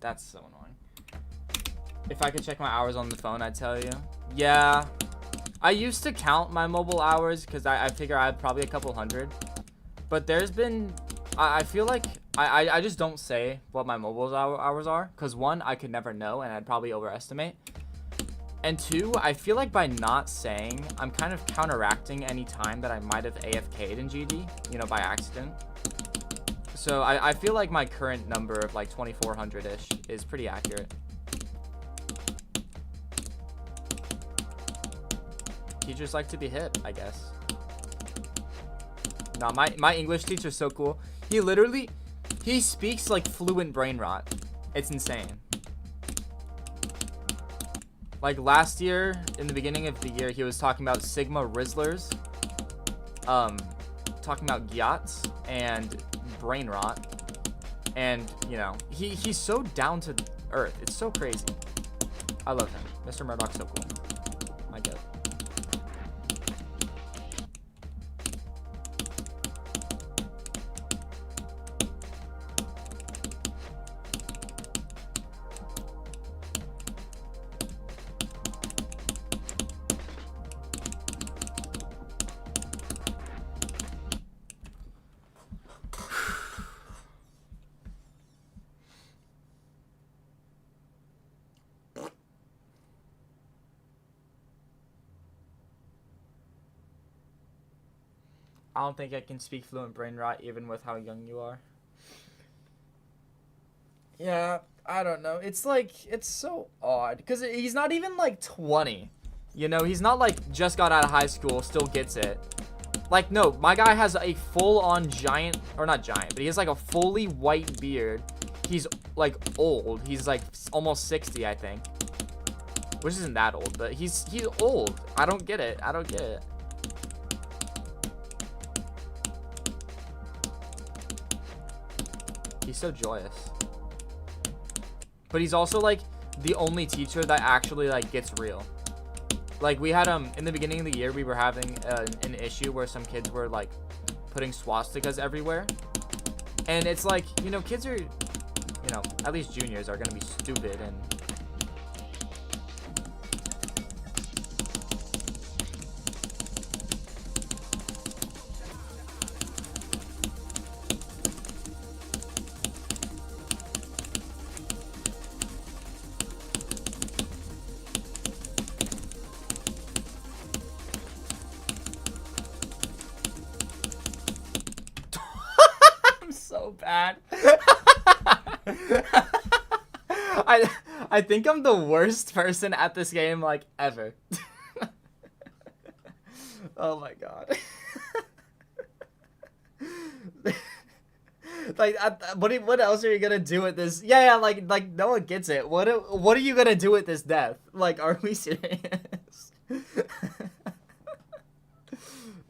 That's so annoying. If I could check my hours on the phone, I'd tell you. Yeah. I used to count my mobile hours because I figure I had probably a couple hundred. But there's been... I feel like I just don't say what my mobile hours are. Because one, I could never know and I'd probably overestimate. And two, I feel like by not saying, I'm kind of counteracting any time that I might have AFK'd in GD, you know, by accident. So I feel like my current number of like 2,400-ish is pretty accurate. Teachers like to be hip, I guess. No, my English teacher's so cool. He speaks like fluent brain rot. It's insane. Like last year, in the beginning of the year, he was talking about Sigma Rizzlers, talking about Gyats and brain rot, and you know, he's so down to earth. It's so crazy. I love him. Mr. Murdoch's so cool. My God. I don't think I can speak fluent brain rot even with how young you are. Yeah, I don't know. It's like, it's so odd. Because he's not even like 20. You know, he's not like just got out of high school, still gets it. Like, no, my guy has a full-on giant, or not giant, but he has like a fully white beard. He's like old. He's like almost 60, I think. Which isn't that old, but he's old. I don't get it. I don't get it. He's so joyous. But he's also like the only teacher that actually like gets real. Like we had in the beginning of the year we were having an issue where some kids were like putting swastikas everywhere. And it's like, you know, kids are, you know, at least juniors are going to be stupid and so bad. I think I'm the worst person at this game like ever. Oh my god. Like what else are you gonna do with this? Yeah, like no one gets it. What are you gonna do with this death? Like, are we serious?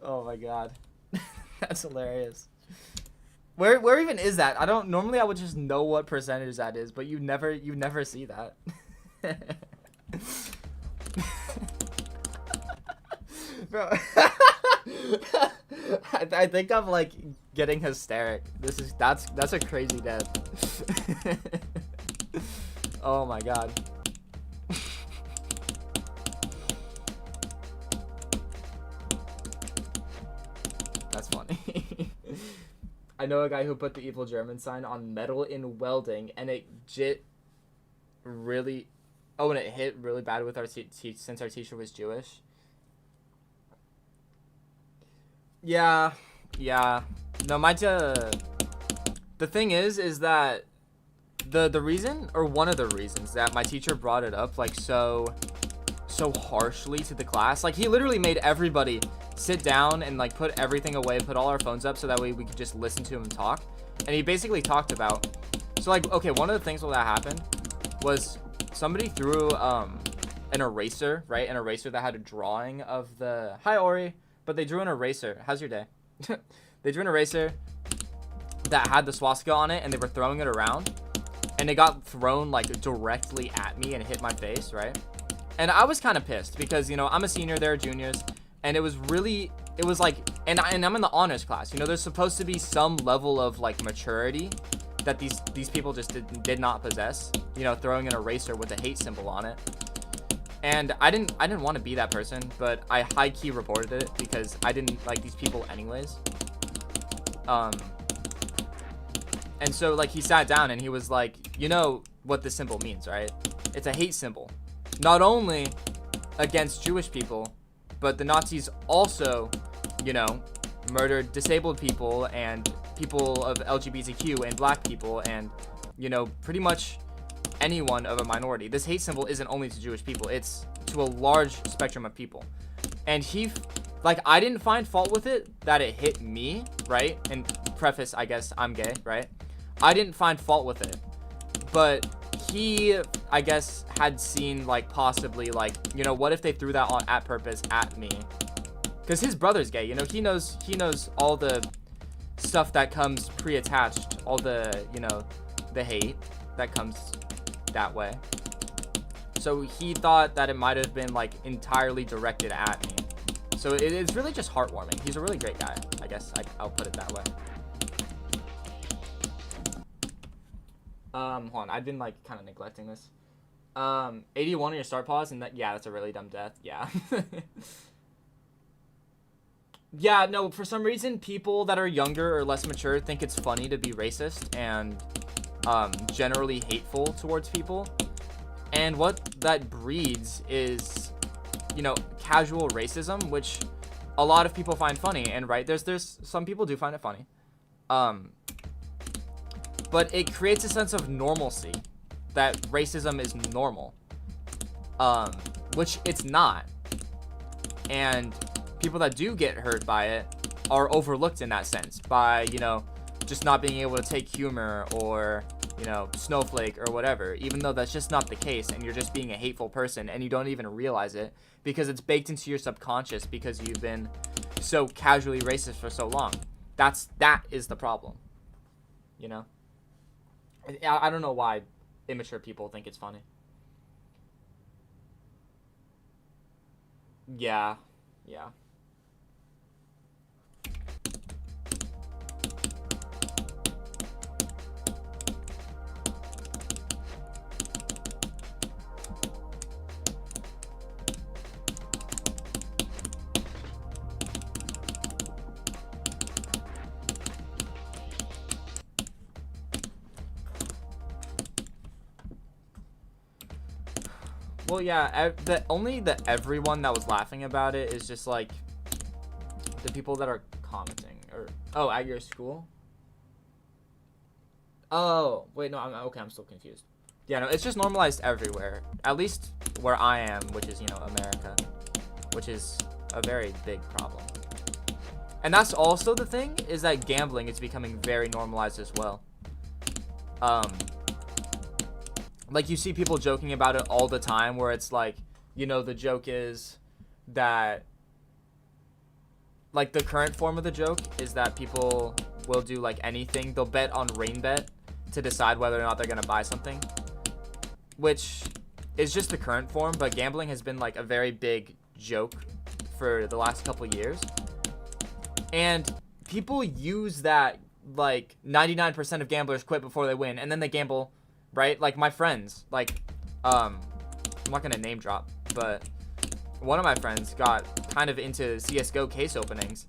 Oh my god. That's hilarious. Where even is that? I don't normally I would just know what percentage that is, but you never see that. Bro. I think I'm like getting hysteric. That's a crazy death. Oh my god. That's funny. I know a guy who put the evil German sign on metal in welding, and it really, and it hit really bad with our since our teacher was Jewish. Yeah. No, the thing is that the reason, or one of the reasons that my teacher brought it up like so harshly to the class, like he literally made everybody sit down and like put everything away, put all our phones up so that way we could just listen to him talk. And he basically talked about, so like, okay, one of the things that happened was somebody threw an eraser, right? An eraser that had a drawing of the, hi Ori, but they drew an eraser. How's your day? They drew an eraser that had the swastika on it, and they were throwing it around, and it got thrown like directly at me and hit my face, right? And I was kind of pissed because, you know, I'm a senior, they're juniors. And it was like, and I'm in the honors class. You know, there's supposed to be some level of like maturity that these people just did not possess. You know, throwing an eraser with a hate symbol on it. And I didn't want to be that person, but I high key reported it because I didn't like these people anyways. And so like he sat down and he was like, you know what this symbol means, right? It's a hate symbol, not only against Jewish people, but the Nazis also, you know, murdered disabled people and people of LGBTQ and black people and, you know, pretty much anyone of a minority. This hate symbol isn't only to Jewish people, it's to a large spectrum of people. And he like, I didn't find fault with it that it hit me, right? And preface, I guess I'm gay, right? I didn't find fault with it, but he, I guess, had seen, like, possibly, like, you know, what if they threw that on at purpose at me? Because his brother's gay, you know, he knows all the stuff that comes pre-attached, all the, you know, the hate that comes that way. So he thought that it might have been, like, entirely directed at me. So it's really just heartwarming. He's a really great guy, I guess I'll put it that way. Hold on, I've been, like, kind of neglecting this. 81 on your start pause, and yeah, that's a really dumb death. Yeah. Yeah, no, for some reason, people that are younger or less mature think it's funny to be racist and generally hateful towards people. And what that breeds is, you know, casual racism, which a lot of people find funny. And right, there's some people do find it funny. But it creates a sense of normalcy, that racism is normal, which it's not. And people that do get hurt by it are overlooked in that sense by, you know, just not being able to take humor or, you know, snowflake or whatever, even though that's just not the case, and you're just being a hateful person and you don't even realize it because it's baked into your subconscious because you've been so casually racist for so long. That is the problem, you know? I don't know why immature people think it's funny. Yeah. Well, yeah, only the everyone that was laughing about it is just, like, the people that are commenting. Or, oh, at your school? Oh, wait, no, I'm still confused. Yeah, no, it's just normalized everywhere. At least where I am, which is, you know, America. Which is a very big problem. And that's also the thing, is that gambling is becoming very normalized as well. Like, you see people joking about it all the time, where it's like, you know, the joke is that, like, the current form of the joke is that people will do, like, anything. They'll bet on rain bet to decide whether or not they're going to buy something, which is just the current form, but gambling has been, like, a very big joke for the last couple years. And people use that, like, 99% of gamblers quit before they win, and then they gamble. Right? Like, my friends, like, I'm not gonna name drop, but one of my friends got kind of into CSGO case openings.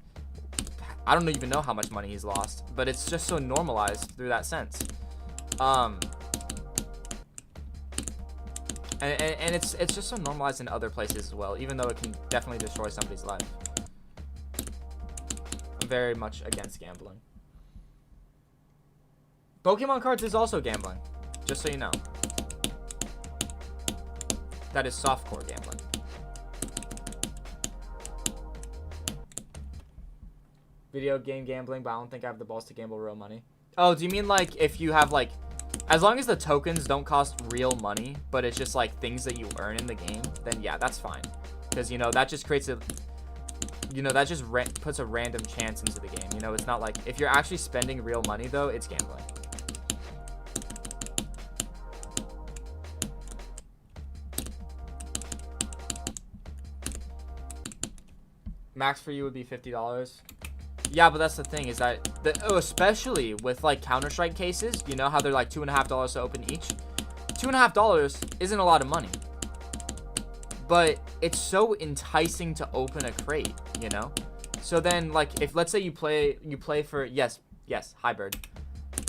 I don't even know how much money he's lost, but it's just so normalized through that sense. And it's just so normalized in other places as well, even though it can definitely destroy somebody's life. I'm very much against gambling. Pokemon cards is also gambling. Just so you know. That is softcore gambling. Video game gambling, but I don't think I have the balls to gamble real money. Oh, do you mean, like, if you have, like, as long as the tokens don't cost real money, but it's just, like, things that you earn in the game, then yeah, that's fine. Because, you know, that just creates a, you know, that just puts a random chance into the game. You know, it's not like, if you're actually spending real money, though, it's gambling. Max for you would be $50. Yeah, but that's the thing, is that especially with, like, Counter-Strike cases, you know how they're like $2.50 to open each. $2.50 isn't a lot of money, but it's so enticing to open a crate, you know. So then, like, if let's say you play for yes, hi bird.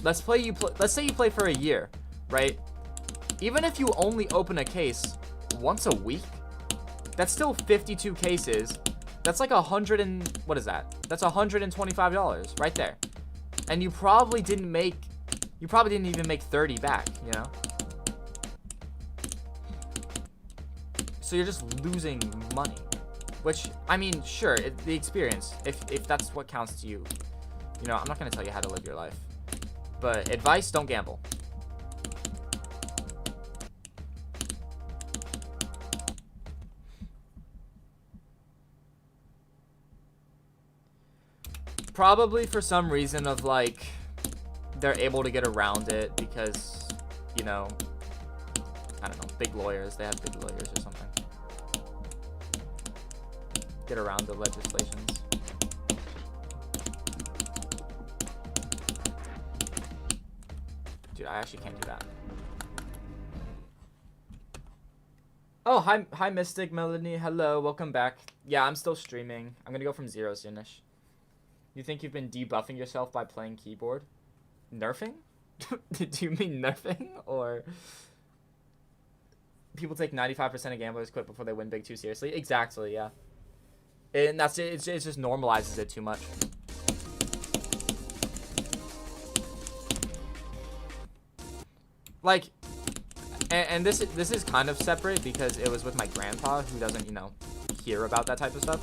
Let's say you play for a year, right? Even if you only open a case once a week, that's still 52 cases. That's like what is that? That's $125 right there. And you probably didn't even make 30 back, you know? So you're just losing money. Which, I mean, sure, the experience, if that's what counts to you. You know, I'm not going to tell you how to live your life. But advice, don't gamble. Probably for some reason of, like, they're able to get around it because, you know, I don't know, big lawyers. They have big lawyers or something. Get around the legislations. Dude, I actually can't do that. Oh, hi Mystic Melanie. Hello, welcome back. Yeah, I'm still streaming. I'm gonna go from 0 soonish. You think you've been debuffing yourself by playing keyboard? Nerfing? Do you mean nerfing? Or people take 95% of gamblers quit before they win big too seriously? Exactly, yeah. And that's it. It just normalizes it too much. Like, and this is kind of separate because it was with my grandpa who doesn't, you know, hear about that type of stuff.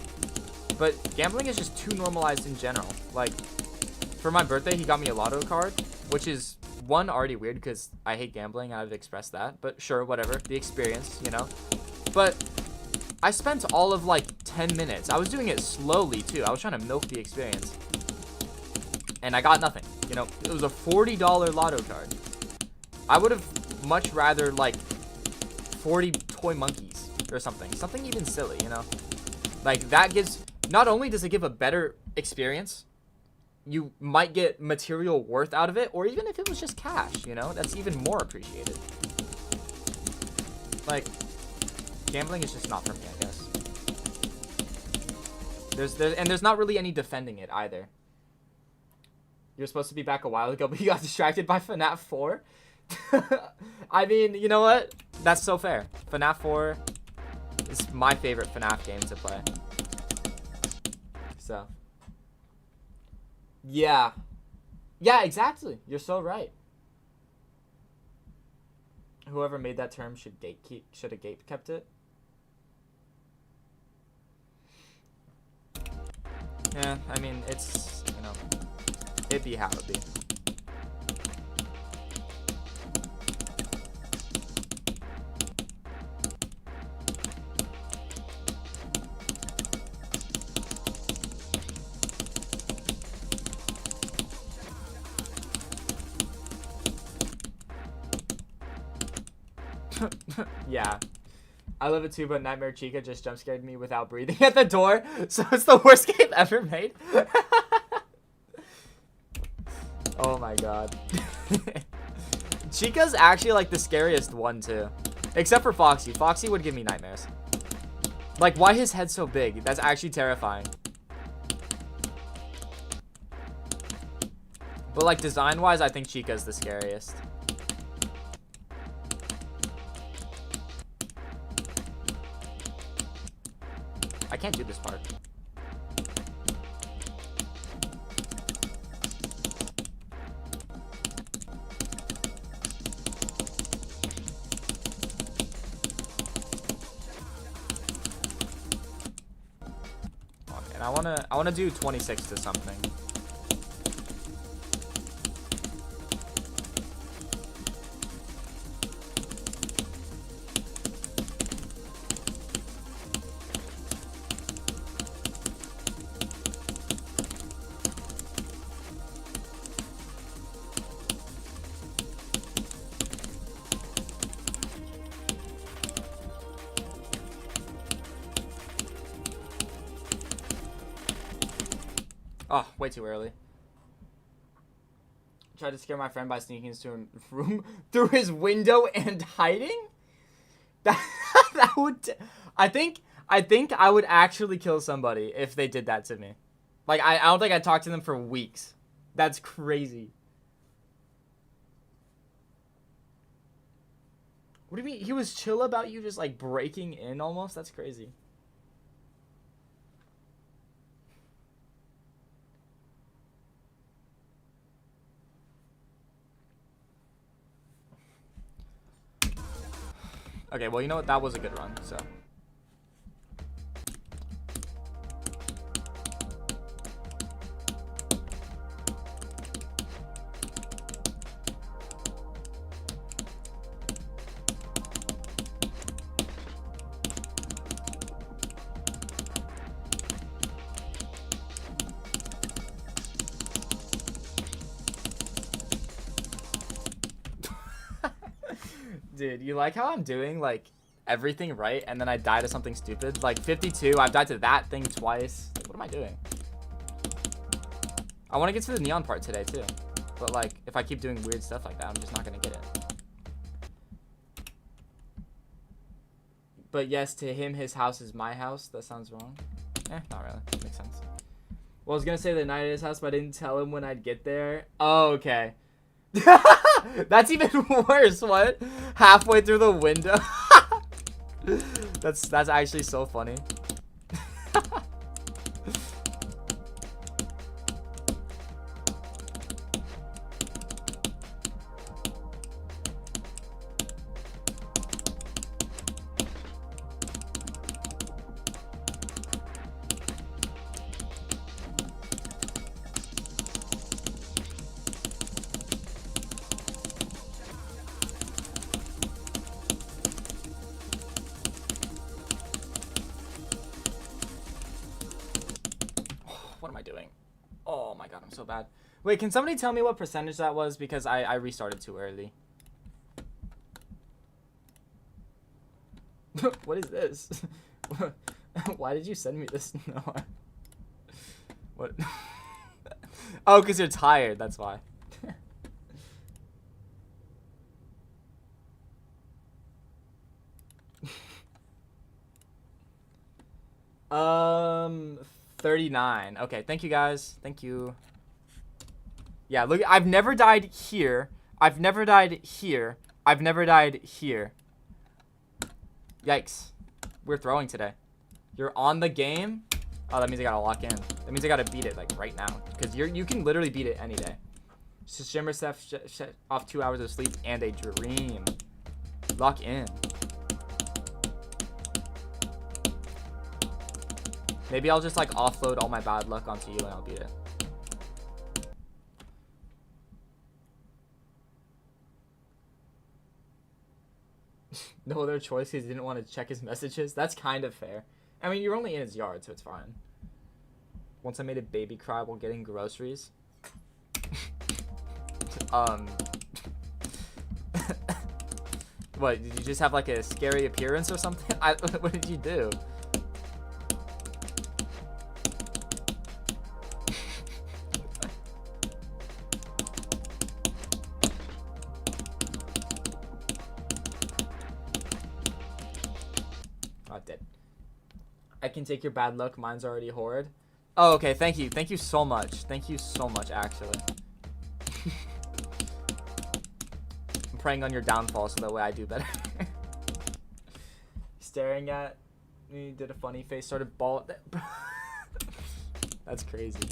But gambling is just too normalized in general. Like, for my birthday, he got me a lotto card, which is, one, already weird because I hate gambling. I've expressed that. But sure, whatever. The experience, you know. But I spent all of, like, 10 minutes. I was doing it slowly, too. I was trying to milk the experience. And I got nothing. You know, it was a $40 lotto card. I would have much rather, like, 40 toy monkeys or something. Something even silly, you know. Like, that gives... Not only does it give a better experience, you might get material worth out of it, or even if it was just cash, you know, that's even more appreciated. Like, gambling is just not for me, I guess. There's not really any defending it either. You're supposed to be back a while ago, but you got distracted by FNAF 4? I mean, you know what? That's so fair. FNAF 4 is my favorite FNAF game to play. So, yeah. Yeah, exactly. You're so right. Whoever made that term should have gate kept it. Yeah, I mean, it's, you know, it be how it be. Yeah. I love it too, but Nightmare Chica just jump scared me without breathing at the door, so it's the worst game ever made. Oh my god. Chica's actually like the scariest one too. Except for Foxy. Foxy would give me nightmares. Like, why his head's so big? That's actually terrifying. But like design-wise, I think Chica's the scariest. I can't do this part. Okay, and I wanna do 26 to something. Oh, way too early. Tried to scare my friend by sneaking into a room through his window and hiding? That would... I think I would actually kill somebody if they did that to me. Like, I don't think I'd talk to them for weeks. That's crazy. What do you mean? He was chill about you just, like, breaking in almost? That's crazy. Okay, well, you know what? That was a good run, so. Dude, you like how I'm doing like everything right and then I die to something stupid? Like 52, I've died to that thing twice. Like, what am I doing? I want to get to the neon part today too. But like, if I keep doing weird stuff like that, I'm just not going to get it. But yes, to him, his house is my house. That sounds wrong. Not really. Makes sense. Well, I was going to say the night at his house, but I didn't tell him when I'd get there. Oh, okay. That's even worse. What? Halfway through the window. That's actually so funny. What am I doing? Oh my god, I'm so bad. Wait, can somebody tell me what percentage that was? Because I restarted too early. What is this? Why did you send me this? No. What? Oh, because you're tired. That's why. 39. Okay, thank you guys. Thank you. Yeah, look, I've never died here. I've never died here. I've never died here. Yikes. We're throwing today. You're on the game? Oh, that means I gotta lock in. That means I gotta beat it, like, right now. Because you can literally beat it any day. Shimmer Seth off 2 hours of sleep and a dream. Lock in. Maybe I'll just, like, offload all my bad luck onto you and I'll beat it. No other choice because he didn't want to check his messages. That's kind of fair. I mean, you're only in his yard, so it's fine. Once I made a baby cry while getting groceries. What, did you just have, like, a scary appearance or something? What did you do? Dead. I can take your bad luck. Mine's already horrid. Oh, okay. Thank you. Thank you so much. Thank you so much, actually. I'm praying on your downfall so that way I do better. Staring at me, did a funny face, started ball. That's crazy.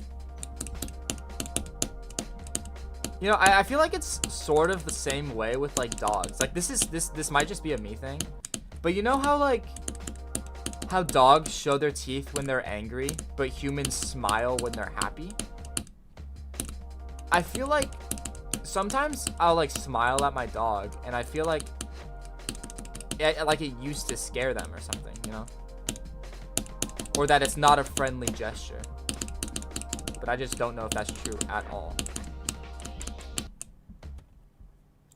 You know, I feel like it's sort of the same way with like dogs. Like this might just be a me thing, but you know how like how dogs show their teeth when they're angry, but humans smile when they're happy? I feel like sometimes I'll like smile at my dog, and I feel like it used to scare them or something, you know? Or that it's not a friendly gesture. But I just don't know if that's true at all.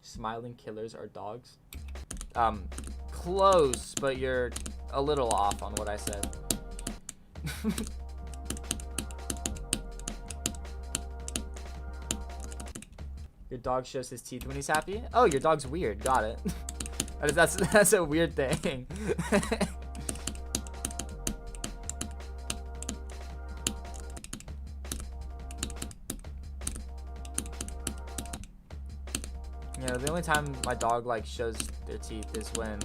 Smiling killers are dogs? Close, but you're a little off on what I said. Your dog shows his teeth when he's happy? Oh, your dog's weird. Got it. That's a weird thing. You know, the only time my dog like shows their teeth is when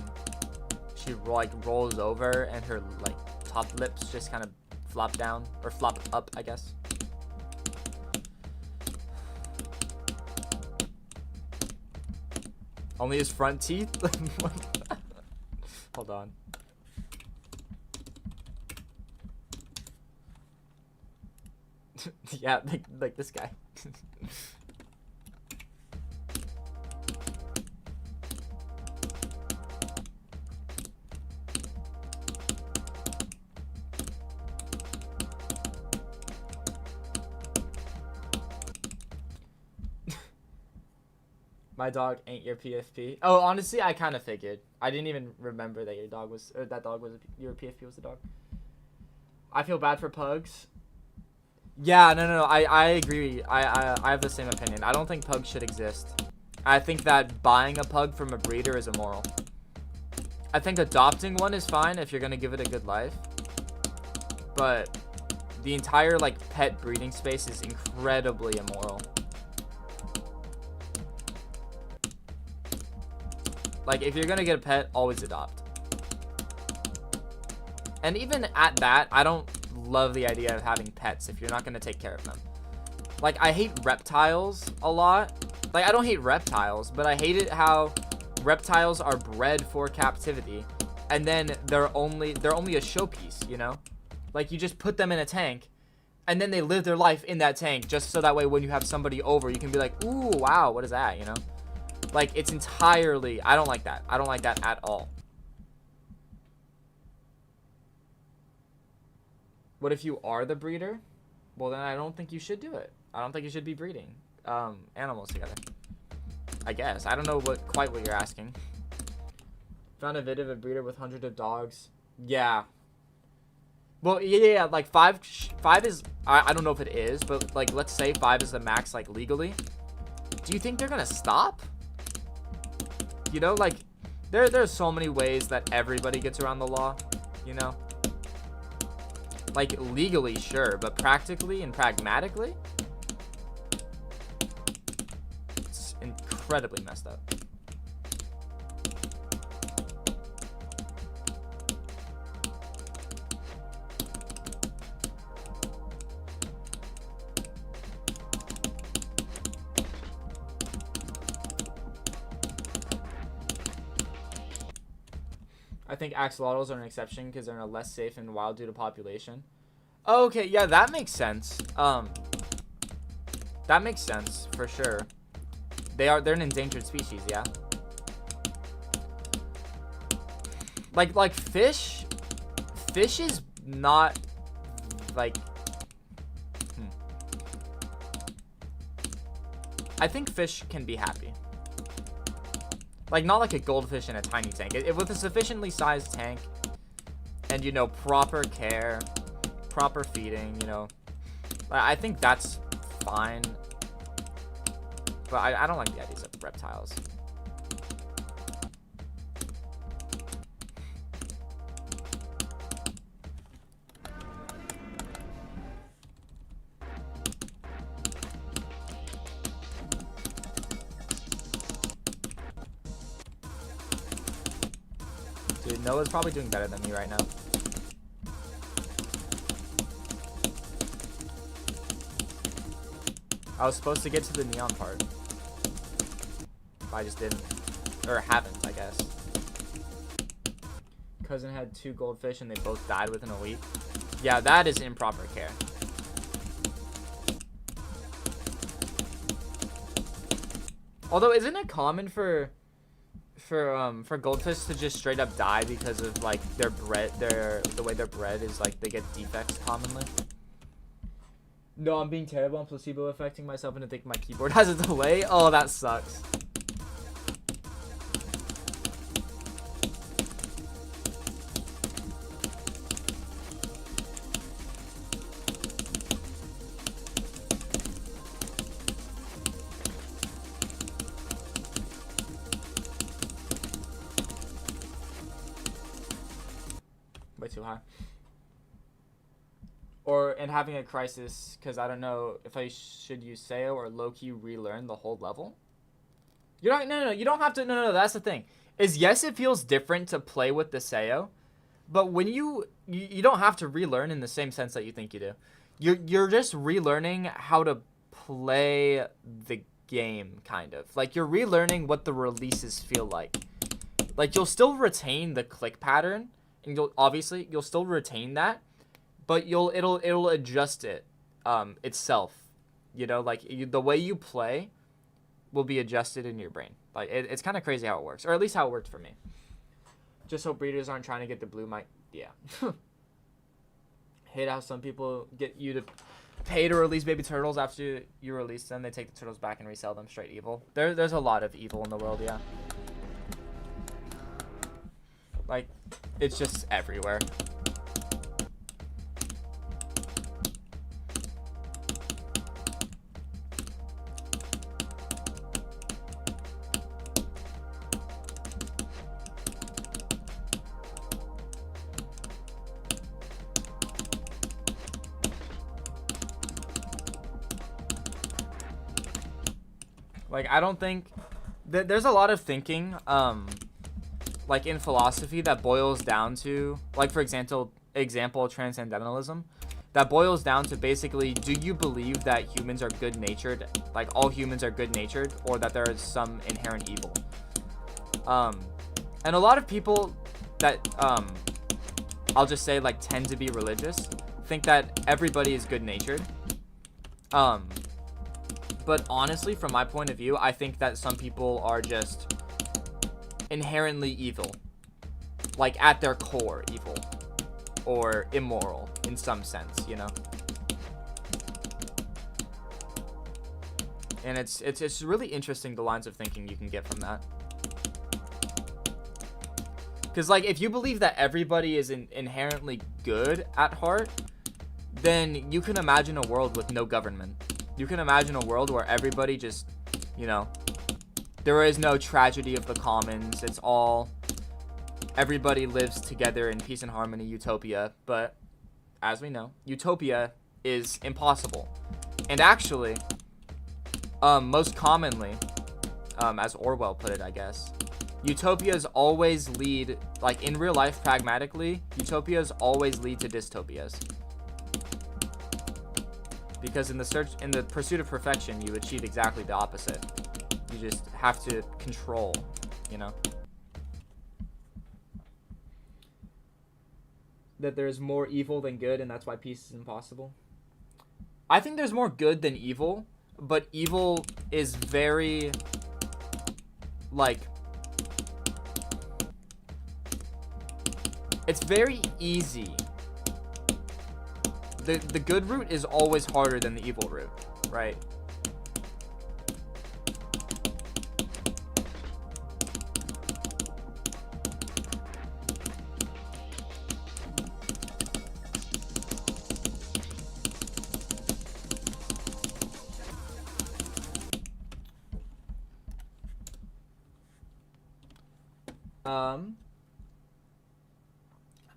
she like rolls over and her like top lips just kind of flop down or flop up, I guess. Only his front teeth? Hold on. Yeah, like this guy. My dog ain't your PFP. Oh, honestly, I kind of figured. I didn't even remember that your dog was, or that dog was, your PFP was the dog. I feel bad for pugs. Yeah, no. I agree. I have the same opinion. I don't think pugs should exist. I think that buying a pug from a breeder is immoral. I think adopting one is fine if you're gonna give it a good life. But the entire like pet breeding space is incredibly immoral. Like if you're gonna get a pet, always adopt. And even at that, I don't love the idea of having pets if you're not gonna take care of them. Like I hate reptiles a lot. Like I don't hate reptiles, but I hate it how reptiles are bred for captivity and then they're only a showpiece, you know? Like you just put them in a tank and then they live their life in that tank just so that way when you have somebody over, you can be like, "Ooh, wow, what is that?" you know? Like it's entirely, I don't like that. I don't like that at all. What if you are the breeder? Well, then I don't think you should do it. I don't think you should be breeding animals together. I guess. I don't know quite what you're asking. Found a video of a breeder with hundreds of dogs. Yeah. Well, yeah. Like five is. I don't know if it is, but like let's say 5 is the max, like legally. Do you think they're gonna stop? You know, like there's so many ways that everybody gets around the law. You know. Like legally, sure, but practically and pragmatically, it's incredibly messed up. I think axolotls are an exception because they're less safe in wild due to population. Oh, okay, yeah, that makes sense. That makes sense for sure. They're an endangered species, yeah. Like fish is not like. I think fish can be happy. Like, not like a goldfish in a tiny tank. With a sufficiently sized tank and, you know, proper care, proper feeding, you know, I think that's fine. But I don't like the ideas of reptiles. Dude, Noah's probably doing better than me right now. I was supposed to get to the neon part. But I just didn't. Or haven't, I guess. Cousin had 2 goldfish and they both died within a week. Yeah, that is improper care. Although, isn't it common for goldfish to just straight up die because of like the way they're bred is like they get defects commonly? No, I'm being terrible. I'm placebo affecting myself into thinking my keyboard has a delay. Oh, that sucks. Way too high. And having a crisis because I don't know if I should use Sayo or low-key relearn the whole level. You don't. No. You don't have to. No. That's the thing. Is yes, it feels different to play with the Sayo, but when you don't have to relearn in the same sense that you think you do. You're just relearning how to play the game, kind of. Like you're relearning what the releases feel like. Like you'll still retain the click pattern, and you'll still retain that. But it'll adjust it itself, you know, like the way you play will be adjusted in your brain. Like it's kind of crazy how it works, or at least how it worked for me. Just hope breeders aren't trying to get the blue mic. Yeah. Hate how some people get you to pay to release baby turtles. After you release them, they take the turtles back and resell them straight evil. There's a lot of evil in the world, yeah. Like, it's just everywhere. Like, I don't think there's a lot of thinking, like in philosophy that boils down to, like, for example, transcendentalism, that boils down to basically, do you believe that humans are good-natured, like all humans are good-natured, or that there is some inherent evil? And a lot of people that, I'll just say, like, tend to be religious, think that everybody is good-natured. But honestly, from my point of view, I think that some people are just inherently evil. Like, at their core, evil. Or immoral, in some sense, you know? And it's really interesting, the lines of thinking you can get from that. Because, like, if you believe that everybody is inherently good at heart, then you can imagine a world with no government. You can imagine a world where everybody just, you know, there is no tragedy of the commons. It's all, everybody lives together in peace and harmony, utopia. But as we know, utopia is impossible. And actually, most commonly, as Orwell put it, I guess, utopias always lead, like in real life, pragmatically, utopias always lead to dystopias. Because in the pursuit of perfection, you achieve exactly the opposite. You just have to control, you know? That there's more evil than good, and that's why peace is impossible. I think there's more good than evil, but evil is very, like, it's very easy. The good route is always harder than the evil route, right?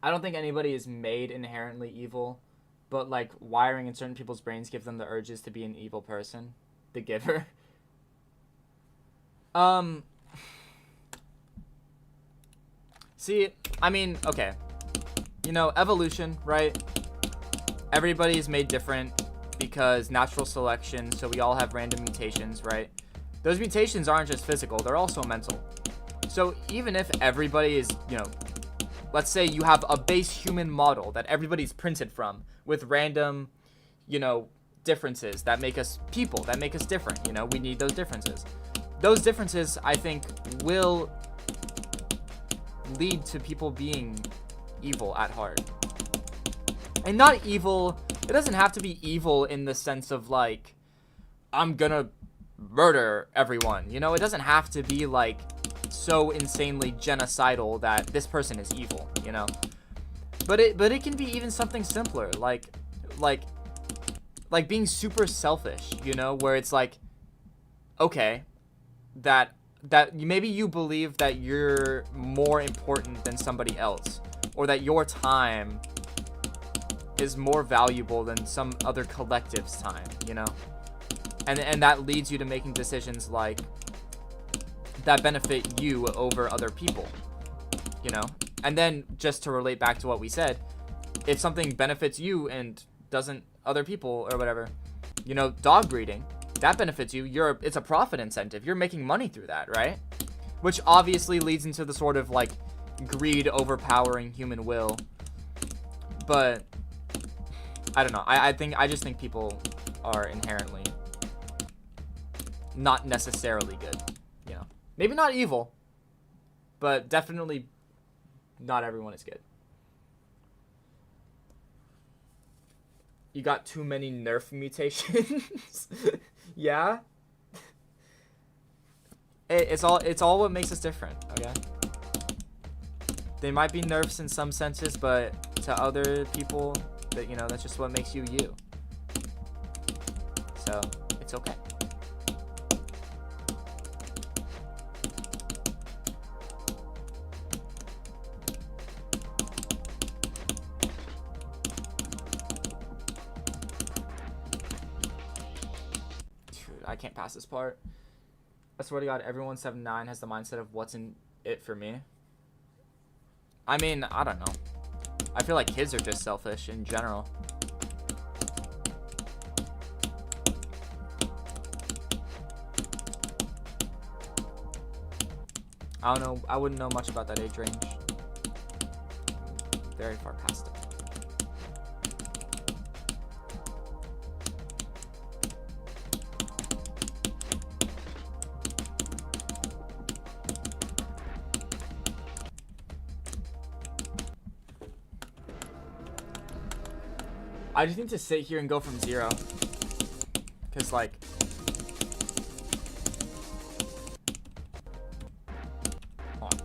I don't think anybody is made inherently evil. But, like, wiring in certain people's brains give them the urges to be an evil person. The giver. See, I mean, okay. You know, evolution, right? Everybody is made different because natural selection, so we all have random mutations, right? Those mutations aren't just physical, they're also mental. So even if everybody is, you know, let's say you have a base human model that everybody's printed from with random, you know, differences that make us people, that make us different, you know, we need those differences. Those differences, I think, will lead to people being evil at heart. And not evil, it doesn't have to be evil in the sense of, like, I'm gonna murder everyone, you know, it doesn't have to be, like, so insanely genocidal that this person is evil, you know. But it can be even something simpler, like being super selfish, you know, where it's like, okay, that maybe you believe that you're more important than somebody else, or that your time is more valuable than some other collective's time, you know, and that leads you to making decisions like that benefit you over other people, you know. And then just to relate back to what we said, if something benefits you and doesn't other people or whatever, you know, dog breeding, that benefits you, it's a profit incentive, you're making money through that, right? Which obviously leads into the sort of like greed overpowering human will. But I don't know, I just think people are inherently not necessarily good, you know. Maybe not evil, but definitely not everyone is good. You got too many nerf mutations. Yeah. It's all what makes us different, okay? They might be nerfs in some senses, but to other people, that that's just what makes you you. So, it's okay. Dude, I can't pass this part. I swear to God, everyone 7'9" has the mindset of what's in it for me. I mean, I don't know. I feel like kids are just selfish in general. I don't know. I wouldn't know much about that age range. Very far past it. I just need to sit here and go from 0. Because, like... Hold on.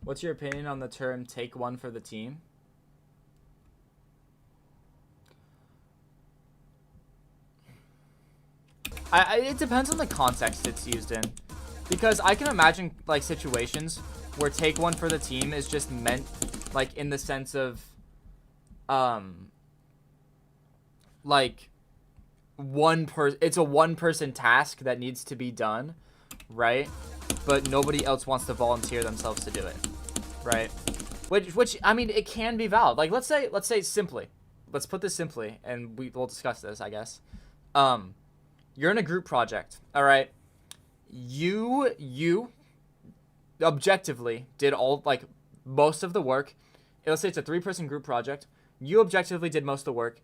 What's your opinion on the term "take one for the team"? It depends on the context it's used in, because I can imagine like situations where "take one for the team" is just meant like in the sense of like it's a one person task that needs to be done, right? But nobody else wants to volunteer themselves to do it, right? Which I mean, it can be valid. Like let's say simply, let's put this simply, and we'll discuss this, I guess. You're in a group project, all right? You objectively did all like most of the work. Let's say it's a 3-person group project. You objectively did most of the work.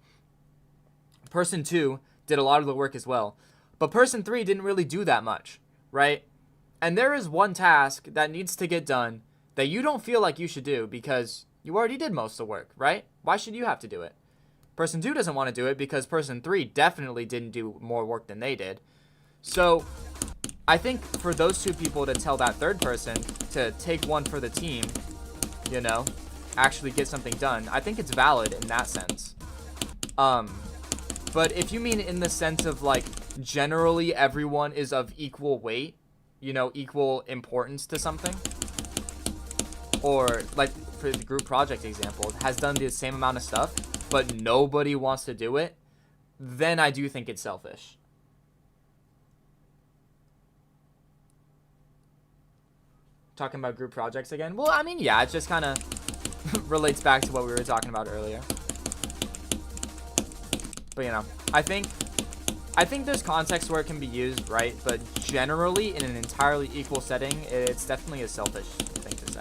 Person 2 did a lot of the work as well, but person 3 didn't really do that much, right? And there is one task that needs to get done that you don't feel like you should do because you already did most of the work, right? Why should you have to do it? Person 2 doesn't want to do it because person 3 definitely didn't do more work than they did. So I think for those 2 people to tell that third person to take one for the team, actually get something done, I think it's valid in that sense. But if you mean in the sense of like generally everyone is of equal weight, equal importance to something, or like for the group project example, has done the same amount of stuff, but nobody wants to do it, then I do think it's selfish. Talking about group projects again? Well, I mean, yeah, it just kind of relates back to what we were talking about earlier. But, I think there's context where it can be used, right? But generally, in an entirely equal setting, it's definitely a selfish thing to say.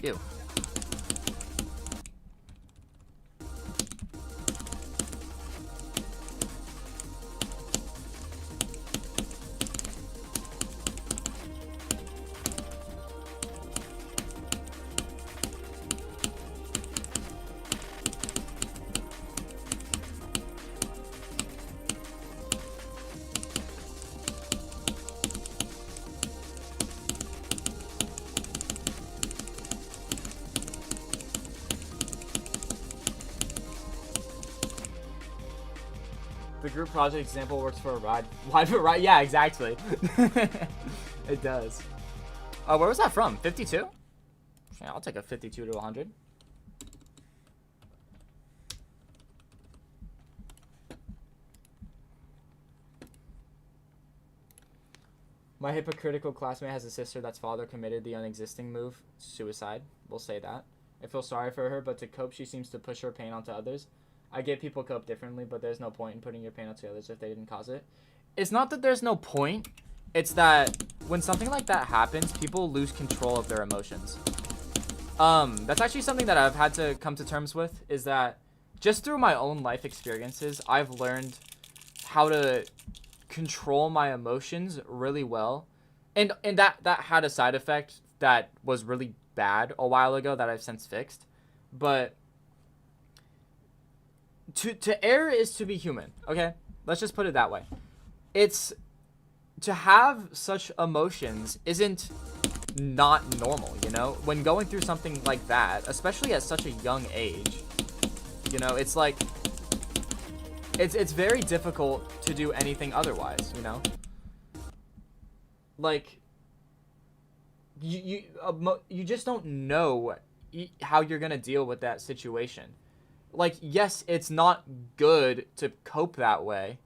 Ew. The group project example works for a ride. Why for ride? Yeah, exactly. It does. Where was that from? 52? Yeah, I'll take a 52 to 100. My hypocritical classmate has a sister that's father committed the unexisting move, suicide. We'll say that. I feel sorry for her, but to cope, she seems to push her pain onto others. I get people cope differently, but there's no point in putting your pain onto others if they didn't cause it. It's not that there's no point. It's that when something like that happens, people lose control of their emotions. That's actually something that I've had to come to terms with, is that just through my own life experiences, I've learned how to control my emotions really well. And that had a side effect that was really bad a while ago that I've since fixed. But to err is to be human, okay? Let's just put it that way. It's to have such emotions isn't not normal, you know? When going through something like that, especially at such a young age, you know, it's like it's very difficult to do anything otherwise, you know? Like you just don't know how you're going to deal with that situation. Like, yes, it's not good to cope that way,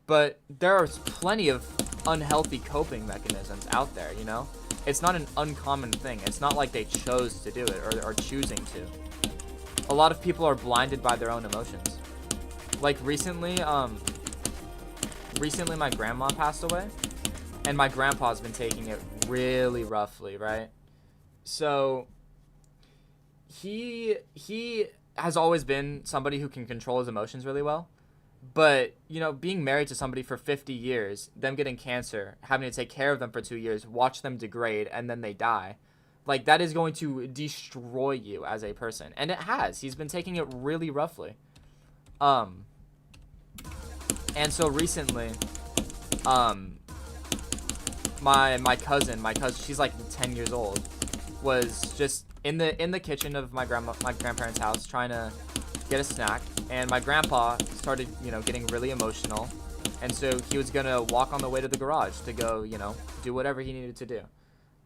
but there are plenty of unhealthy coping mechanisms out there, you know? It's not an uncommon thing. It's not like they chose to do it or are choosing to. A lot of people are blinded by their own emotions. Like recently my grandma passed away, and my grandpa's been taking it really roughly, right? So he has always been somebody who can control his emotions really well. But, you know, being married to somebody for 50 years, them getting cancer, having to take care of them for 2 years, watch them degrade, and then they die, like, that is going to destroy you as a person. And it has. He's been taking it really roughly. And so recently, my cousin, she's like 10 years old, was just in the kitchen of my grandparents' house trying to get a snack, and my grandpa started, you know, getting really emotional, and so he was gonna walk on the way to the garage to go, you know, do whatever he needed to do.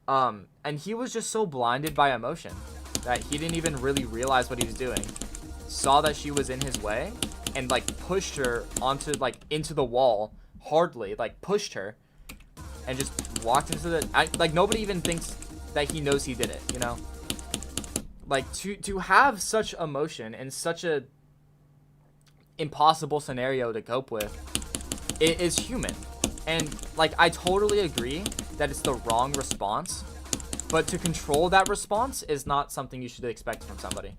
And he was just so blinded by emotion that he didn't even really realize what he was doing. Saw that she was in his way and like pushed her onto into the wall hardly, like pushed her, and just walked into like nobody even thinks that he knows he did it, you know? Like to have such emotion in such a impossible scenario to cope with, it is human. And like I totally agree that it's the wrong response, but to control that response is not something you should expect from somebody,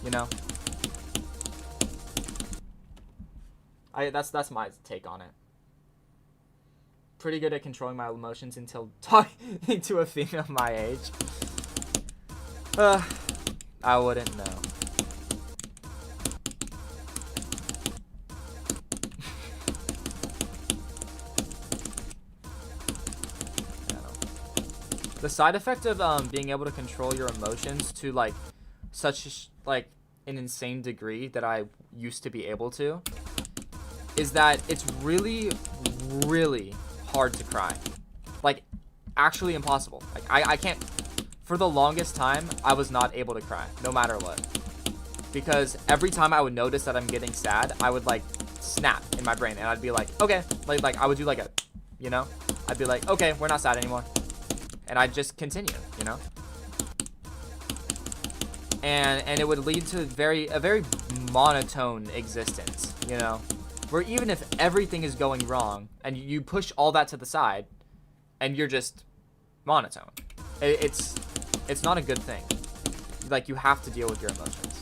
you know? That's my take on it. Pretty good at controlling my emotions until talking to a female my age. I wouldn't know. The side effect of being able to control your emotions to like such like an insane degree that I used to be able to is that it's really, really hard to cry. Like, actually impossible. Like I can't. For the longest time, I was not able to cry, no matter what. Because every time I would notice that I'm getting sad, I would like snap in my brain, and I'd be like, okay, like I would do like a, you know, I'd be like, okay, we're not sad anymore, and I'd just continue, you know. And it would lead to a very monotone existence, you know, where even if everything is going wrong and you push all that to the side, and you're just monotone, it's not a good thing. Like, you have to deal with your emotions.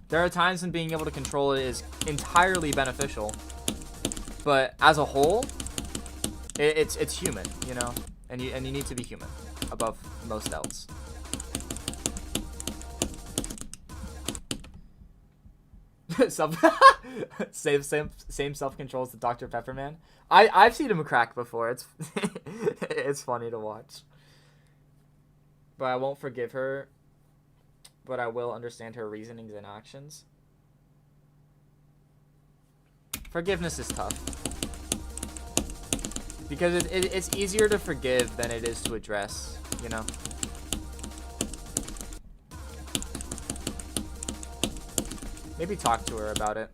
There are times when being able to control it is entirely beneficial, but as a whole, it's human, you know, and you need to be human above most else. Same self-control as the Dr. Pepper man. I've seen him crack before. It's it's funny to watch. But I won't forgive her, but I will understand her reasonings and actions. Forgiveness is tough. Because it's easier to forgive than it is to address, you know? Maybe talk to her about it.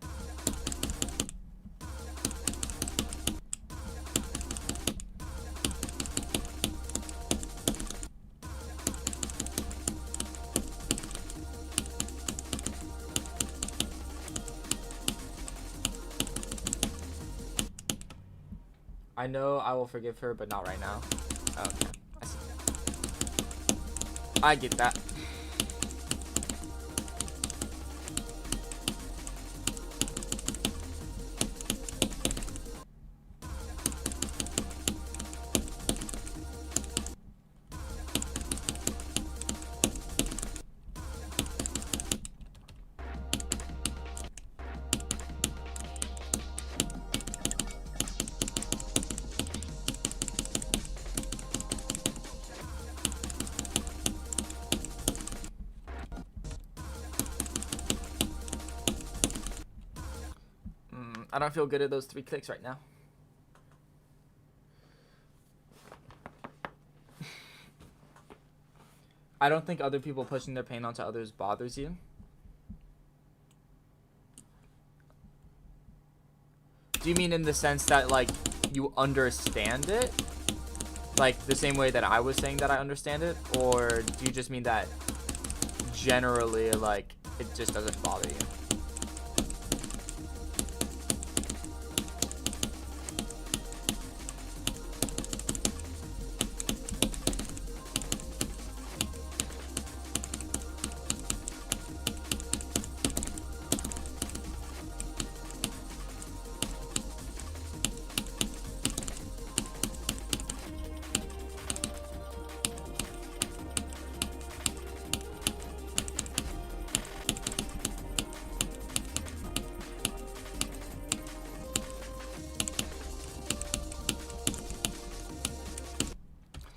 I know I will forgive her, but not right now. Okay. I see. I get that. I don't feel good at those 3 clicks right now. I don't think other people pushing their pain onto others bothers you. Do you mean in the sense that, like, you understand it? Like, the same way that I was saying that I understand it? Or do you just mean that generally, like, it just doesn't bother you?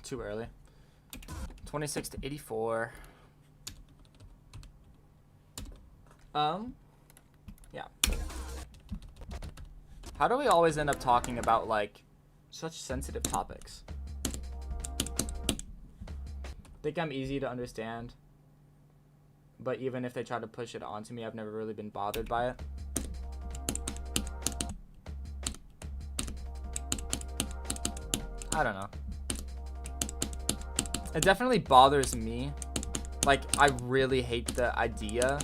Too early. 26 to 84. Yeah. How do we always end up talking about, like, such sensitive topics? Think I'm easy to understand, but even if they try to push it onto me, I've never really been bothered by it. I don't know. It definitely bothers me. Like, I really hate the idea,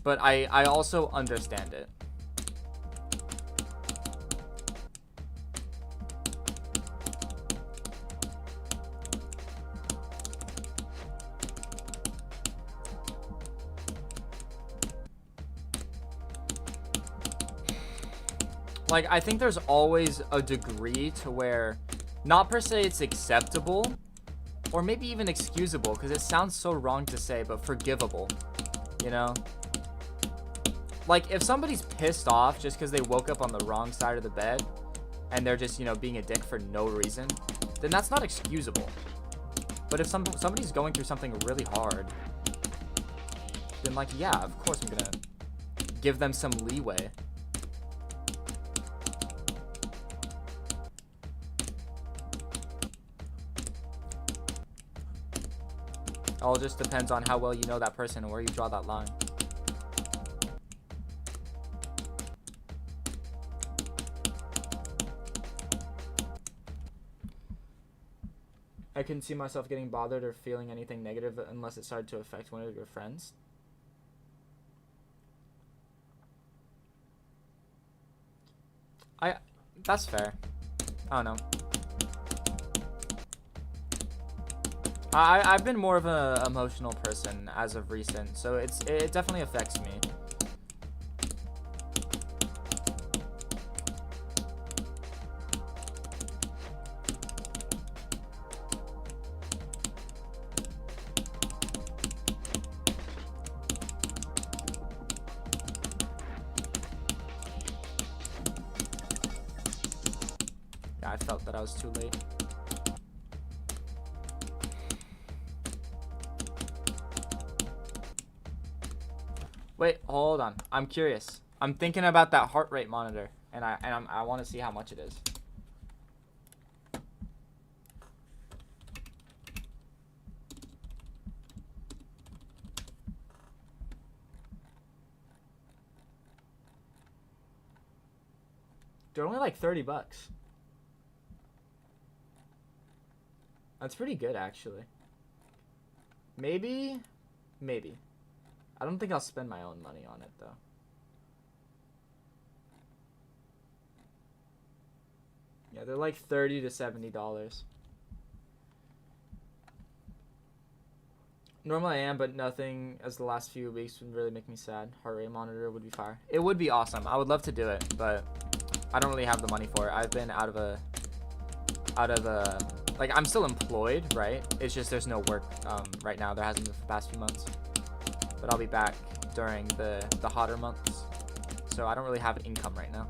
but I also understand it. Like, I think there's always a degree to where, not per se it's acceptable, or maybe even excusable, because it sounds so wrong to say, but forgivable, you know? Like, if somebody's pissed off just because they woke up on the wrong side of the bed, and they're just, you know, being a dick for no reason, then that's not excusable. But if somebody's going through something really hard, then, like, yeah, of course I'm gonna give them some leeway. All just depends on how well you know that person and where you draw that line. I couldn't see myself getting bothered or feeling anything negative unless it started to affect one of your friends. That's fair. I don't know. I've been more of an emotional person as of recent, so it definitely affects me. Yeah, I felt that I was too late. Wait, hold on. I'm curious. I'm thinking about that heart rate monitor, and I want to see how much it is. They're only like $30. That's pretty good, actually. Maybe. I don't think I'll spend my own money on it, though. Yeah, they're like $30 to $70. Normally I am, but nothing as the last few weeks would really make me sad. Heart rate monitor would be fire. It would be awesome. I would love to do it, but I don't really have the money for it. I've been out of like, I'm still employed, right? It's just there's no work right now. There hasn't been for the past few months, but I'll be back during the hotter months, so I don't really have income right now.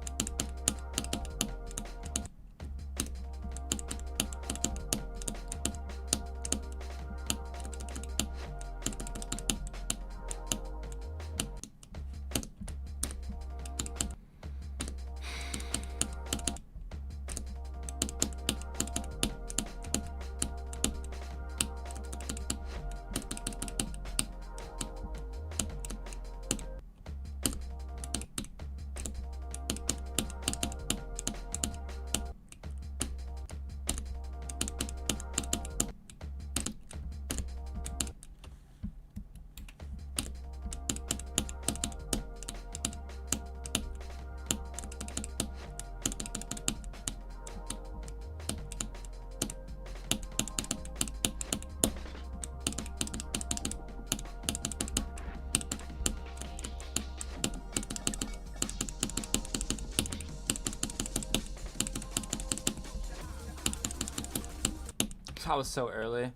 That was so early.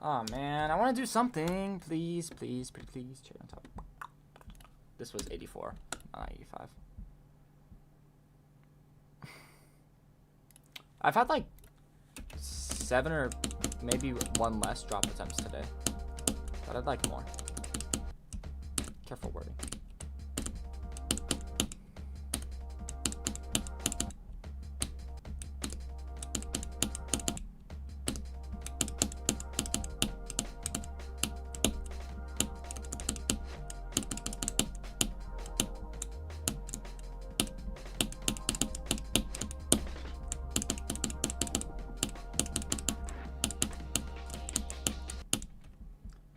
Oh man, I want to do something. Please, please, pretty please. Cherry on top. This was 84, not 85. I've had like 7 or maybe 1 less drop attempts today, but I'd like more. Careful wording.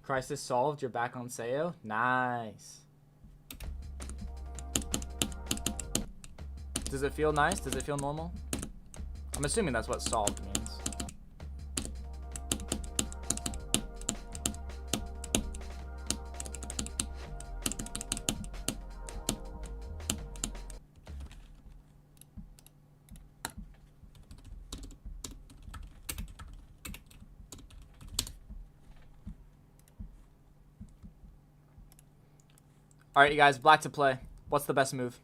Crisis solved. You're back on Sayo. Nice. Does it feel nice? Does it feel normal? I'm assuming that's what solved means. All right, you guys, black to play. What's the best move?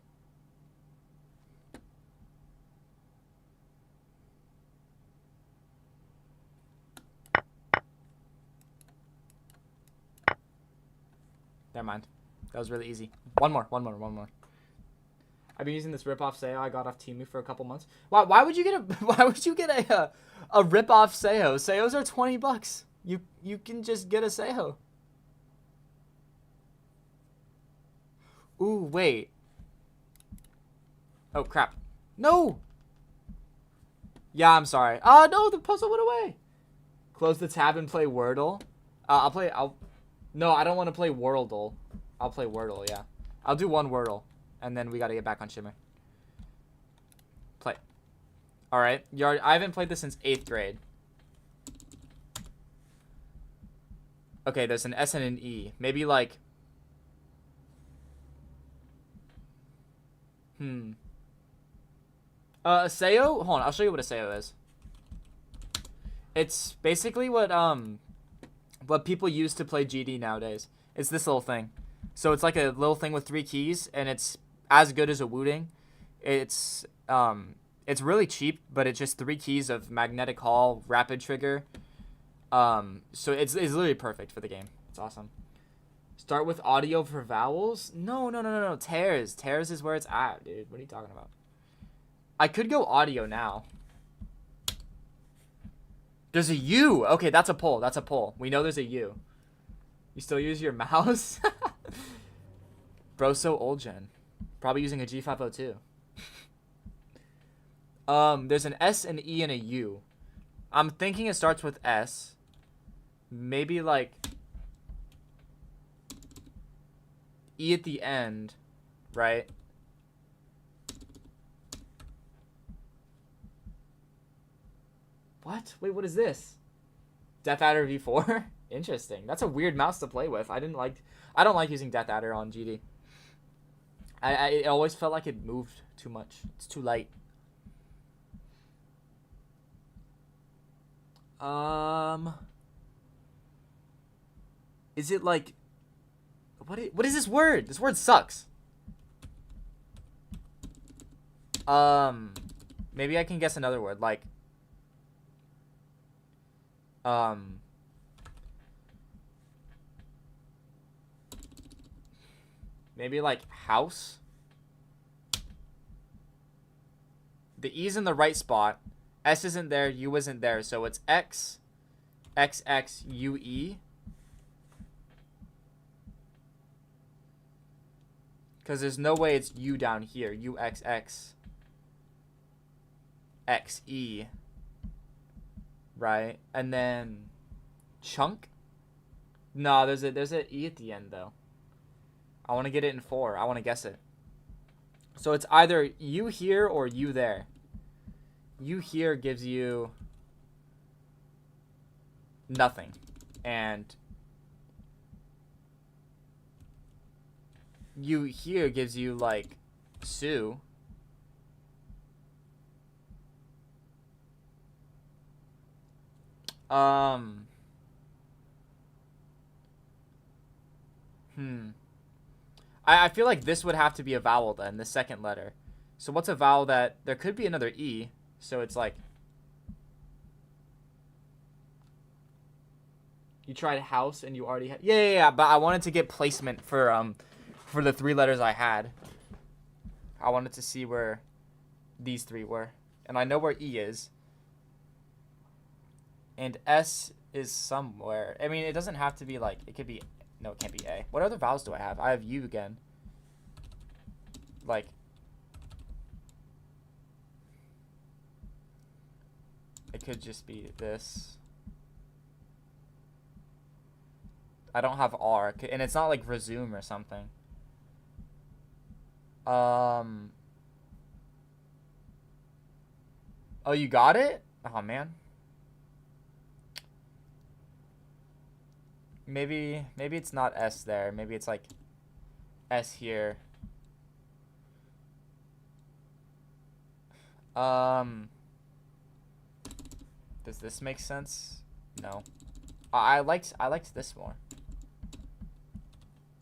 Never mind. That was really easy. One more. I've been using this rip-off Sayo I got off Temu for a couple months. Why would you get a rip-off Sayo? Sayos are $20. You can just get a Sayo. Ooh, wait. Oh, crap. No! Yeah, I'm sorry. Oh, no, the puzzle went away. Close the tab and play Wordle. No, I don't want to play Wordle. I'll play Wordle, yeah. I'll do 1 Wordle, and then we got to get back on Shimmer. Play. All right. I haven't played this since 8th grade. Okay, there's an S and an E. Maybe, like... A Sayo? Hold on, I'll show you what a Sayo is. It's basically what people use to play GD nowadays. It's this little thing. So it's like a little thing with 3 keys, and it's as good as a Wooting. It's really cheap, but it's just 3 keys of magnetic hall, rapid trigger. So it's literally perfect for the game. It's awesome. Start with audio for vowels? No. Tears. Tears is where it's at, dude. What are you talking about? I could go audio now. There's a U. Okay, that's a pull. That's a pull. We know there's a U. You still use your mouse? Bro, so old gen. Probably using a G502. There's an S, an E, and a U. I'm thinking it starts with S. Maybe like... E at the end, right? What? Wait, what is this? Death Adder V4? Interesting. That's a weird mouse to play with. I don't like using Death Adder on GD. It always felt like it moved too much. It's too light. Is it like what is this word? This word sucks. Maybe I can guess another word like maybe like house. The E's in the right spot. S isn't there, U isn't there, so it's X, X, X, U, E. Because there's no way it's U down here. U, X, X, X, E. Right? And then chunk? No, there's a E at the end, though. I want to get it in 4. I want to guess it. So it's either U here or U there. U here gives you nothing. And U here gives you, like, Sue. I feel like this would have to be a vowel then, the second letter. So what's a vowel that... There could be another E. So it's like... You tried house and you already had... Yeah. But I wanted to get placement for the 3 letters I had. I wanted to see where these 3 were. And I know where E is. And S is somewhere. I mean, it doesn't have to be like... It could be... No, it can't be A. What other vowels do I have? I have U again. Like... It could just be this. I don't have R. And it's not like resume or something. Oh, you got it? Oh, man. Maybe it's not S there. Maybe it's like S here. Does this make sense? No. I liked this more.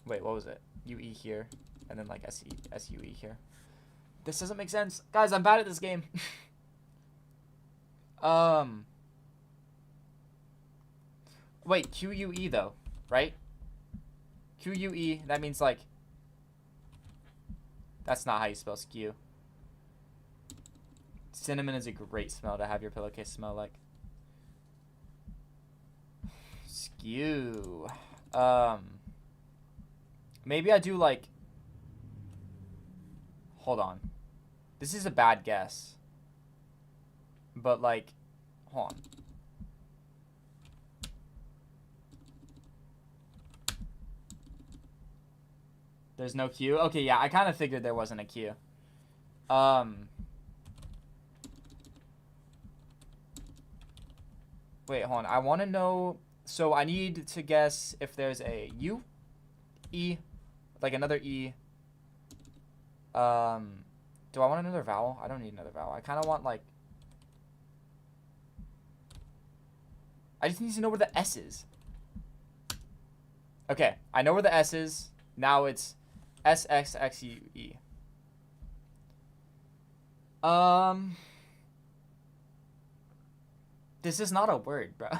Wait, what was it? UE here, and then like SUE here. This doesn't make sense, guys. I'm bad at this game. Wait, QUE though, right? QUE. That means like. That's not how you spell skew. Cinnamon is a great smell to have your pillowcase smell like. Skew. Maybe I do like... Hold on. This is a bad guess. But like... Hold on. There's no Q? Okay, yeah, I kind of figured there wasn't a Q. Wait, hold on. I want to know... So I need to guess if there's a U, E, like another E. Do I want another vowel? I don't need another vowel. I kind of want like... I just need to know where the S is. Okay, I know where the S is. Now it's SXXUE. This is not a word, bro.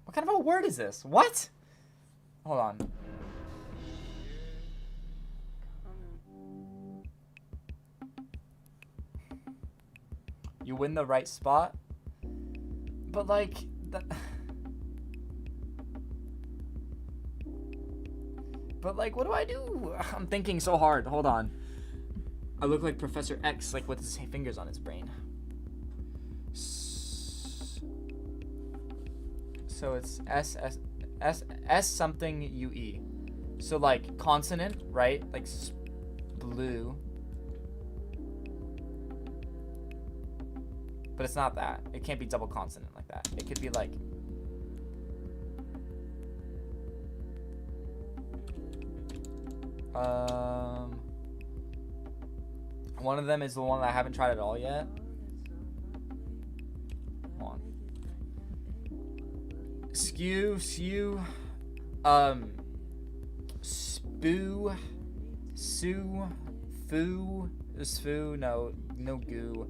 What kind of a word is this? What? Hold on. You win the right spot? But like... But like, what do I do? I'm thinking so hard. Hold on. I look like Professor X, like with his fingers on his brain. So it's S something UE. So like consonant, right? Like blue. But it's not that. It can't be double consonant like that. It could be like one of them is the one that I haven't tried at all yet. Hold on. Skew, spoo, sue, foo, sfoo, no goo,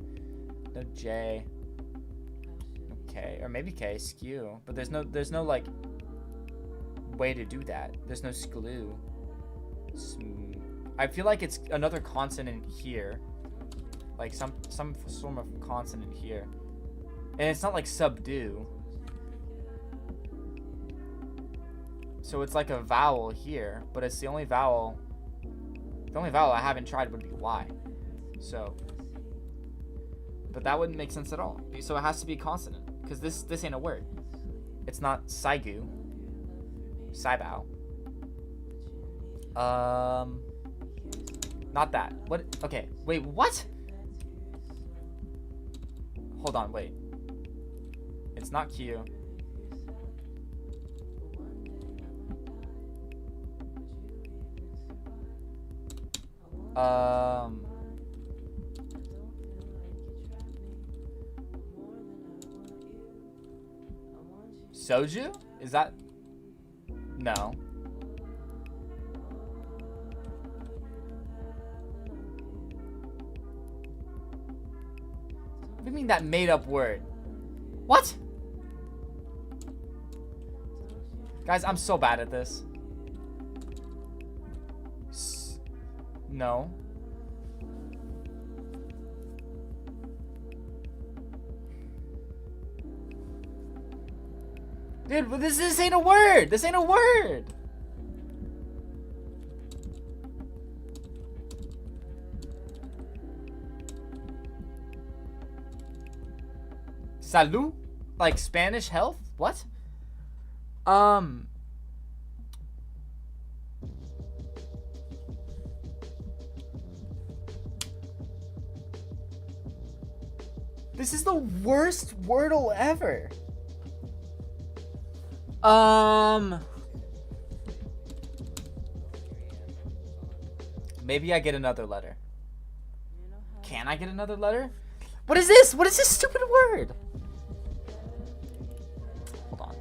no J, no K, or maybe K, skew, but there's no like way to do that. There's no sklew. I feel like it's another consonant here, like some form of consonant here, and it's not like subdue. So it's like a vowel here, but it's the only vowel. The only vowel I haven't tried would be Y. So, but that wouldn't make sense at all. So it has to be a consonant, because this ain't a word. It's not saigu. Saibao. Not that. What? Okay. Wait. What? Hold on. Wait. It's not Q. Soju? Is that? No. What do you mean that made up word? What? Guys, I'm so bad at this. No. Dude, but this ain't a word. This ain't a word. Salud? Like Spanish health? What? This is the worst Wordle ever. Maybe I get another letter. Can I get another letter? What is this? What is this stupid word? Hold on.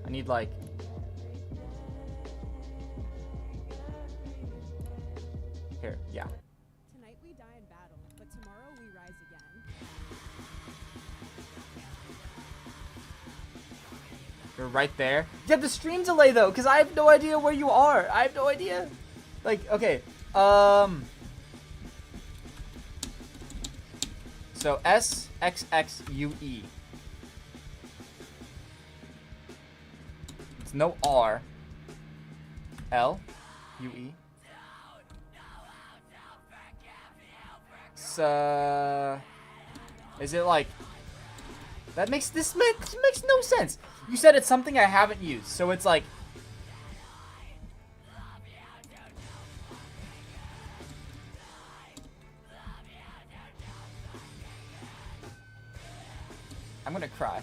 I need like... Here, yeah. Tonight we die in battle, but tomorrow we rise again. You're right there. You have the stream delay though, because I have no idea where you are. I have no idea. Like, okay. So SXXUE. It's no R. L. UE. Is it like... That makes... This makes no sense. You said it's something I haven't used, so it's like... I'm gonna cry.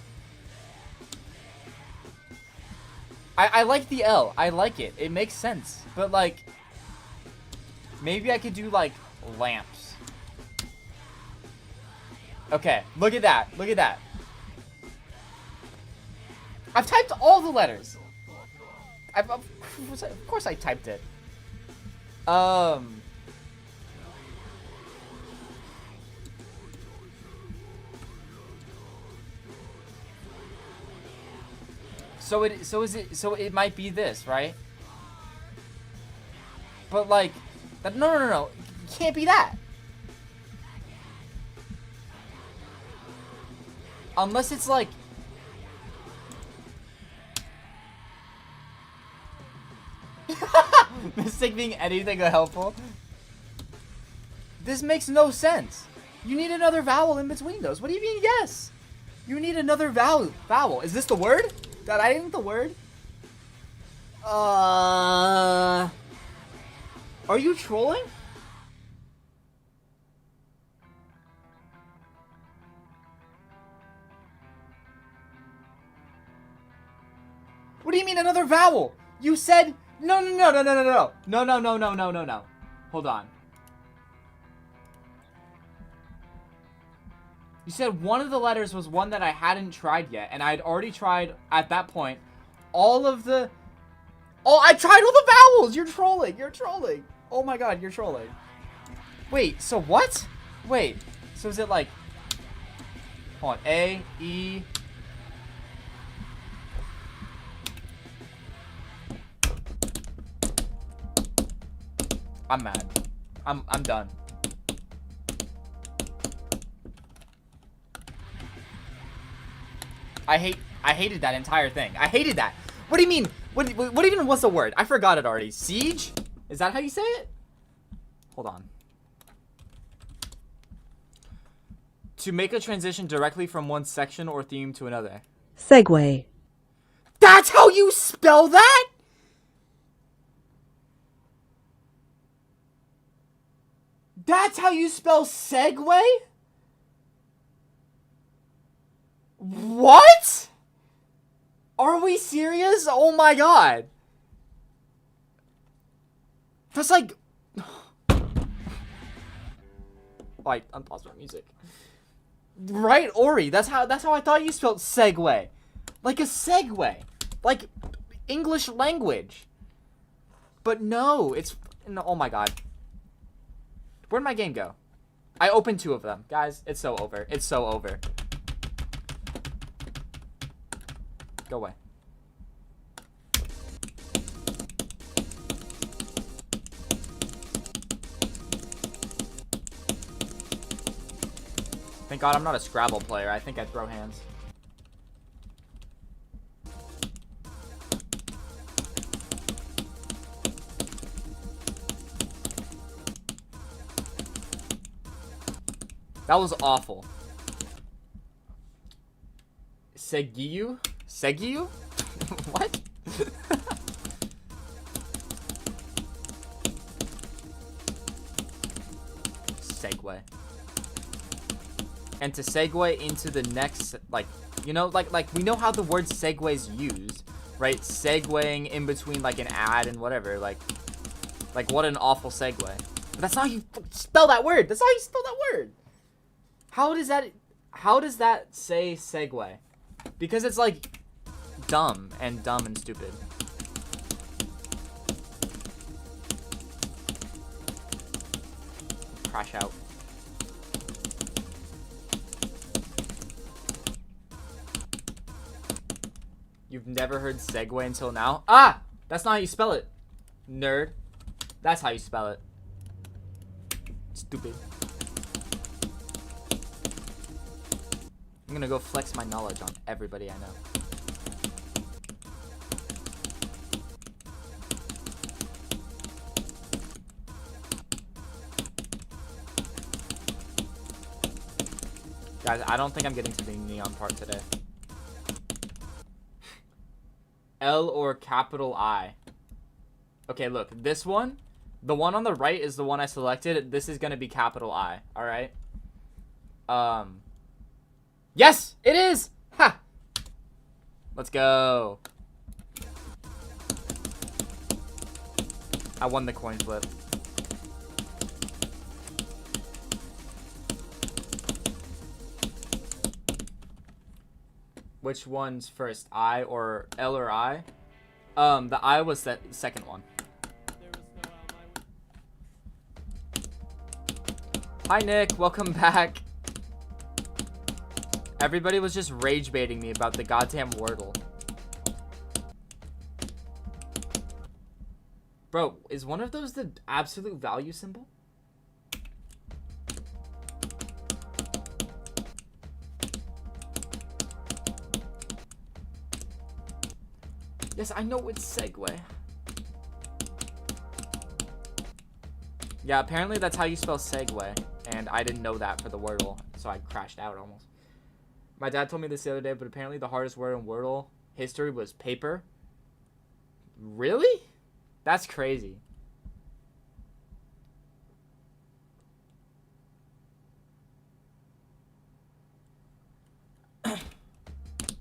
I like the L. I like it. It makes sense. But like... Maybe I could do like lamps. Okay, look at that. Look at that. I've typed all the letters. Of course I typed it. So it might be this, right? But like that, no. It can't be that. Unless it's like... Mistake being anything helpful. This makes no sense. You need another vowel in between those. What do you mean yes? You need another vowel. Is this the word? That I ain't the word? Are you trolling? What do you mean another vowel? You said no. Hold on. You said one of the letters was one that I hadn't tried yet, and I'd already tried at that point all of the. Oh, I tried all the vowels. You're trolling. You're trolling. Oh my god, you're trolling. Wait, so what? Wait, so is it like? Hold on. A, E. I'm mad. I'm done. I hated that entire thing. I hated that. What do you mean? What even was the word? I forgot it already. Siege? Is that how you say it? Hold on. To make a transition directly from one section or theme to another. Segue. That's how you spell that? That's how you spell segue? What? Are we serious? Oh my god. That's like... Like, unpause my music. Right, Ori? That's how I thought you spelled segue. Like a segue. Like English language. But no, it's... No, oh my god. Where'd my game go? I opened 2 of them. Guys, it's so over. It's so over. Go away. Thank God I'm not a Scrabble player. I think I'd throw hands. That was awful. Segiu? Segiu? What? Segue. And to segue into the next, like, you know, like we know how the word segue is used, right? Segueing in between like an ad and whatever, like what an awful segue. But that's not how you spell that word. That's not how you spell that word. How does that say segue? Because it's like dumb and stupid. Crash out. You've never heard segue until now? Ah! That's not how you spell it. Nerd. That's how you spell it. Stupid. I'm gonna go flex my knowledge on everybody I know. Guys, I don't think I'm getting to the neon part today. L or capital I. Okay, look, this one, the one on the right is the one I selected. This is gonna be capital I, alright? Yes, it is! Ha! Let's go. I won the coin flip. Which one's first, I or L or I? The I was the second one. Hi Nick, welcome back. Everybody was just rage baiting me about the goddamn Wordle. Bro, is one of those the absolute value symbol? Yes, I know it's segue. Yeah, apparently that's how you spell segue. And I didn't know that for the Wordle, so I crashed out almost. My dad told me this the other day, but apparently the hardest word in Wordle history was paper. Really? That's crazy.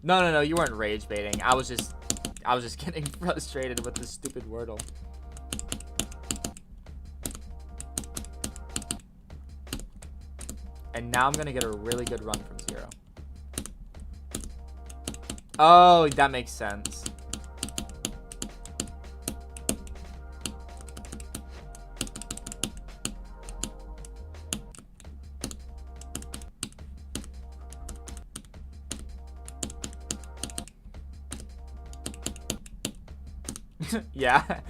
No, you weren't rage baiting. I was just getting frustrated with this stupid Wordle. And now I'm gonna get a really good run from 0. Oh, that makes sense. Yeah.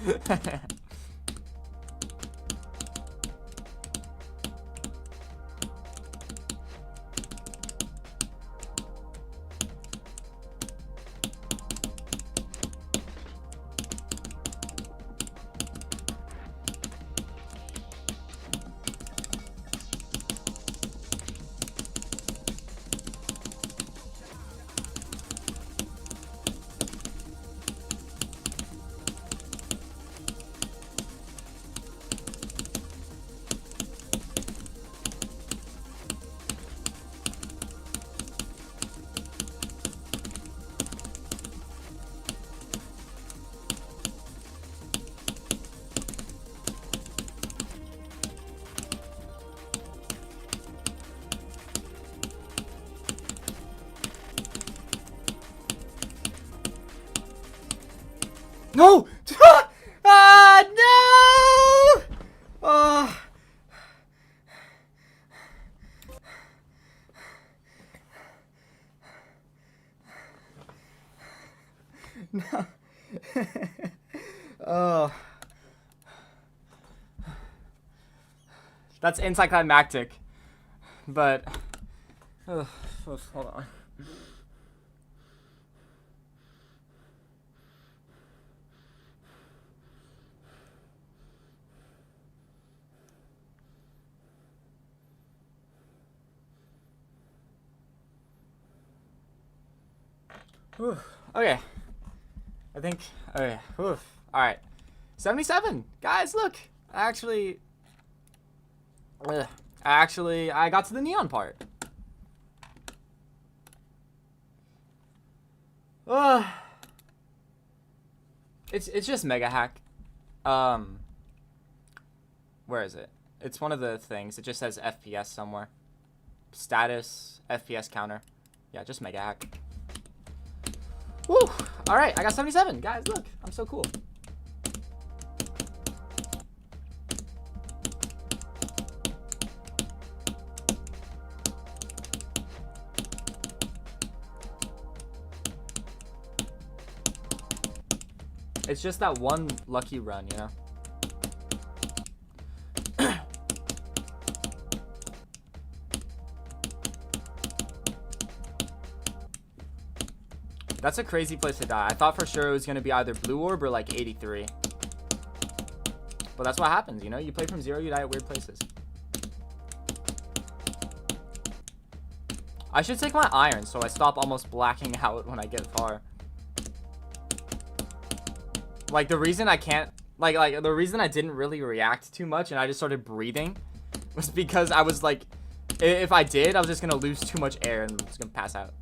No! Ah, no! Oh. No. Oh. That's anticlimactic. But hold on. Okay. I think. Okay. All right. 77, guys. Look. Actually, I got to the neon part. It's just mega hack. Where is it? It's one of the things. It just says FPS somewhere. Status FPS counter. Yeah, just mega hack. Woo! All right, I got 77, guys. Look, I'm so cool. It's just that one lucky run, you know? That's a crazy place to die. I thought for sure it was going to be either blue orb or like 83. But that's what happens, you know? You play from 0, you die at weird places. I should take my iron so I stop almost blacking out when I get far. Like, the reason I can't... Like, the reason I didn't really react too much and I just started breathing was because I was like... If I did, I was just going to lose too much air and was going to pass out.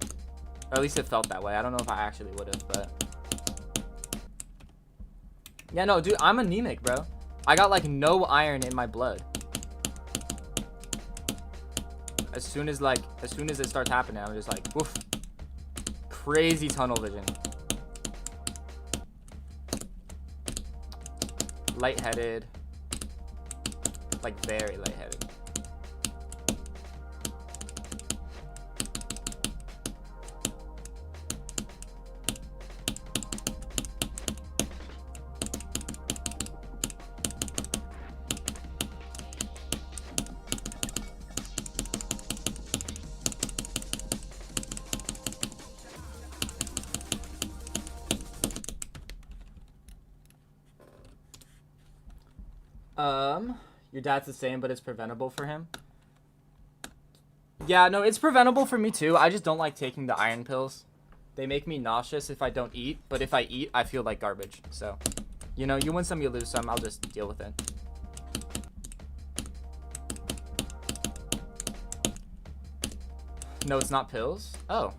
Or at least it felt that way. I don't know if I actually would have, but... Yeah, no, dude, I'm anemic, bro. I got, like, no iron in my blood. As soon as it starts happening, I'm just like, woof. Crazy tunnel vision. Lightheaded. Like, very lightheaded. Your dad's the same, but it's preventable for him. Yeah, no, it's preventable for me too. I just don't like taking the iron pills. They make me nauseous if I don't eat, but if I eat, I feel like garbage. So, you know, you win some, you lose some. I'll just deal with it. No, it's not pills? Oh.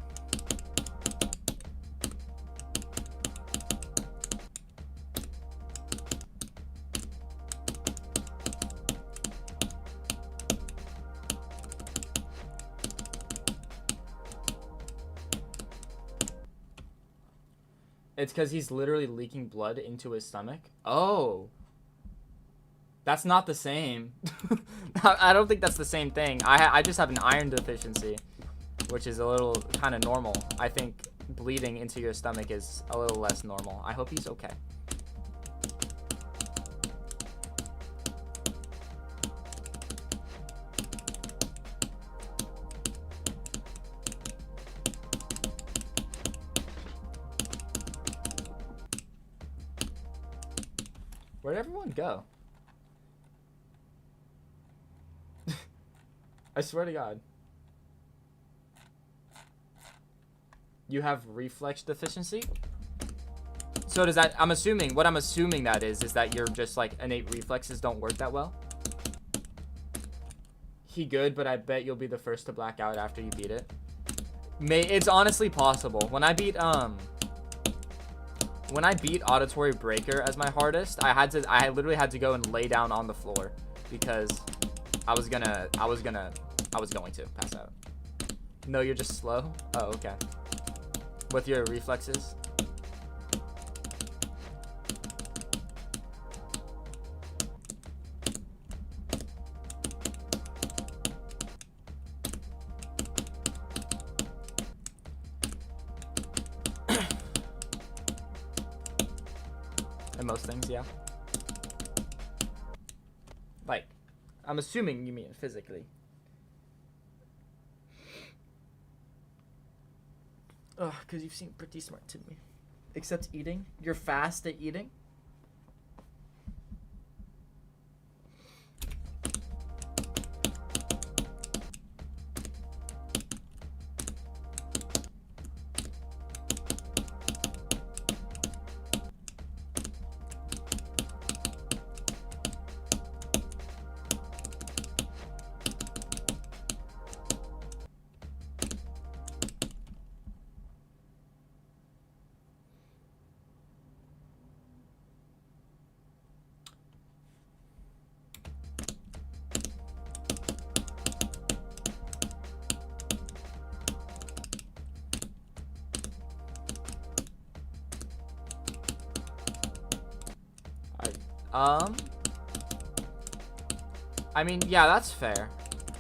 It's because he's literally leaking blood into his stomach. Oh. That's not the same. I don't think that's the same thing. I just have an iron deficiency, which is a little kind of normal. I think bleeding into your stomach is a little less normal. I hope he's okay. Where'd everyone go? I swear to God. You have reflex deficiency? So does that, what I'm assuming that is that you're just like innate reflexes don't work that well? He good, but I bet you'll be the first to black out after you beat it. It's honestly possible. When I beat Auditory Breaker as my hardest, I literally had to go and lay down on the floor because I was going to pass out. No, you're just slow? Oh, okay. With your reflexes? And most things, yeah. Like, I'm assuming you mean physically. Ugh, because you seem pretty smart to me. Except eating. You're fast at eating. I mean, yeah, that's fair.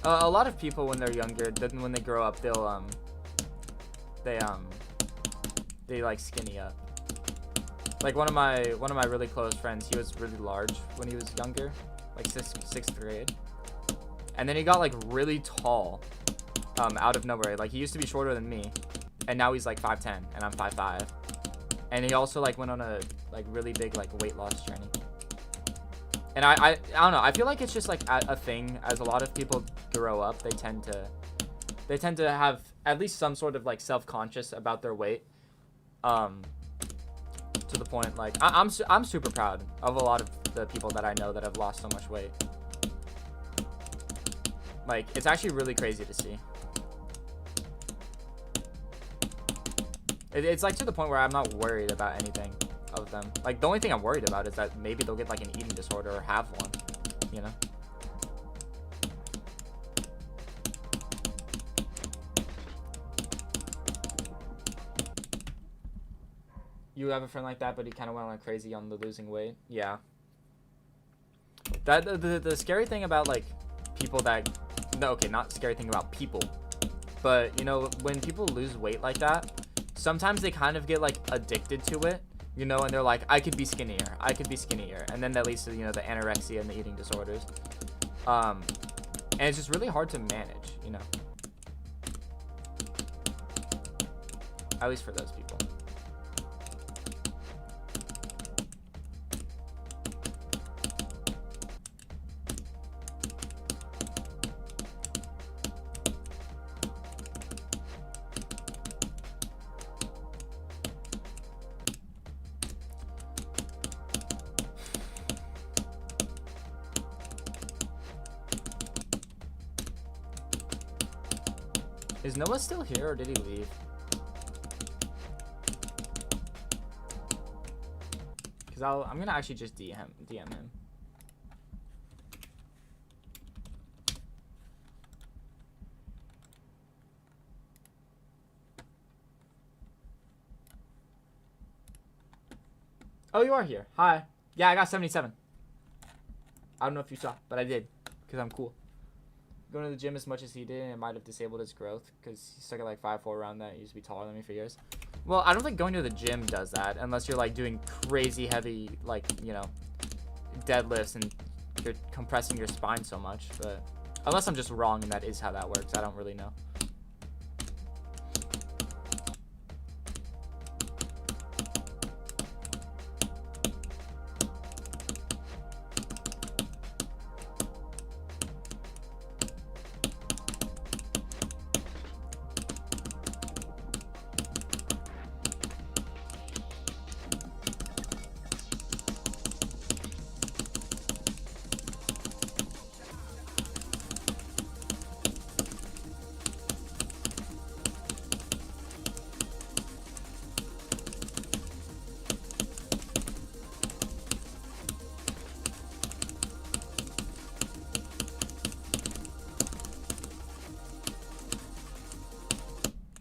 A lot of people when they're younger, then when they grow up, they like skinny up. Like one of my really close friends, he was really large when he was younger, like sixth grade, and then he got like really tall, out of nowhere. Like he used to be shorter than me, and now he's like 5'10", and I'm 5'5", and he also like went on a like really big like weight loss journey. And I don't know. I feel like it's just like a thing. As a lot of people grow up, they tend to have at least some sort of like self-conscious about their weight. To the point like I'm super proud of a lot of the people that I know that have lost so much weight. Like it's actually really crazy to see. It's like to the point where I'm not worried about anything of them. Like the only thing I'm worried about is that maybe they'll get like an eating disorder or have one, you know. You have a friend like that, but he kind of went like crazy on the losing weight. Yeah. That the scary thing about like people that, no, okay, not scary thing about people, but you know, when people lose weight like that, sometimes they kind of get like addicted to it. You know, and they're like, I could be skinnier. And then that leads to, you know, the anorexia and the eating disorders. And it's just really hard to manage, you know. At least for those people. Is Noah still here or did he leave? Because I'm gonna actually just DM him. Oh, you are here. Hi. Yeah, I got 77. I don't know if you saw, but I did. Because I'm cool. Going to the gym as much as he did, and it might have disabled his growth. Because he's stuck at like 5'4" around that. He used to be taller than me for years. Well, I don't think going to the gym does that. Unless you're like doing crazy heavy, like, you know, deadlifts. And you're compressing your spine so much. But unless I'm just wrong and that is how that works. I don't really know.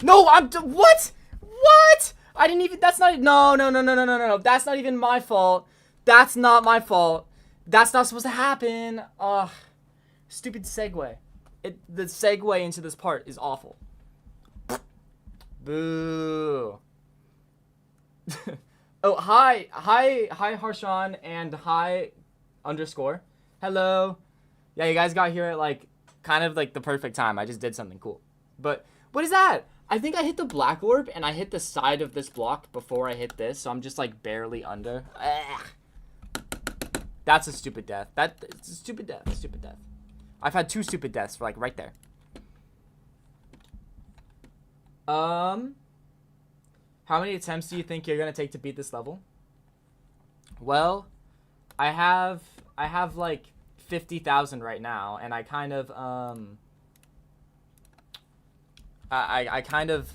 No, what? What? I didn't even, that's not, no. That's not even my fault. That's not my fault. That's not supposed to happen. Ugh. Stupid segue. The segue into this part is awful. Boo. Oh, hi, Harshan, and hi, _. Hello. Yeah, you guys got here at, like, kind of, like, the perfect time. I just did something cool. But, what is that? I think I hit the black orb, and I hit the side of this block before I hit this, so I'm just, like, barely under. Ugh. That's a stupid death. It's a stupid death. A stupid death. I've had 2 stupid deaths, like, right there. How many attempts do you think you're gonna take to beat this level? Well, I have like 50,000 right now, and I kind of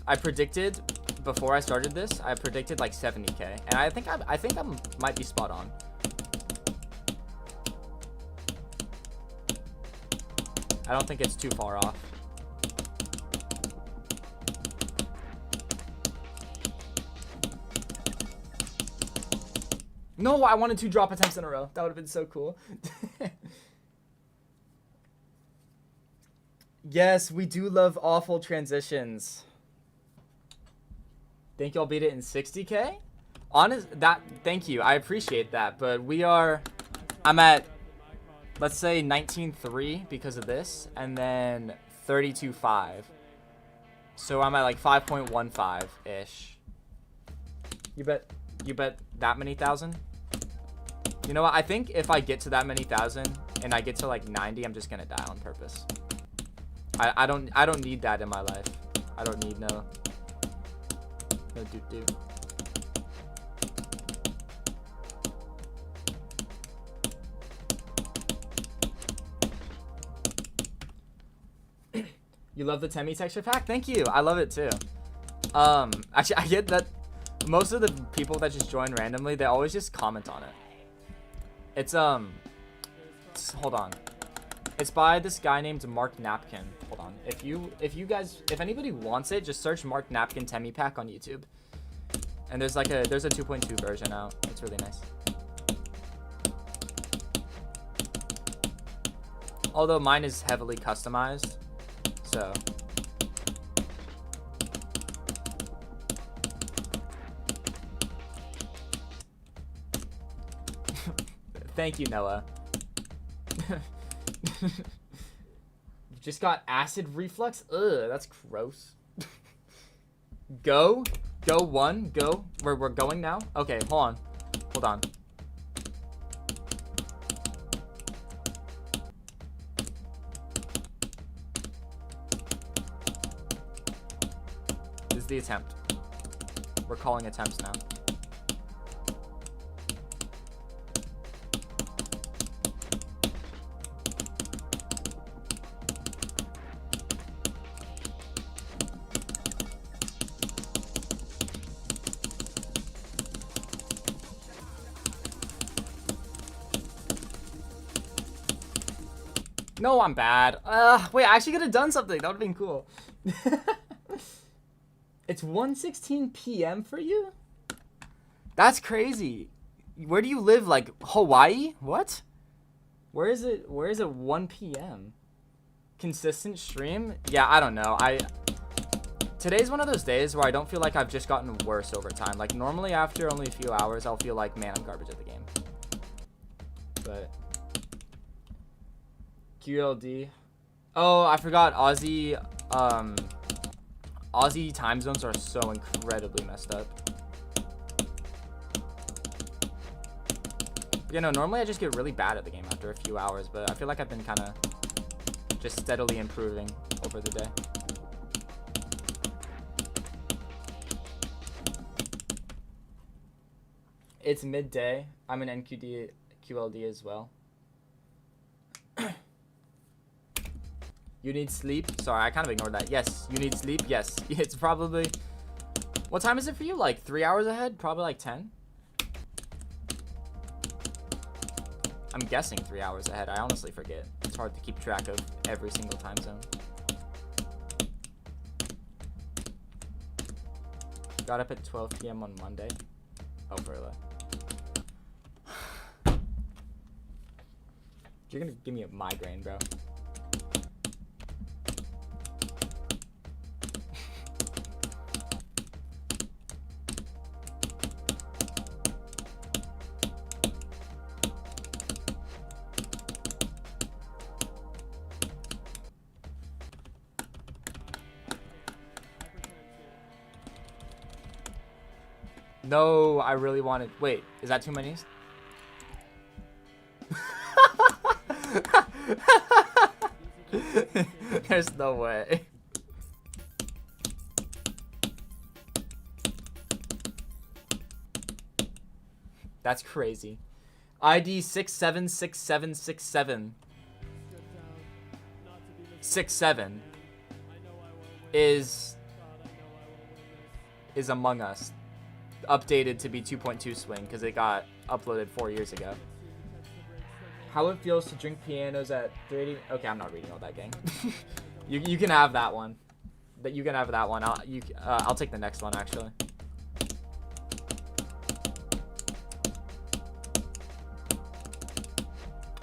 I predicted before I started this. I predicted like 70k, and I think I might be spot on. I don't think it's too far off. No, I wanted 2 drop attempts in a row. That would have been so cool. Yes, we do love awful transitions. Think y'all beat it in 60k? Thank you. I appreciate that, but I'm at, let's say 19.3 because of this, and then 32.5. So I'm at like 5.15-ish. You bet that many thousand? You know what? I think if I get to that many thousand and I get to like 90, I'm just gonna die on purpose. I don't need that in my life. I don't need no do. You love the Temmie texture pack? Thank you. I love it too. Actually, I get that most of the people that just join randomly, they always just comment on it. It's hold on. It's by this guy named Mark Napkin. Hold on. If anybody wants it, just search Mark Napkin Temmie pack on YouTube. And there's a 2.2 version out. It's really nice. Although mine is heavily customized, so. Thank you, Noah. Just got acid reflux? Ugh, that's gross. Go 1, go. We're going now? Okay, hold on. This is the attempt. We're calling attempts now. No, I'm bad. Wait, I actually could have done something. That would have been cool. It's 1:16 p.m. for you? That's crazy. Where do you live? Like Hawaii? What? Where is it? Where is it 1 p.m.? Consistent stream? Yeah, I don't know. Today's one of those days where I don't feel like I've just gotten worse over time. Like normally after only a few hours, I'll feel like, man, I'm garbage at the game. But QLD. Oh, I forgot Aussie time zones are so incredibly messed up. You know, normally I just get really bad at the game after a few hours, but I feel like I've been kind of just steadily improving over the day. It's midday. I'm an NQD QLD as well. You need sleep? Sorry, I kind of ignored that. Yes, you need sleep? Yes. It's probably... What time is it for you? Like 3 hours ahead? Probably like 10? I'm guessing 3 hours ahead. I honestly forget. It's hard to keep track of every single time zone. Got up at 12 p.m. on Monday. Oh, Perla. You're gonna give me a migraine, bro. No, I really wanted... Wait, is that too many? There's no way. That's crazy. ID 676767 67 is Among Us. Updated to be 2.2 swing because it got uploaded 4 years ago. How it feels to drink pianos at 30. Okay, I'm not reading all that, gang. you can have that one. But you can have that one. I'll take the next one actually.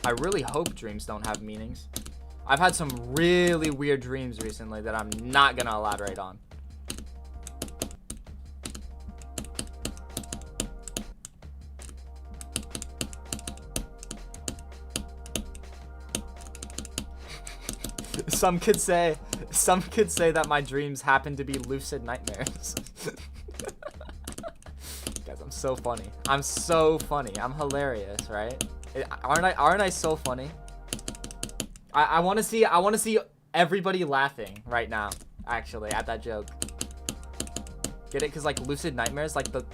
I really hope dreams don't have meanings. I've had some really weird dreams recently that I'm not gonna elaborate on. Some could say that my dreams happen to be lucid nightmares. Guys, I'm so funny. I'm so funny. I'm hilarious, right? Aren't I so funny? I want to see everybody laughing right now, actually, at that joke. Get it? Cuz like lucid nightmares, like the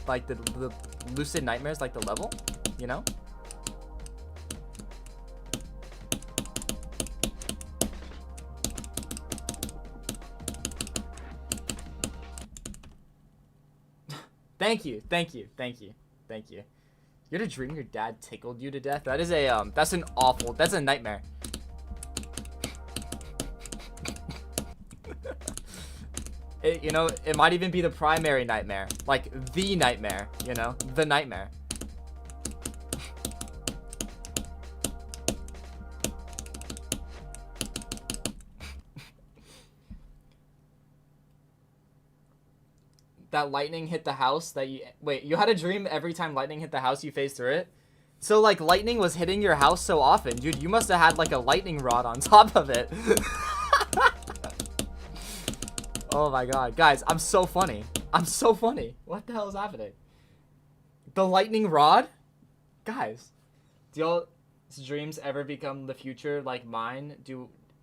lucid nightmares, like the level, you know? Thank you. You had a dream your dad tickled you to death? That is a that's a nightmare. You know, it might even be the primary nightmare, like the nightmare, you know, the nightmare. That lightning hit the house that you... Wait, you had a dream every time lightning hit the house you phased through it? So, like, lightning was hitting your house so often. Dude, you must have had, like, a lightning rod on top of it. Oh, my God. Guys, I'm so funny. I'm so funny. What the hell is happening? The lightning rod? Guys, do y'all's dreams ever become the future like mine?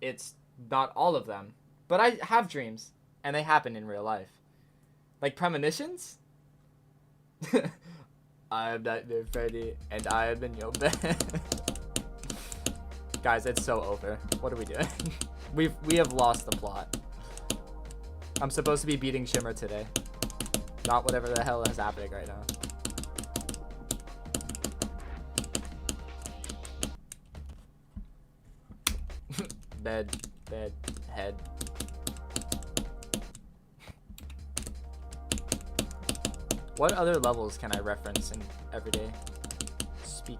It's not all of them. But I have dreams, and they happen in real life. Like premonitions? I am Nightmare Freddy, and I am in your bed. Guys, it's so over. What are we doing? we have lost the plot. I'm supposed to be beating Shimmer today. Not whatever the hell is happening right now. Bed, head. What other levels can I reference in everyday speak?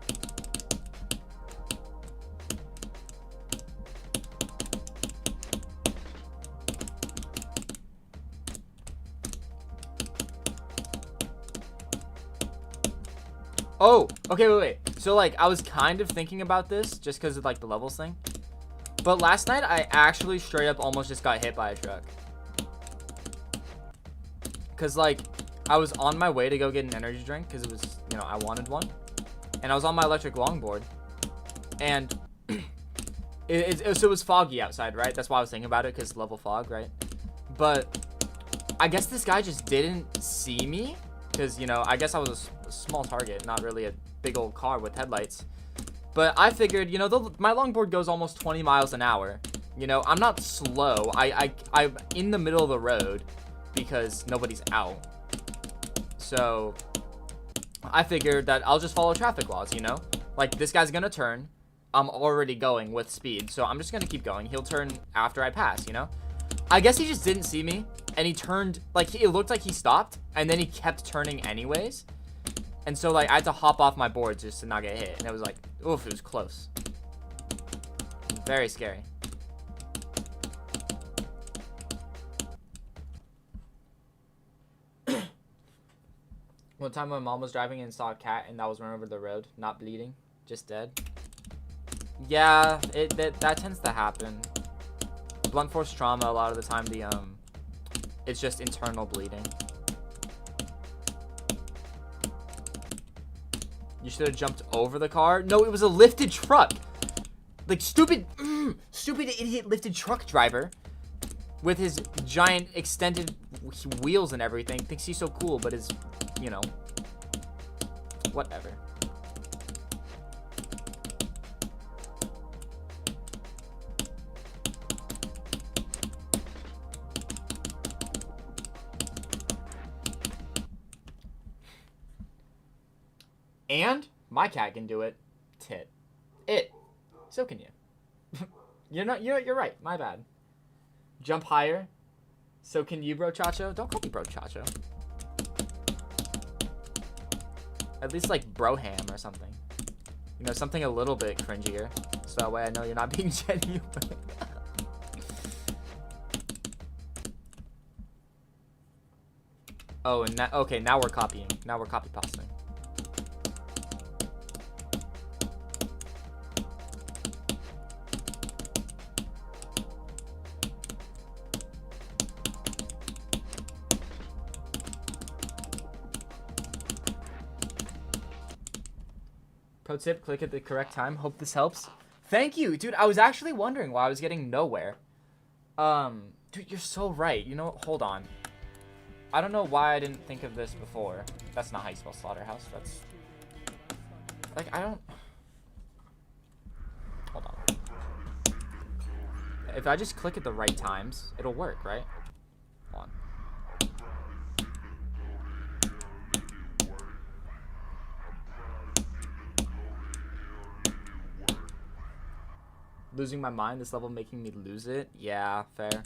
Oh, okay, wait. So, like, I was kind of thinking about this just because of, like, the levels thing. But last night, I actually straight up almost just got hit by a truck. Because, like, I was on my way to go get an energy drink because it was, you know, I wanted one. And I was on my electric longboard. And so it was foggy outside, right? That's why I was thinking about it, because level fog, right? But I guess this guy just didn't see me. Because, you know, I guess I was a small target, not really a big old car with headlights. But I figured, you know, my longboard goes almost 20 miles an hour. You know, I'm not slow. I'm in the middle of the road because nobody's out. So I figured that I'll just follow traffic laws, you know? Like, this guy's gonna turn. I'm already going with speed, so I'm just gonna keep going. He'll turn after I pass, you know? I guess he just didn't see me, and he turned, like, it looked like he stopped, and then he kept turning anyways. And so, like, I had to hop off my board just to not get hit, and it was like, oof, it was close. Very scary. One time my mom was driving and saw a cat, and that was run over the road, not bleeding, just dead. Yeah, that tends to happen. Blunt force trauma, a lot of the time, it's just internal bleeding. You should have jumped over the car. No, it was a lifted truck. Like, stupid idiot lifted truck driver with his giant extended wheels and everything thinks he's so cool, but is, you know, whatever. And my cat can do it. Tit. It. So can you. You're right. My bad. Jump higher. So can you, bro Chacho? Don't call me bro Chacho. At least like broham or something. You know, something a little bit cringier. So that way I know you're not being genuine. Oh, and okay, now we're copying. Now we're copy pasting. Pro tip, click at the correct time. Hope this helps. Thank you, dude. I was actually wondering why I was getting nowhere. Dude, you're so right. You know, hold on. I don't know why I didn't think of this before. That's not how you spell slaughterhouse. That's like, I don't. Hold on. If I just click at the right times, it'll work, right? Hold on. Losing my mind, this level making me lose it. Yeah, fair.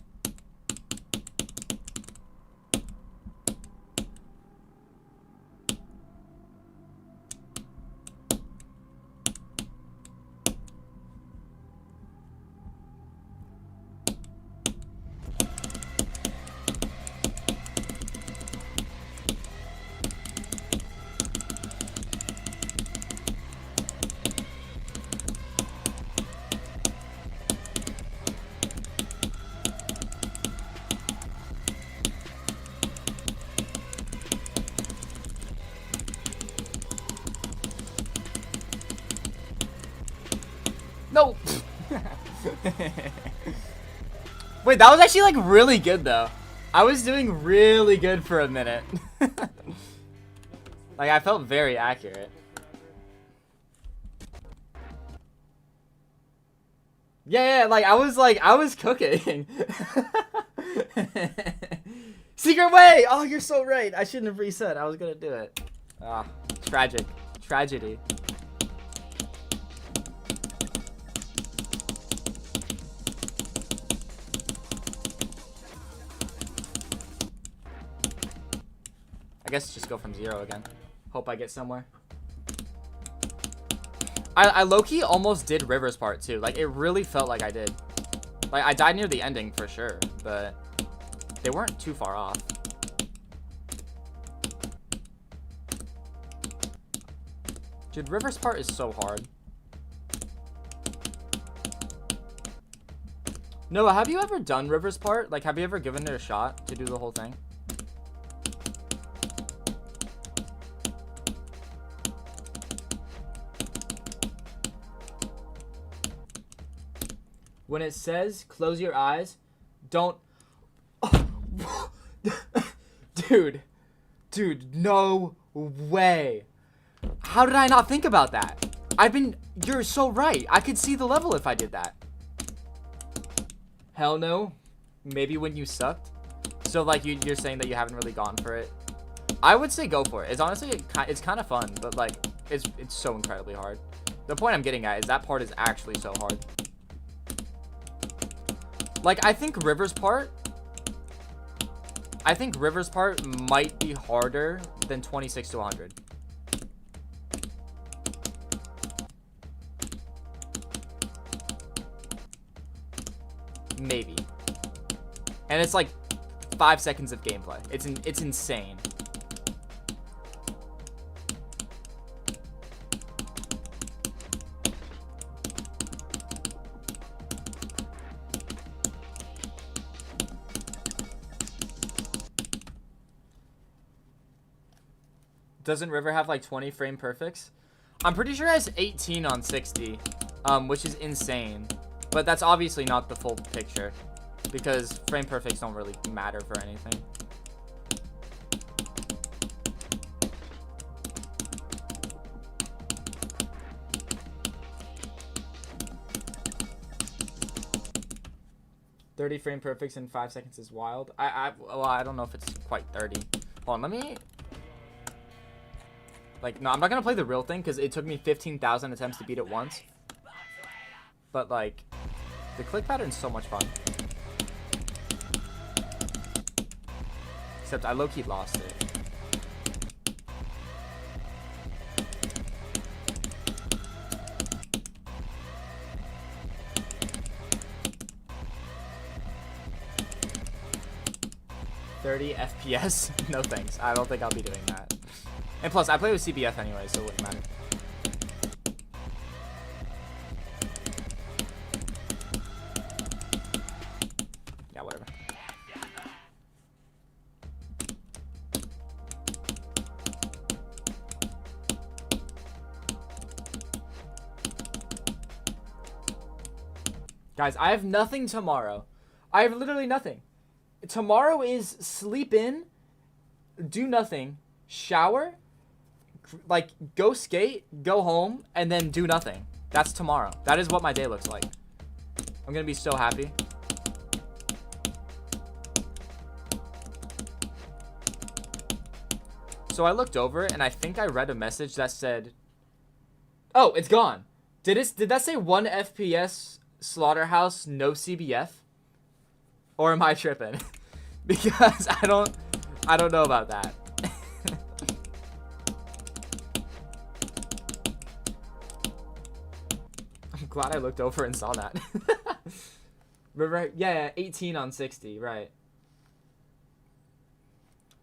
No. Wait, that was actually like really good though. I was doing really good for a minute. Like, I felt very accurate. Yeah, like I was cooking. Secret way. Oh, you're so right. I shouldn't have reset. I was gonna do it. Ah, tragic. Tragedy. I guess just go from 0 again. Hope I get somewhere. I low-key almost did River's part too. Like, it really felt like I did. Like, I died near the ending for sure, but they weren't too far off. Dude, River's part is so hard. Noah, have you ever done River's part? Like, have you ever given it a shot to do the whole thing? When it says close your eyes, don't. Oh. Dude, no way. How did I not think about that? You're so right. I could see the level if I did that. Hell no. Maybe when you sucked. So like you're saying that you haven't really gone for it. I would say go for it. It's honestly, it's kind of fun, but like it's so incredibly hard. The point I'm getting at is that part is actually so hard. Like, I think River's part might be harder than 26 to 100. Maybe. And it's like 5 seconds of gameplay. It's insane. Doesn't River have like 20 frame perfects? I'm pretty sure it has 18 on 60, which is insane. But that's obviously not the full picture because frame perfects don't really matter for anything. "30 frame perfects in 5 seconds is wild." Well, I don't know if it's quite 30. Hold on, let me. Like, no, I'm not gonna play the real thing because it took me 15,000 attempts to beat it once. But like, the click pattern's so much fun. Except I low-key lost it. "30 FPS? No thanks. I don't think I'll be doing that. And plus, I play with CBF anyway, so it wouldn't matter. Yeah, whatever. Guys, I have nothing tomorrow. I have literally nothing. Tomorrow is sleep in, do nothing, shower, like go skate, go home, and then do nothing. That's tomorrow. That is what my day looks like. I'm gonna be so happy. So I looked over and I think I read a message that said, "Oh, it's gone." Did that say 1 FPS Slaughterhouse, no CBF? Or am I tripping? Because I don't know about that. I'm glad I looked over and saw that. Right, yeah, 18 on 60, right.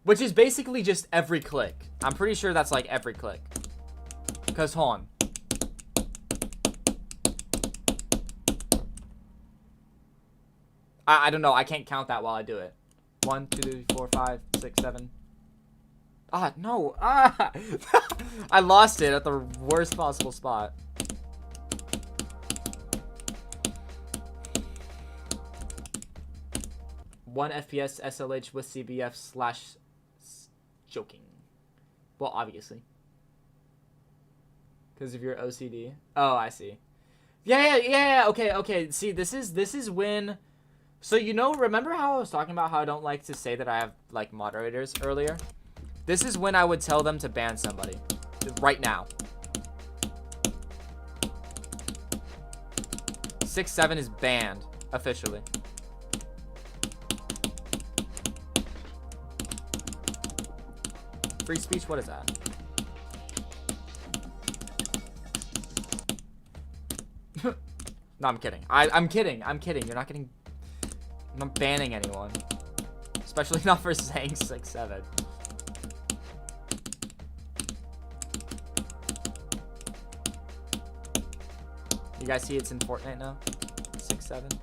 Which is basically just every click. I'm pretty sure that's like every click. Because, hold on. I don't know. I can't count that while I do it. 1, 2, 3, 4, 5, 6, 7. Ah, no. Ah! I lost it at the worst possible spot. One FPS SLH with CBF slash joking. Well, obviously. Because of your OCD. Oh, I see. Yeah. Okay. See, this is when. So, you know, remember how I was talking about how I don't like to say that I have, like, moderators earlier? This is when I would tell them to ban somebody. Right now. 6-7 is banned, officially. Free speech, what is that? No, I'm kidding. I'm kidding. I'm kidding. You're not getting... I'm not banning anyone. Especially not for saying 6-7. You guys see it's in Fortnite now? 6-7.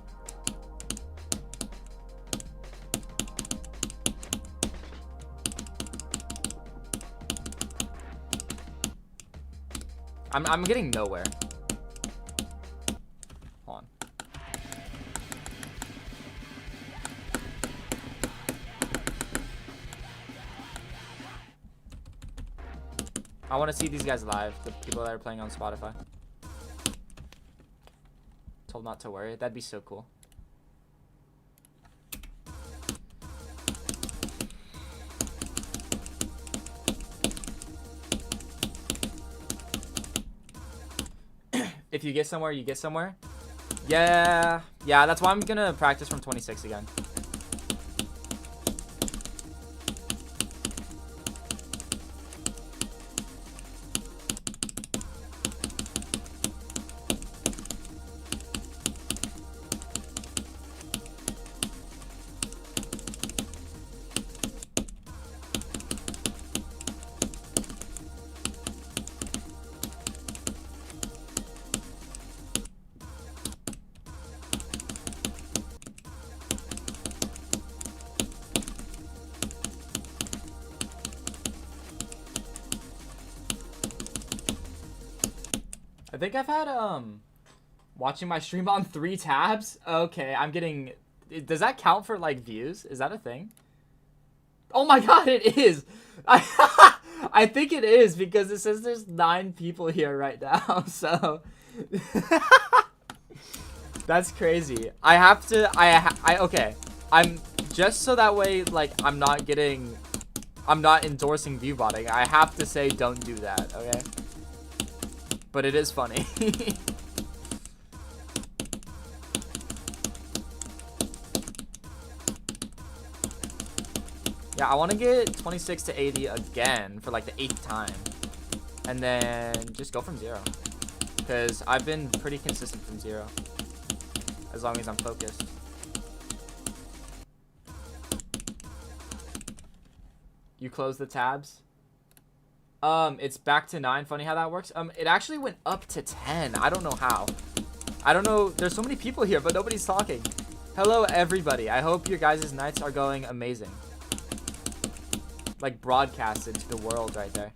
I'm getting nowhere. Hold on. I want to see these guys live, the people that are playing on Spotify. Told not to worry. That'd be so cool. If you get somewhere, you get somewhere. Yeah, that's why I'm gonna practice from 26 again. I think I've had watching my stream on 3 tabs. Okay, I'm getting... Does that count for like views? Is that a thing? Oh my god, it is. I think it is because it says there's 9 people here right now. So that's crazy. I have to okay. I'm just so that way like I'm not endorsing view botting. I have to say don't do that, okay? But it is funny. Yeah, I want to get 26 to 80 again for like the 8th time. And then just go from 0. Because I've been pretty consistent from 0. As long as I'm focused. You close the tabs? It's back to 9. Funny how that works. It actually went up to 10. I don't know how. I don't know. There's so many people here, but nobody's talking. Hello, everybody. I hope your guys' nights are going amazing. Like, broadcasted to the world right there.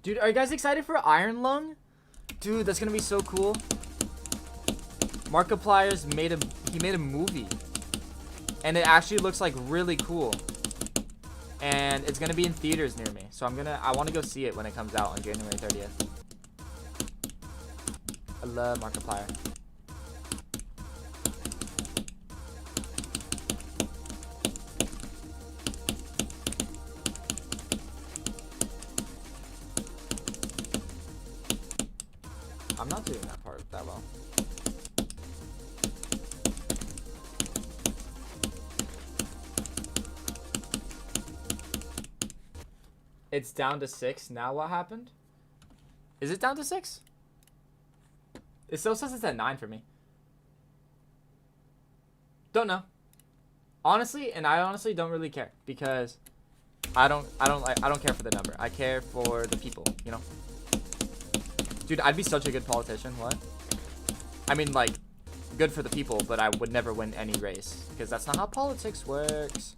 Dude, are you guys excited for Iron Lung? Dude, that's gonna be so cool. Markiplier's made a movie. And it actually looks like really cool. And it's gonna be in theaters near me. So I wanna go see it when it comes out on January 30th. I love Markiplier. I'm not doing that part that well. It's down to 6. Now what happened? Is it down to 6? It still says it's at 9 for me. Don't know. Honestly, and I honestly don't really care because I don't care for the number. I care for the people, you know? Dude, I'd be such a good politician. What? I mean, like, good for the people, but I would never win any race. Because that's not how politics works.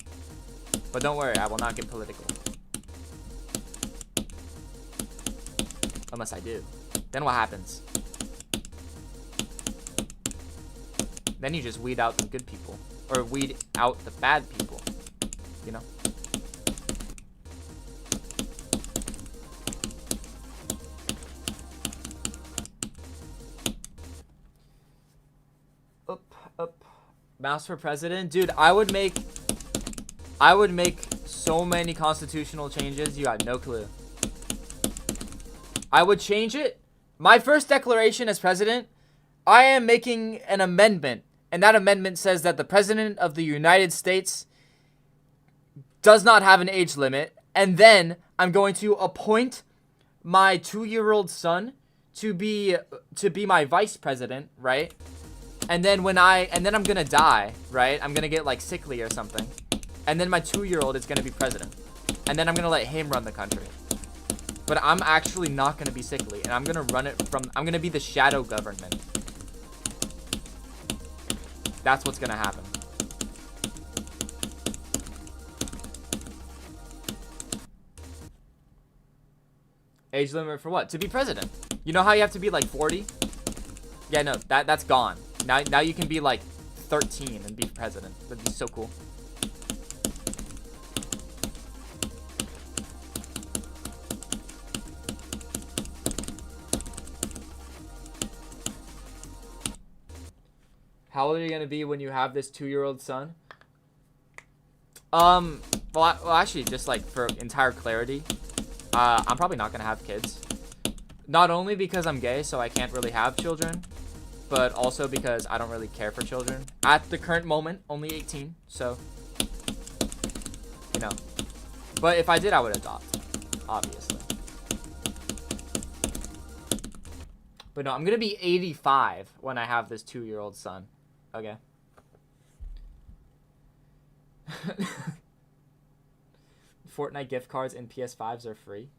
But don't worry, I will not get political. Unless I do. Then what happens? Then you just weed out the good people. Or weed out the bad people. You know? Up. Mouse for president? Dude, I would make so many constitutional changes, you got no clue. I would change it My first declaration as president, I am making an amendment. And that amendment says that the president of the United States does not have an age limit. And then I'm going to appoint my 2-year-old son to be my vice president, right? And then I'm gonna die, right? I'm gonna get like sickly or something. And then my 2-year-old is gonna be president. And then I'm gonna let him run the country. But I'm actually not gonna be sickly, and I'm gonna I'm gonna be the shadow government. That's what's gonna happen. Age limit for what? To be president. You know how you have to be like 40? Yeah, no, that's gone. Now you can be like 13 and be president. That'd be so cool. How old are you gonna be when you have this 2-year-old son? Well, actually, just like for entire clarity, I'm probably not gonna have kids. Not only because I'm gay, so I can't really have children, but also because I don't really care for children. At the current moment, only 18, so, you know. But if I did, I would adopt, obviously. But no, I'm gonna be 85 when I have this 2-year-old son. Okay. Fortnite gift cards and PS5s are free.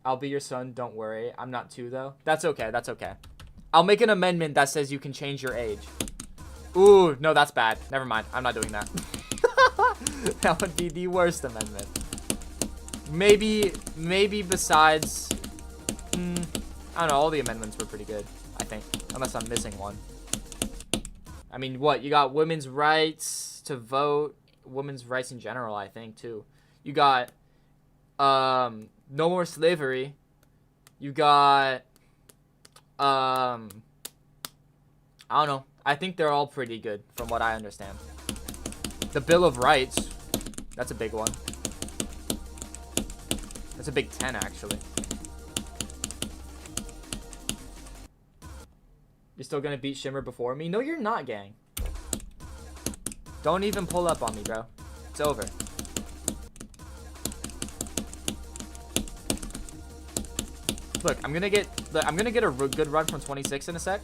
I'll be your son, don't worry. I'm not 2 though. That's okay, that's okay. I'll make an amendment that says you can change your age. Ooh, no, that's bad. Never mind, I'm not doing that. That would be the worst amendment. Maybe besides... I don't know, all the amendments were pretty good, I think. Unless I'm missing one. I mean, what? You got women's rights to vote. Women's rights in general, I think, too. You got no more slavery. You got I don't know. I think they're all pretty good from what I understand. The Bill of Rights, that's a big one. That's a big 10, actually. You're still gonna beat Shimmer before me? No, you're not, gang. Don't even pull up on me, bro. It's over. Look, I'm gonna get a good run from 26 in a sec,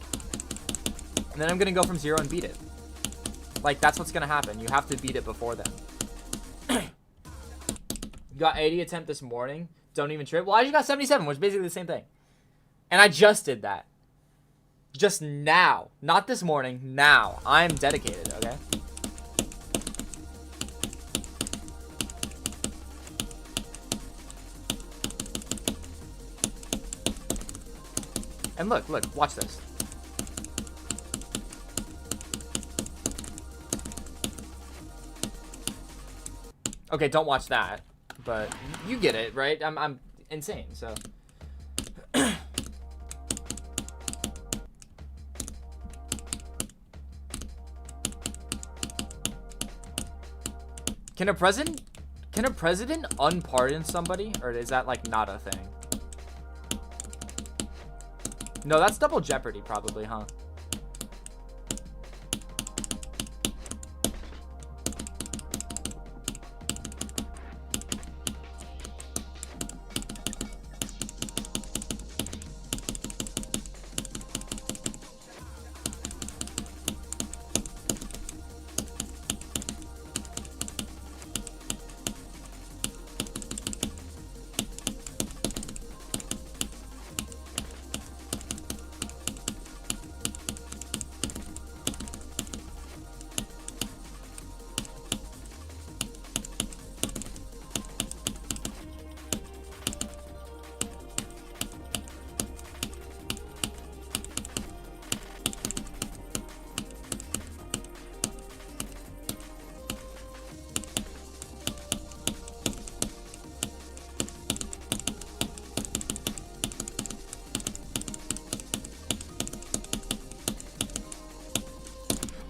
and then I'm gonna go from 0 and beat it. Like, that's what's gonna happen. You have to beat it before then. You got 80 attempt this morning. Don't even trip. Well, I just got 77, which is basically the same thing. And I just did that. Just now. Not this morning. Now. I'm dedicated, okay? And look, watch this. Okay, don't watch that. But you get it, right? I'm insane, so. Can a president unpardon somebody, or is that like not a thing? No, that's double jeopardy probably, huh?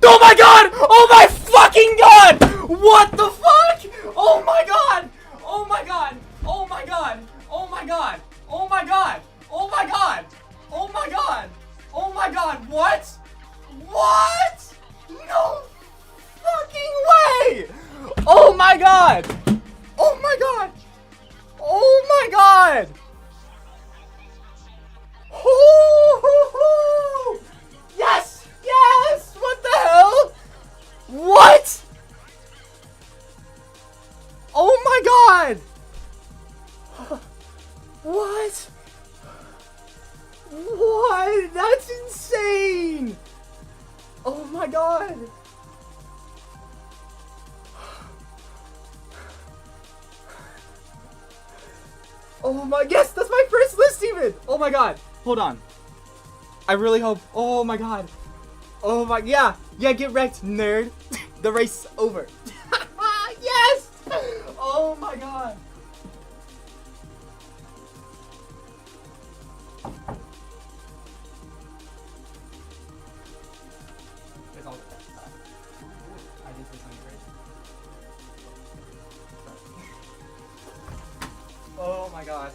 Oh my god! Oh my fucking god! What the fuck? Oh my god! Oh my god! Oh my god! Oh my god! Oh my god! What? What? No fucking way! Oh my god! Oh my god! Oh my god! Ooh, yes! Yes! What the hell? What? Oh my god! What? What? That's insane! Oh my god! Oh my, yes, that's my first list even! Oh my god, hold on. I really hope, oh my god. Oh my, yeah, get wrecked, nerd. The race is over. Yes! Oh my god. Oh my god.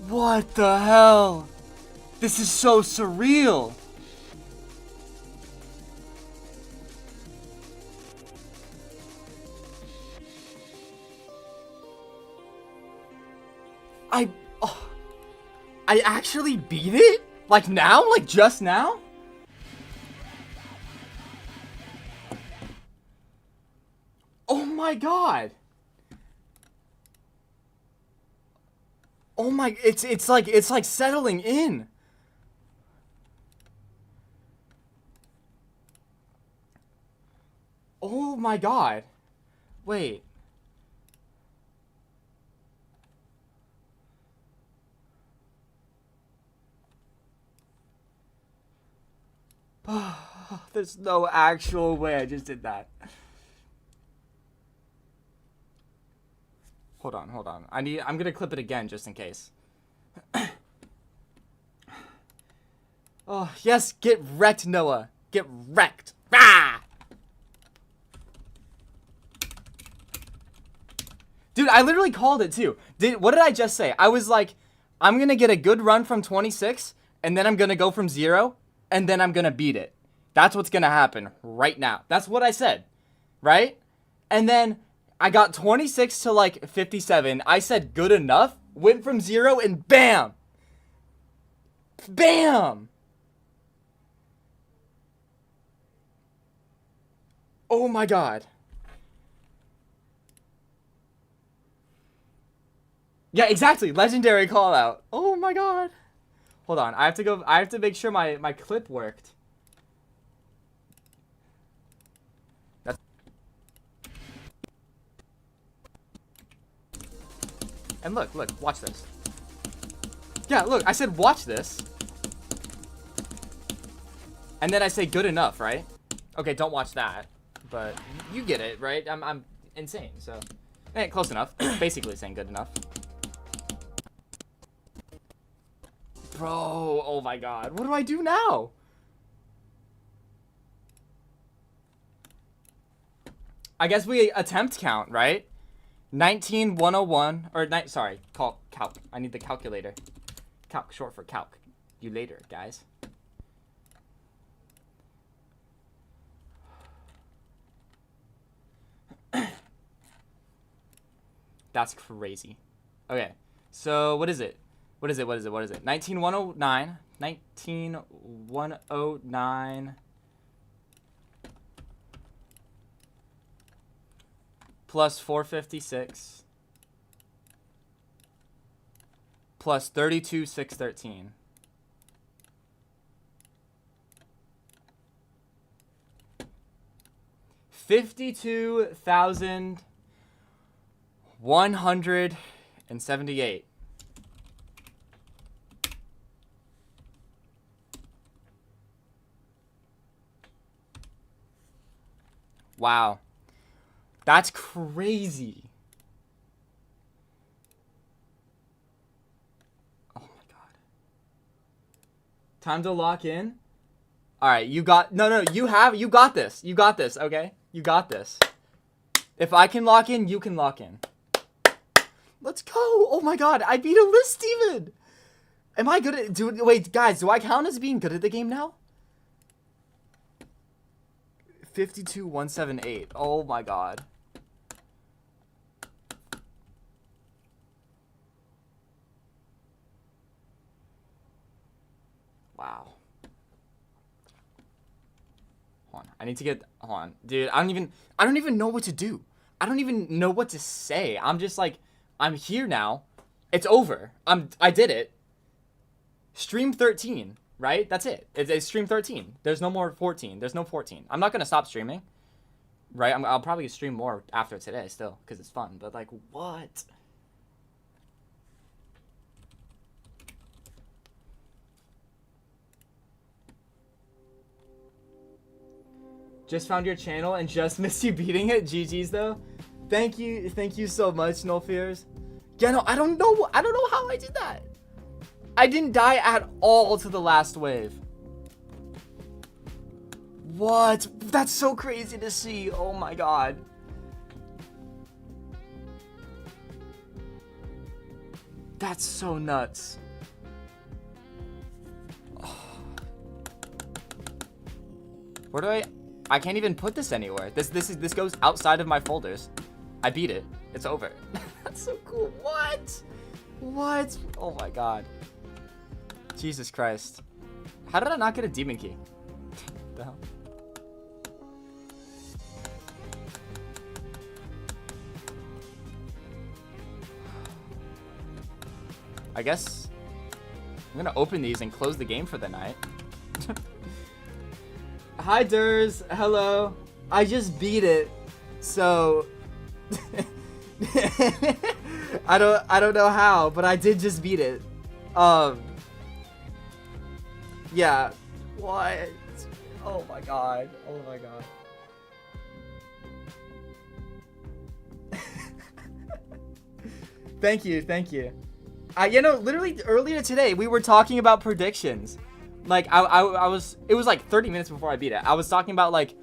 What the hell? This is so surreal. I actually beat it? Like now? Like just now? Oh my god. Oh my, it's like settling in. Oh my god. Wait. There's no actual way I just did that. Hold on. I'm gonna clip it again just in case. Oh, yes, get wrecked, Noah. Get wrecked. Ah! Dude, I literally called it too. What did I just say? I was like, I'm gonna get a good run from 26, and then I'm gonna go from 0, and then I'm gonna beat it. That's what's gonna happen right now. That's what I said, right? And then I got 26 to like 57. I said good enough, went from 0, and bam! Bam! Oh my god. Yeah, exactly. Legendary call out. Oh my god. Hold on. I have to make sure my clip worked. That's And look, watch this. Yeah, look, I said watch this. And then I say good enough, right? Okay, don't watch that. But you get it, right? I'm insane, so. Eh, close enough. Basically saying good enough. Bro, oh my god. What do I do now? I guess we attempt count, right? 19101 or sorry, calc. I need the calculator. Calc, short for calc. You later, guys. That's crazy. Okay. So, what is it? What is it? 19109. 19109 plus 456 plus 32,613. $52,178. Wow. That's crazy. Oh my god. Time to lock in. All right, you got no, you got this. You got this, okay? You got this. If I can lock in, you can lock in. Let's go. Oh my god, I beat a list, Steven. Am I good at... Wait, guys, do I count as being good at the game now? 52,178. Oh my god. Wow. Hold on. I need to get... Hold on. Dude, I don't even know what to do. I don't even know what to say. I'm just like... I'm here now. It's over. I did it. Stream 13, right? That's it. It's stream 13. There's no more 14. There's no 14. I'm not going to stop streaming. Right? I'll probably stream more after today still because it's fun. But like, what? Just found your channel and just missed you beating it. GG's though. Thank you so much, No Fears. Yeah, no, I don't know how I did that. I didn't die at all to the last wave. What? That's so crazy to see. Oh my god. That's so nuts. Where do I can't even put this anywhere. This goes outside of my folders. I beat it. It's over. That's so cool. What? What? Oh my god. Jesus Christ. How did I not get a demon key? What the hell? I guess I'm gonna open these and close the game for the night. Hi Durs, hello. I just beat it, so I don't know how, but I did just beat it. Yeah. What? Oh my god. Oh my god. Thank you. You know, literally earlier today we were talking about predictions. Like it was like 30 minutes before I beat it. I was talking about like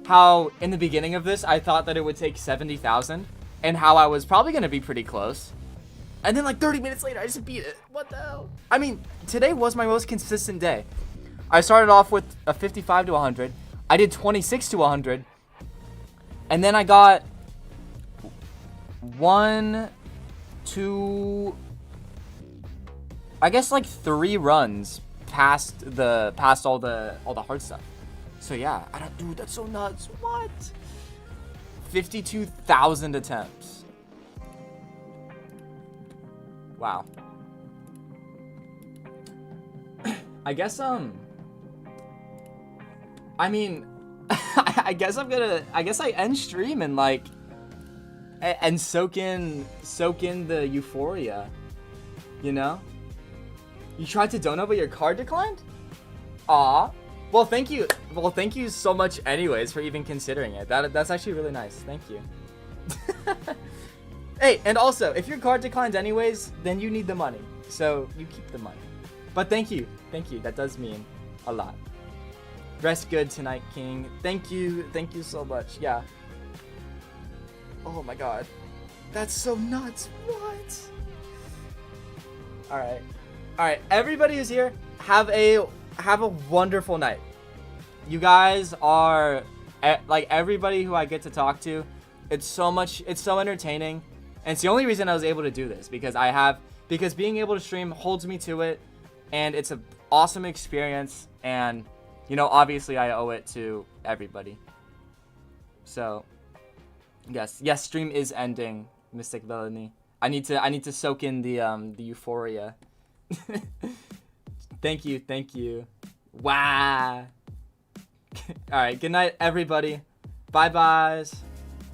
how in the beginning of this I thought that it would take 70,000 and how I was probably going to be pretty close. And then like 30 minutes later I just beat it. What the hell? I mean, today was my most consistent day. I started off with a 55 to 100. I did 26 to 100. And then I got 1, 2, I guess like 3 runs past all the hard stuff. So yeah, dude, that's so nuts. What? 52,000 attempts. Wow. I guess I mean I guess I end stream and like and soak in the euphoria, you know? You tried to donate but your card declined? Aw. Well, thank you. Well, thank you so much anyways for even considering it. That's actually really nice. Thank you. Hey, and also, if your card declined anyways, then you need the money. So, you keep the money. But thank you. Thank you. That does mean a lot. Rest good tonight, King. Thank you. Thank you so much. Yeah. Oh my god. That's so nuts. What? Alright. Alright, everybody who's here, have a wonderful night. You guys are like everybody who I get to talk to. It's so entertaining, and it's the only reason I was able to do this because being able to stream holds me to it, and it's an awesome experience. And you know, obviously, I owe it to everybody. So, yes, stream is ending, Mystic Villainy. I need to soak in the euphoria. Thank you. Wow. All right, good night, everybody. Bye-byes.